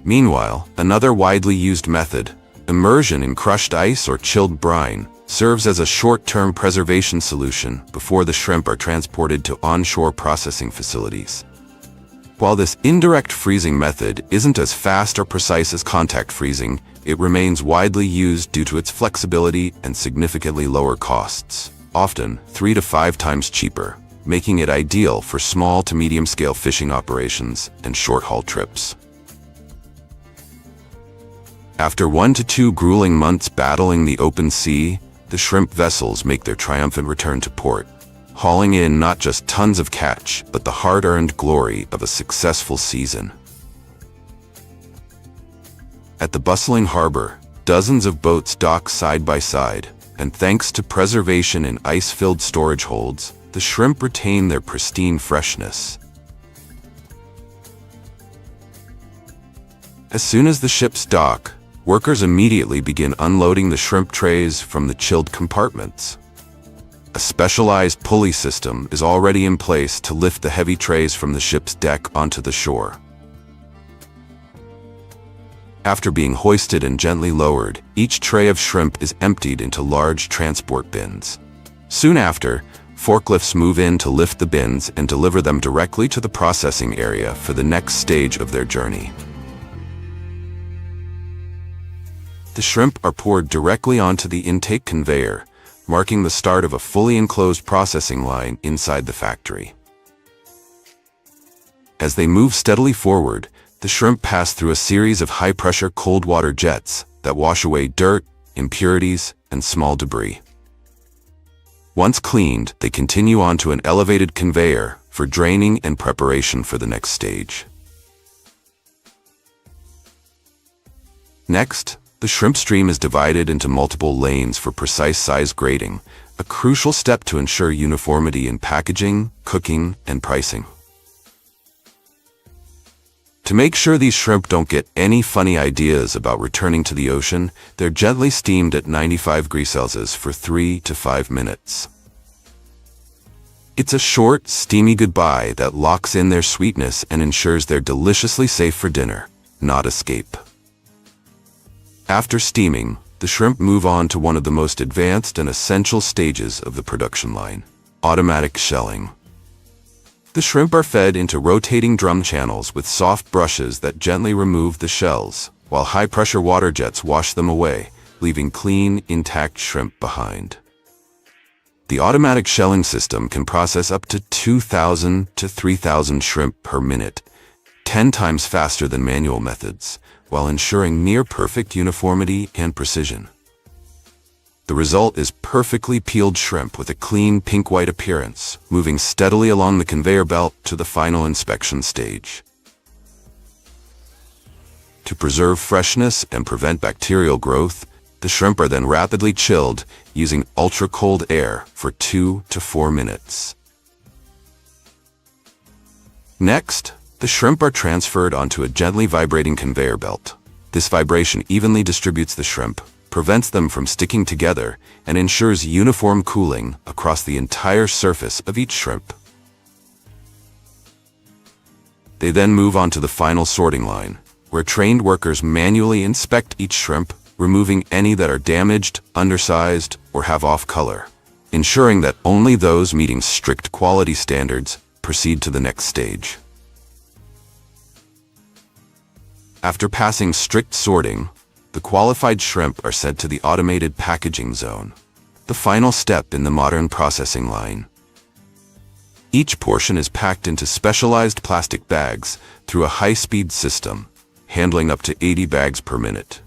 Meanwhile, another widely used method, immersion in crushed ice or chilled brine, serves as a short-term preservation solution before the shrimp are transported to onshore processing facilities. While this indirect freezing method isn't as fast or precise as contact freezing, it remains widely used due to its flexibility and significantly lower costs, often 3 to 5 times cheaper, making it ideal for small to medium-scale fishing operations and short-haul trips. After 1 to 2 grueling months battling the open sea, the shrimp vessels make their triumphant return to port, hauling in not just tons of catch, but the hard-earned glory of a successful season. At the bustling harbor, dozens of boats dock side by side, and thanks to preservation in ice-filled storage holds, the shrimp retain their pristine freshness. As soon as the ships dock, workers immediately begin unloading the shrimp trays from the chilled compartments. A specialized pulley system is already in place to lift the heavy trays from the ship's deck onto the shore. After being hoisted and gently lowered, each tray of shrimp is emptied into large transport bins. Soon after, forklifts move in to lift the bins and deliver them directly to the processing area for the next stage of their journey. The shrimp are poured directly onto the intake conveyor, marking the start of a fully enclosed processing line inside the factory. As they move steadily forward, the shrimp pass through a series of high-pressure cold water jets that wash away dirt, impurities, and small debris. Once cleaned, they continue onto an elevated conveyor for draining and preparation for the next stage. Next, the shrimp stream is divided into multiple lanes for precise size grading, a crucial step to ensure uniformity in packaging, cooking, and pricing. To make sure these shrimp don't get any funny ideas about returning to the ocean, they're gently steamed at 95 degrees Celsius for 3 to 5 minutes. It's a short, steamy goodbye that locks in their sweetness and ensures they're deliciously safe for dinner, not escape. After steaming, the shrimp move on to one of the most advanced and essential stages of the production line: automatic shelling. The shrimp are fed into rotating drum channels with soft brushes that gently remove the shells, while high-pressure water jets wash them away, leaving clean, intact shrimp behind. The automatic shelling system can process up to 2,000 to 3,000 shrimp per minute, 10 times faster than manual methods, while ensuring near-perfect uniformity and precision. The result is perfectly peeled shrimp with a clean pink-white appearance, moving steadily along the conveyor belt to the final inspection stage. To preserve freshness and prevent bacterial growth, the shrimp are then rapidly chilled using ultra-cold air for 2 to 4 minutes. Next, the shrimp are transferred onto a gently vibrating conveyor belt. This vibration evenly distributes the shrimp, prevents them from sticking together, and ensures uniform cooling across the entire surface of each shrimp. They then move on to the final sorting line, where trained workers manually inspect each shrimp, removing any that are damaged, undersized, or have off color, ensuring that only those meeting strict quality standards proceed to the next stage. After passing strict sorting, the qualified shrimp are sent to the automated packaging zone, the final step in the modern processing line. Each portion is packed into specialized plastic bags through a high-speed system, handling up to 80 bags per minute.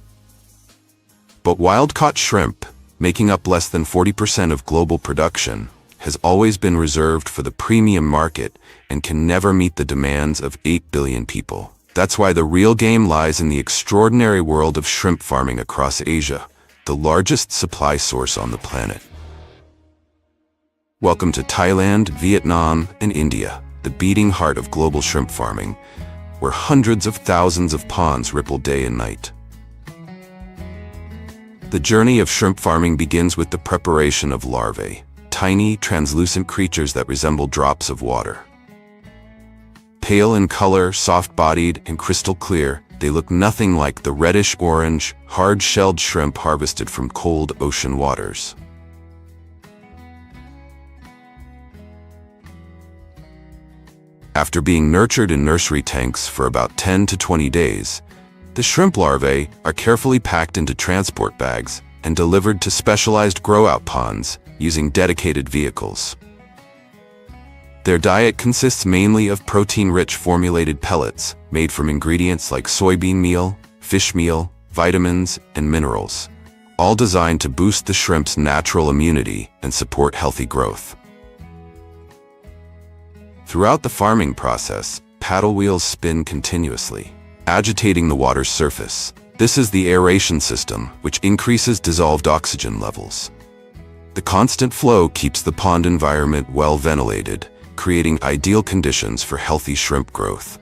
But wild-caught shrimp, making up less than 40% of global production, has always been reserved for the premium market and can never meet the demands of 8 billion people. That's why the real game lies in the extraordinary world of shrimp farming across Asia, the largest supply source on the planet. Welcome to Thailand, Vietnam, and India, the beating heart of global shrimp farming, where hundreds of thousands of ponds ripple day and night. The journey of shrimp farming begins with the preparation of larvae, tiny, translucent creatures that resemble drops of water. Pale in color, soft-bodied, and crystal clear, they look nothing like the reddish-orange, hard-shelled shrimp harvested from cold ocean waters. After being nurtured in nursery tanks for about 10 to 20 days, the shrimp larvae are carefully packed into transport bags and delivered to specialized grow-out ponds using dedicated vehicles. Their diet consists mainly of protein-rich formulated pellets made from ingredients like soybean meal, fish meal, vitamins, and minerals, all designed to boost the shrimp's natural immunity and support healthy growth. Throughout the farming process, paddle wheels spin continuously, agitating the water's surface. This is the aeration system, which increases dissolved oxygen levels. The constant flow keeps the pond environment well ventilated, creating ideal conditions for healthy shrimp growth.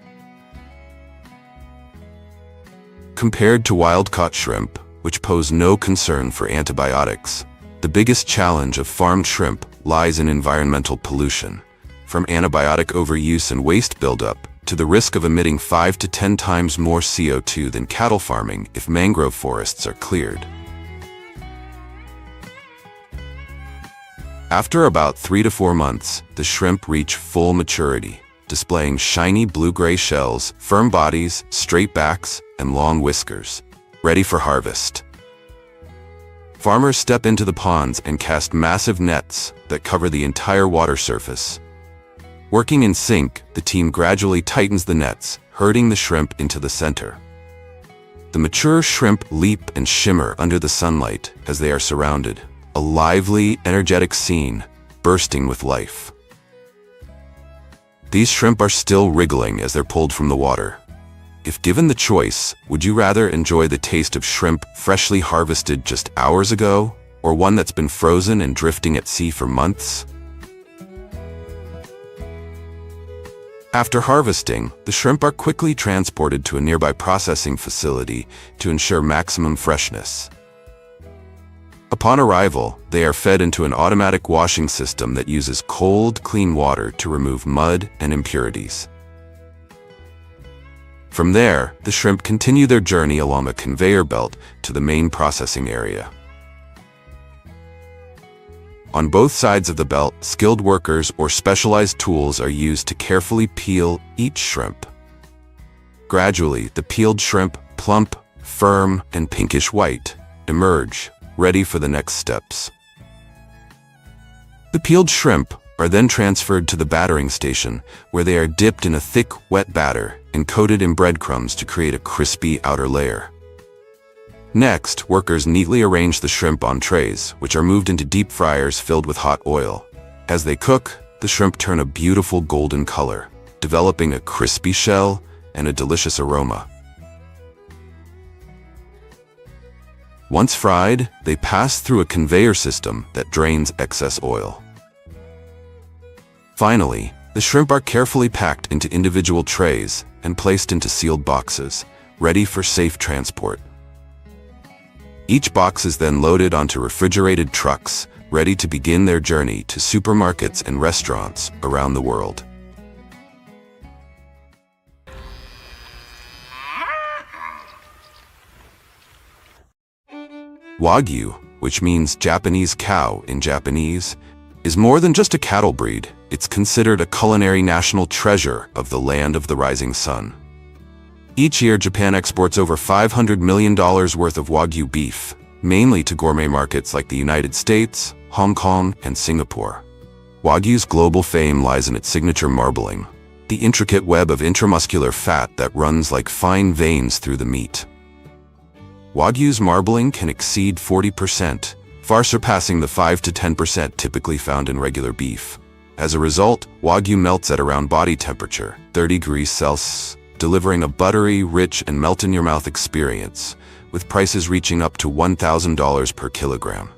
Compared to wild-caught shrimp, which pose no concern for antibiotics, the biggest challenge of farmed shrimp lies in environmental pollution, from antibiotic overuse and waste buildup to the risk of emitting 5 to 10 times more CO2 than cattle farming if mangrove forests are cleared. After about 3 to 4 months, the shrimp reach full maturity, displaying shiny blue-gray shells, firm bodies, straight backs, and long whiskers, ready for harvest. Farmers step into the ponds and cast massive nets that cover the entire water surface. Working in sync, the team gradually tightens the nets, herding the shrimp into the center. The mature shrimp leap and shimmer under the sunlight as they are surrounded, a lively, energetic scene, bursting with life. These shrimp are still wriggling as they're pulled from the water. If given the choice, would you rather enjoy the taste of shrimp freshly harvested just hours ago, or one that's been frozen and drifting at sea for months? After harvesting, the shrimp are quickly transported to a nearby processing facility to ensure maximum freshness. Upon arrival, they are fed into an automatic washing system that uses cold, clean water to remove mud and impurities. From there, the shrimp continue their journey along a conveyor belt to the main processing area. On both sides of the belt, skilled workers or specialized tools are used to carefully peel each shrimp. Gradually, the peeled shrimp, plump, firm, and pinkish white, emerge, ready for the next steps. The peeled shrimp are then transferred to the battering station, where they are dipped in a thick, wet batter and coated in breadcrumbs to create a crispy outer layer. Next, workers neatly arrange the shrimp on trays, which are moved into deep fryers filled with hot oil. As they cook, the shrimp turn a beautiful golden color, developing a crispy shell and a delicious aroma. Once fried, they pass through a conveyor system that drains excess oil. Finally, the shrimp are carefully packed into individual trays and placed into sealed boxes, ready for safe transport. Each box is then loaded onto refrigerated trucks, ready to begin their journey to supermarkets and restaurants around the world. Wagyu, which means Japanese cow in Japanese, is more than just a cattle breed. It's considered a culinary national treasure of the land of the rising sun. Each year, Japan exports over $500 million worth of Wagyu beef, mainly to gourmet markets like the United States, Hong Kong, and Singapore. Wagyu's global fame lies in its signature marbling, the intricate web of intramuscular fat that runs like fine veins through the meat. Wagyu's marbling can exceed 40%, far surpassing the 5 to 10% typically found in regular beef. As a result, Wagyu melts at around body temperature, 30 degrees Celsius, delivering a buttery, rich, and melt-in-your-mouth experience, with prices reaching up to $1,000 per kilogram.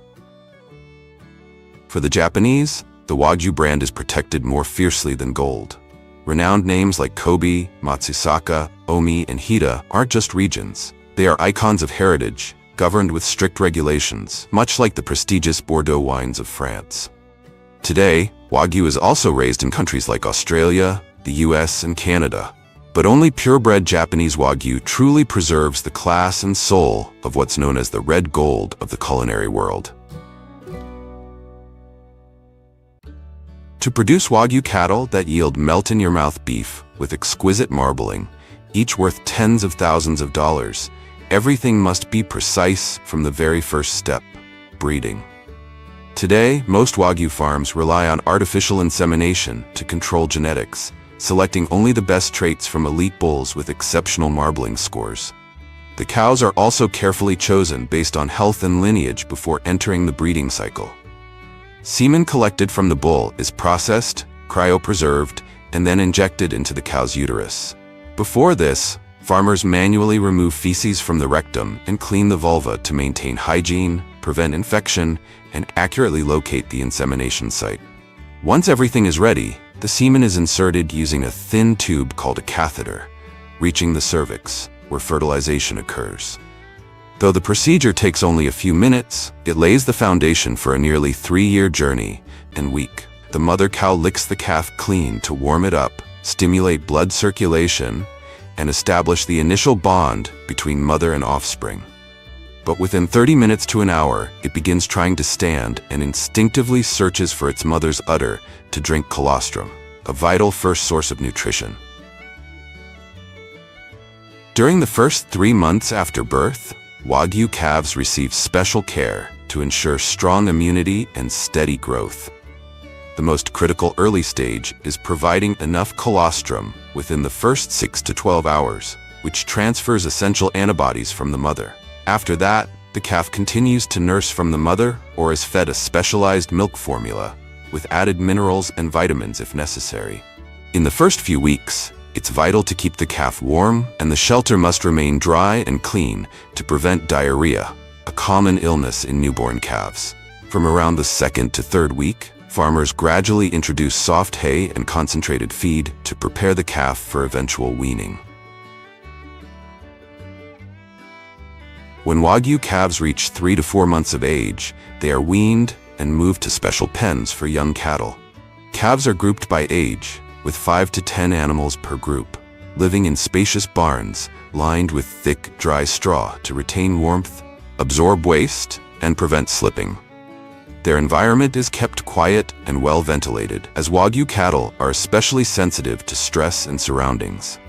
For the Japanese, the Wagyu brand is protected more fiercely than gold. Renowned names like Kobe, Matsusaka, Omi, and Hida aren't just regions. They are icons of heritage, governed with strict regulations, much like the prestigious Bordeaux wines of France. Today, Wagyu is also raised in countries like Australia, the US, and Canada. But only purebred Japanese Wagyu truly preserves the class and soul of what's known as the red gold of the culinary world. To produce Wagyu cattle that yield melt-in-your-mouth beef with exquisite marbling, each worth tens of thousands of dollars, everything must be precise from the very first step, breeding. Today, most Wagyu farms rely on artificial insemination to control genetics, selecting only the best traits from elite bulls with exceptional marbling scores. The cows are also carefully chosen based on health and lineage before entering the breeding cycle. Semen collected from the bull is processed, cryopreserved, and then injected into the cow's uterus. Before this, farmers manually remove feces from the rectum and clean the vulva to maintain hygiene, prevent infection, and accurately locate the insemination site. Once everything is ready, the semen is inserted using a thin tube called a catheter, reaching the cervix, where fertilization occurs. Though the procedure takes only a few minutes, it lays the foundation for a nearly 3-year journey and week. The mother cow licks the calf clean to warm it up, stimulate blood circulation, and establish the initial bond between mother and offspring. But within 30 minutes to an hour, it begins trying to stand and instinctively searches for its mother's udder to drink colostrum, a vital first source of nutrition. During the first 3 months after birth, Wagyu calves receive special care to ensure strong immunity and steady growth. The most critical early stage is providing enough colostrum within the first 6 to 12 hours, which transfers essential antibodies from the mother. After that, the calf continues to nurse from the mother or is fed a specialized milk formula with added minerals and vitamins if necessary. In the first few weeks, it's vital to keep the calf warm, and the shelter must remain dry and clean to prevent diarrhea, a common illness in newborn calves. From around the 2nd to 3rd week, farmers gradually introduce soft hay and concentrated feed to prepare the calf for eventual weaning. When Wagyu calves reach 3 to 4 months of age, they are weaned and moved to special pens for young cattle. Calves are grouped by age, with 5 to 10 animals per group, living in spacious barns lined with thick, dry straw to retain warmth, absorb waste, and prevent slipping. Their environment is kept quiet and well ventilated, as Wagyu cattle are especially sensitive to stress and surroundings.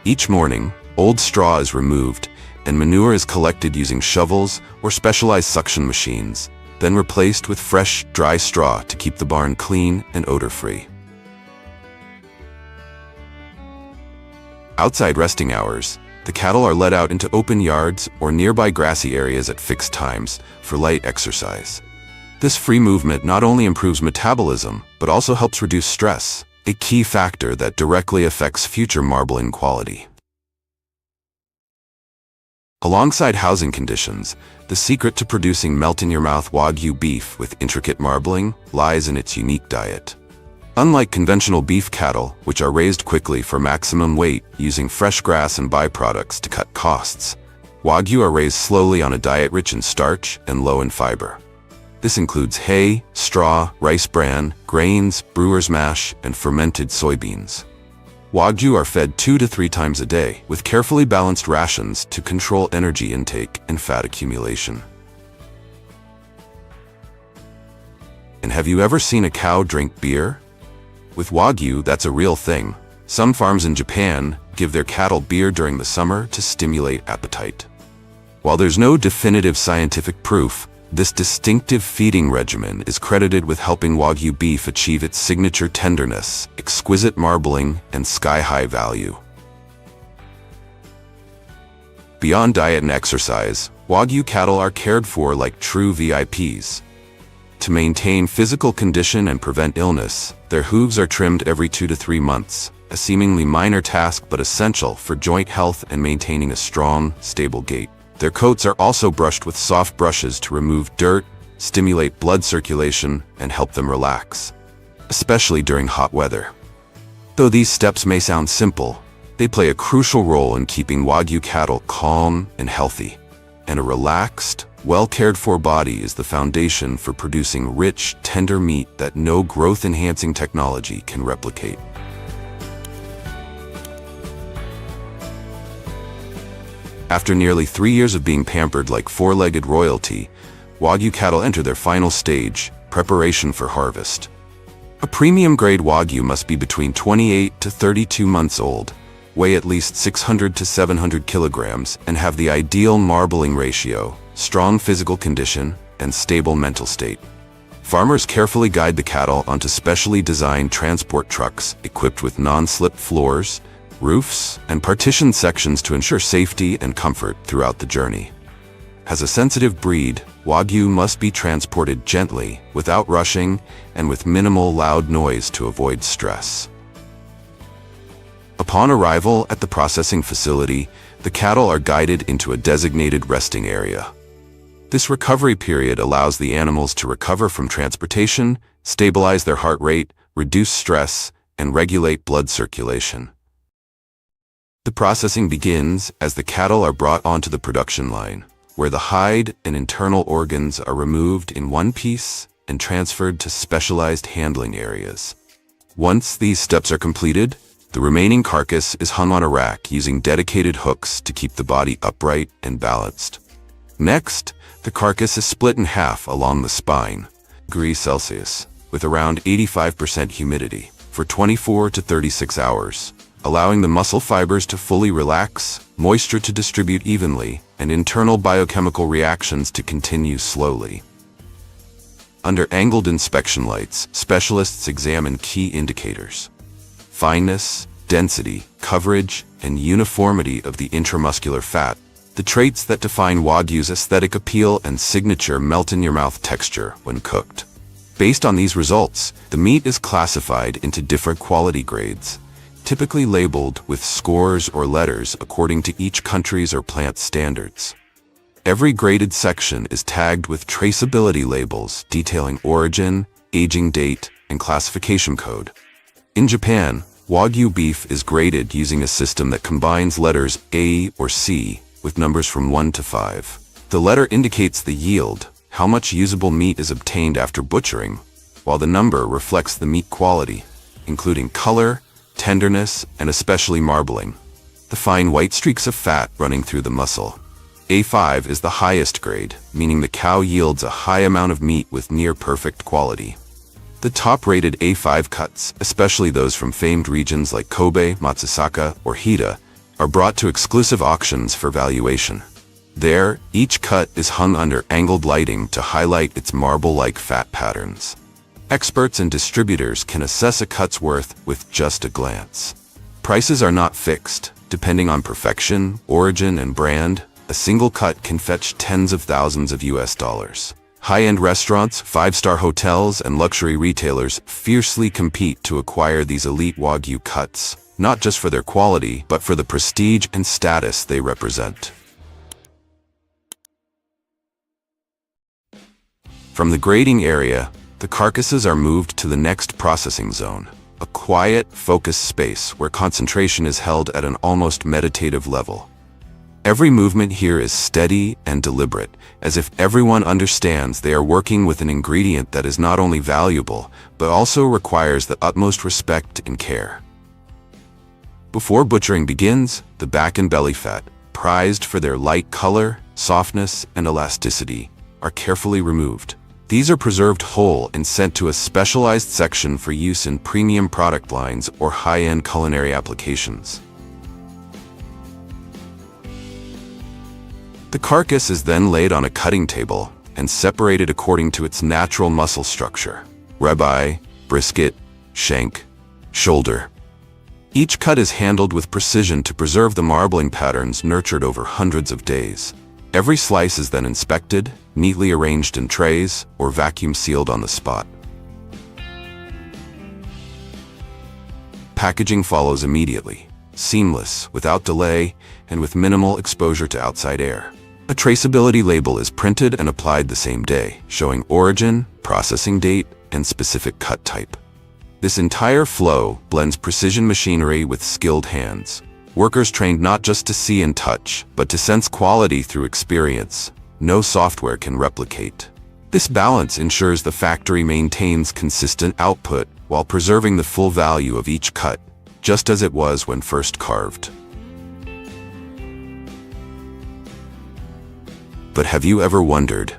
Each morning, old straw is removed and manure is collected using shovels or specialized suction machines, then replaced with fresh, dry straw to keep the barn clean and odor-free. Outside resting hours, the cattle are let out into open yards or nearby grassy areas at fixed times for light exercise. This free movement not only improves metabolism, but also helps reduce stress, a key factor that directly affects future marbling quality. Alongside housing conditions, the secret to producing melt-in-your-mouth Wagyu beef with intricate marbling lies in its unique diet. Unlike conventional beef cattle, which are raised quickly for maximum weight using fresh grass and byproducts to cut costs, Wagyu are raised slowly on a diet rich in starch and low in fiber. This includes hay, straw, rice bran, grains, brewer's mash, and fermented soybeans. Wagyu are fed 2 to 3 times a day, with carefully balanced rations to control energy intake and fat accumulation. And have you ever seen a cow drink beer? With Wagyu, that's a real thing. Some farms in Japan give their cattle beer during the summer to stimulate appetite. While there's no definitive scientific proof, this distinctive feeding regimen is credited with helping Wagyu beef achieve its signature tenderness, exquisite marbling, and sky-high value. Beyond diet and exercise, Wagyu cattle are cared for like true VIPs. To maintain physical condition and prevent illness, their hooves are trimmed every 2 to 3 months, a seemingly minor task but essential for joint health and maintaining a strong, stable gait. Their coats are also brushed with soft brushes to remove dirt, stimulate blood circulation, and help them relax, especially during hot weather. Though these steps may sound simple, they play a crucial role in keeping Wagyu cattle calm and healthy. And a relaxed, well-cared-for body is the foundation for producing rich, tender meat that no growth-enhancing technology can replicate. After nearly 3 years of being pampered like four-legged royalty, Wagyu cattle enter their final stage, preparation for harvest. A premium-grade Wagyu must be between 28 to 32 months old, weigh at least 600 to 700 kilograms, and have the ideal marbling ratio, strong physical condition, and stable mental state. Farmers carefully guide the cattle onto specially designed transport trucks equipped with non-slip floors, roofs, and partitioned sections to ensure safety and comfort throughout the journey. As a sensitive breed, Wagyu must be transported gently, without rushing, and with minimal loud noise to avoid stress. Upon arrival at the processing facility, the cattle are guided into a designated resting area. This recovery period allows the animals to recover from transportation, stabilize their heart rate, reduce stress, and regulate blood circulation. The processing begins as the cattle are brought onto the production line, where the hide and internal organs are removed in one piece and transferred to specialized handling areas. Once these steps are completed, the remaining carcass is hung on a rack using dedicated hooks to keep the body upright and balanced. Next, the carcass is split in half along the spine, degrees Celsius, with around 85% humidity, for 24 to 36 hours. Allowing the muscle fibers to fully relax, moisture to distribute evenly, and internal biochemical reactions to continue slowly. Under angled inspection lights, specialists examine key indicators: fineness, density, coverage, and uniformity of the intramuscular fat, the traits that define Wagyu's aesthetic appeal and signature melt-in-your-mouth texture when cooked. Based on these results, the meat is classified into different quality grades, typically labeled with scores or letters according to each country's or plant's standards. Every graded section is tagged with traceability labels detailing origin, aging date, and classification code. In Japan, Wagyu beef is graded using a system that combines letters A or C with numbers from 1 to 5. The letter indicates the yield, how much usable meat is obtained after butchering, while the number reflects the meat quality, including color, tenderness, and especially marbling. The fine white streaks of fat running through the muscle. A5 is the highest grade, meaning the cow yields a high amount of meat with near-perfect quality. The top-rated A5 cuts, especially those from famed regions like Kobe, Matsusaka, or Hida, are brought to exclusive auctions for valuation. There, each cut is hung under angled lighting to highlight its marble-like fat patterns. Experts and distributors can assess a cut's worth with just a glance. Prices are not fixed. Depending on perfection, origin, and brand, a single cut can fetch tens of thousands of US dollars. High-end restaurants, five-star hotels, and luxury retailers fiercely compete to acquire these elite Wagyu cuts, not just for their quality, but for the prestige and status they represent. From the grading area, the carcasses are moved to the next processing zone, a quiet, focused space where concentration is held at an almost meditative level. Every movement here is steady and deliberate, as if everyone understands they are working with an ingredient that is not only valuable, but also requires the utmost respect and care. Before butchering begins, the back and belly fat, prized for their light color, softness, and elasticity, are carefully removed. These are preserved whole and sent to a specialized section for use in premium product lines or high-end culinary applications. The carcass is then laid on a cutting table and separated according to its natural muscle structure: ribeye, brisket, shank, shoulder. Each cut is handled with precision to preserve the marbling patterns nurtured over hundreds of days. Every slice is then inspected, neatly arranged in trays, or vacuum sealed on the spot. Packaging follows immediately, seamless, without delay, and with minimal exposure to outside air. A traceability label is printed and applied the same day, showing origin, processing date, and specific cut type. This entire flow blends precision machinery with skilled hands. Workers trained not just to see and touch, but to sense quality through experience. No software can replicate. This balance ensures the factory maintains consistent output while preserving the full value of each cut, just as it was when first carved. But have you ever wondered,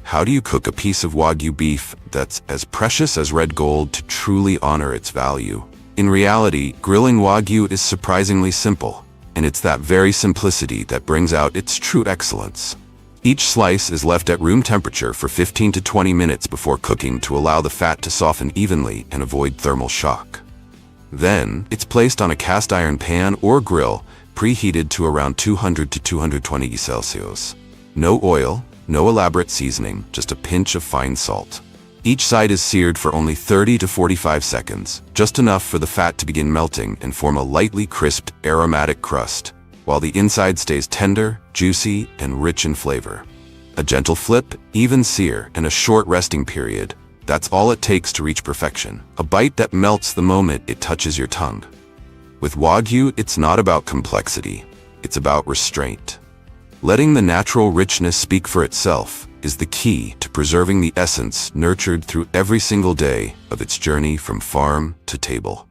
how do you cook a piece of Wagyu beef that's as precious as red gold to truly honor its value? In reality, grilling Wagyu is surprisingly simple, and it's that very simplicity that brings out its true excellence. Each slice is left at room temperature for 15 to 20 minutes before cooking to allow the fat to soften evenly and avoid thermal shock. Then, it's placed on a cast iron pan or grill, preheated to around 200 to 220 degrees Celsius. No oil, no elaborate seasoning, just a pinch of fine salt. Each side is seared for only 30 to 45 seconds, just enough for the fat to begin melting and form a lightly crisped, aromatic crust, while the inside stays tender, juicy, and rich in flavor. A gentle flip, even sear, and a short resting period, that's all it takes to reach perfection. A bite that melts the moment it touches your tongue. With Wagyu, it's not about complexity, it's about restraint. Letting the natural richness speak for itself is the key to preserving the essence nurtured through every single day of its journey from farm to table.